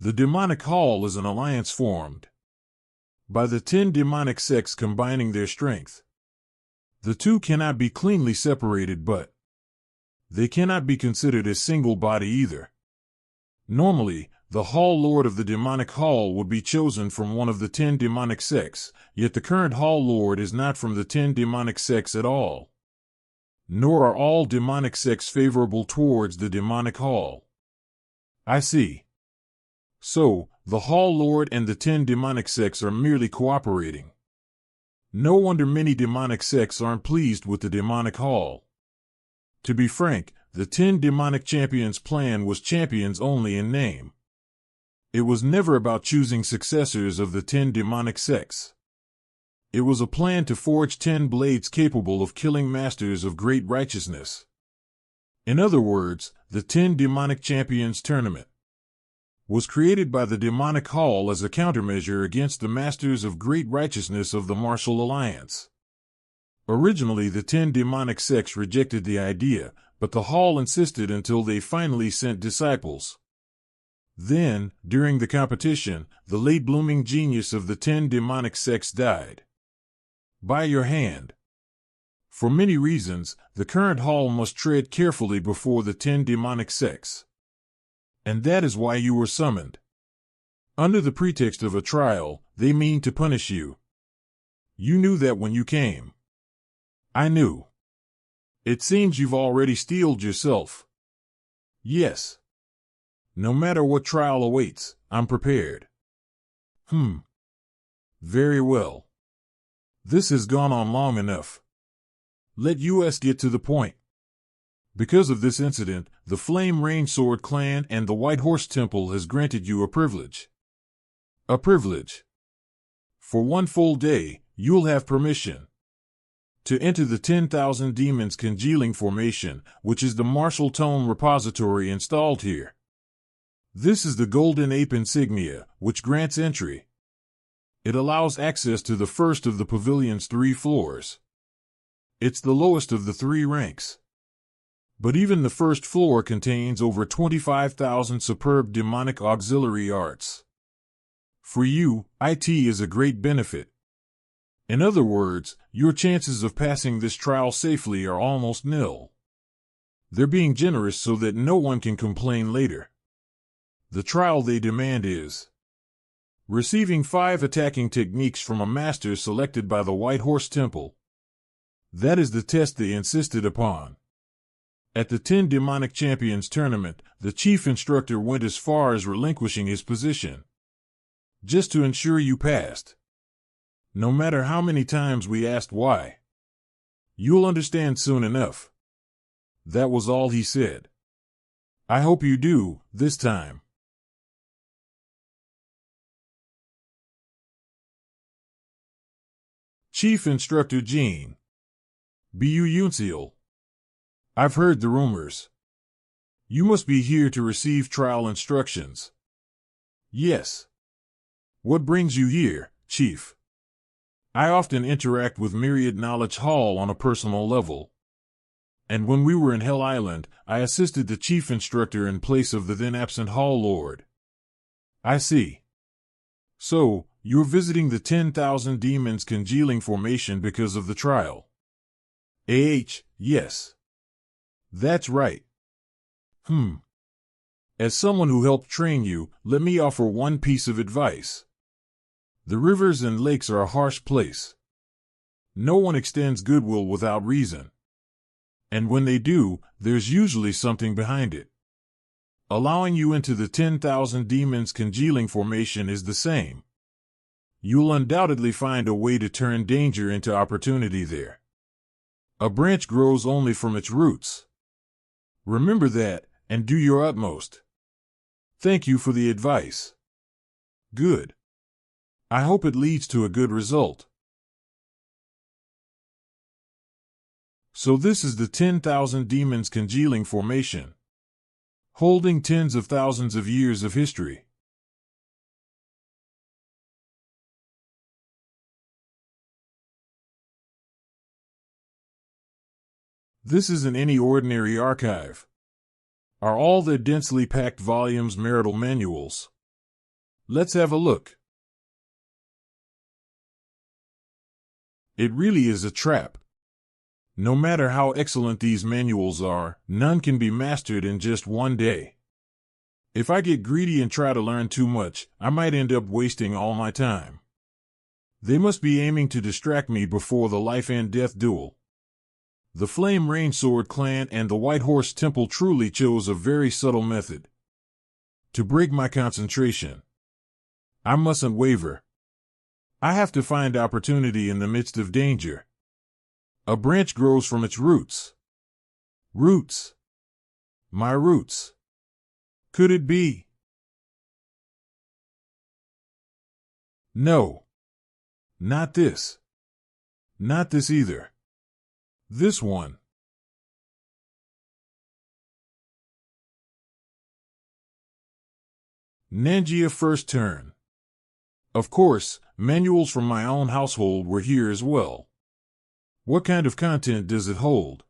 The demonic hall is an alliance formed by the 10 demonic sects combining their strength. The two cannot be cleanly separated, but they cannot be considered a single body either. Normally, the Hall Lord of the Demonic Hall would be chosen from one of the 10 demonic sects, yet the current Hall Lord is not from the 10 demonic sects at all. Nor are all demonic sects favorable towards the Demonic Hall. I see. So, the Hall Lord and the 10 demonic sects are merely cooperating. No wonder many demonic sects aren't pleased with the Demonic Hall. To be frank, the 10 demonic champions' plan was champions only in name. It was never about choosing successors of the 10 demonic sects. It was a plan to forge 10 blades capable of killing masters of great righteousness. In other words, the 10 demonic champions tournament was created by the Demonic Hall as a countermeasure against the masters of great righteousness of the Martial Alliance. Originally, the 10 demonic sects rejected the idea, but the Hall insisted until they finally sent disciples. Then, during the competition, the late-blooming genius of the 10 demonic sects died by your hand. For many reasons, the current Hall must tread carefully before the 10 demonic sects. And that is why you were summoned. Under the pretext of a trial, they mean to punish you. You knew that when you came. I knew. It seems you've already steeled yourself. Yes. No matter what trial awaits, I'm prepared. Very well. This has gone on long enough. Let us get to the point. Because of this incident, the Flame Rainsword Clan and the White Horse Temple has granted you a privilege. A privilege. For one full day, you'll have permission to enter the 10,000 Demons Congealing Formation, which is the martial tone repository installed here. This is the Golden Ape insignia, which grants entry. It allows access to the first of the pavilion's 3 floors. It's the lowest of the 3 ranks. But even the first floor contains over 25,000 superb demonic auxiliary arts. For you, IT is a great benefit. In other words, your chances of passing this trial safely are almost nil. They're being generous so that no one can complain later. The trial they demand is receiving 5 attacking techniques from a master selected by the White Horse Temple. That is the test they insisted upon. At the 10 Demonic Champions tournament, the chief instructor went as far as relinquishing his position, just to ensure you passed. No matter how many times we asked why. You'll understand soon enough. That was all he said. I hope you do, this time. Chief Instructor Jean. Bu Yunseal. I've heard the rumors. You must be here to receive trial instructions. Yes. What brings you here, Chief? I often interact with Myriad Knowledge Hall on a personal level. And when we were in Hell Island, I assisted the chief instructor in place of the then-absent Hall Lord. I see. So, you're visiting the 10,000 Demons Congealing Formation because of the trial. Yes. That's right. As someone who helped train you, let me offer one piece of advice. The rivers and lakes are a harsh place. No one extends goodwill without reason. And when they do, there's usually something behind it. Allowing you into the 10,000 demons congealing formation is the same. You'll undoubtedly find a way to turn danger into opportunity there. A branch grows only from its roots. Remember that, and do your utmost. Thank you for the advice. Good. I hope it leads to a good result. So this is the 10,000 demons congealing formation, holding tens of thousands of years of history. This isn't any ordinary archive. Are all the densely packed volumes marital manuals? Let's have a look. It really is a trap. No matter how excellent these manuals are, none can be mastered in just one day. If I get greedy and try to learn too much, I might end up wasting all my time. They must be aiming to distract me before the life and death duel. The Flame Rain Sword Clan and the White Horse Temple truly chose a very subtle method to break my concentration. I mustn't waver. I have to find opportunity in the midst of danger. A branch grows from its roots. Roots. My roots. Could it be? No. Not this. Not this either. This one. Nangia first turn. Of course, manuals from my own household were here as well. What kind of content does it hold?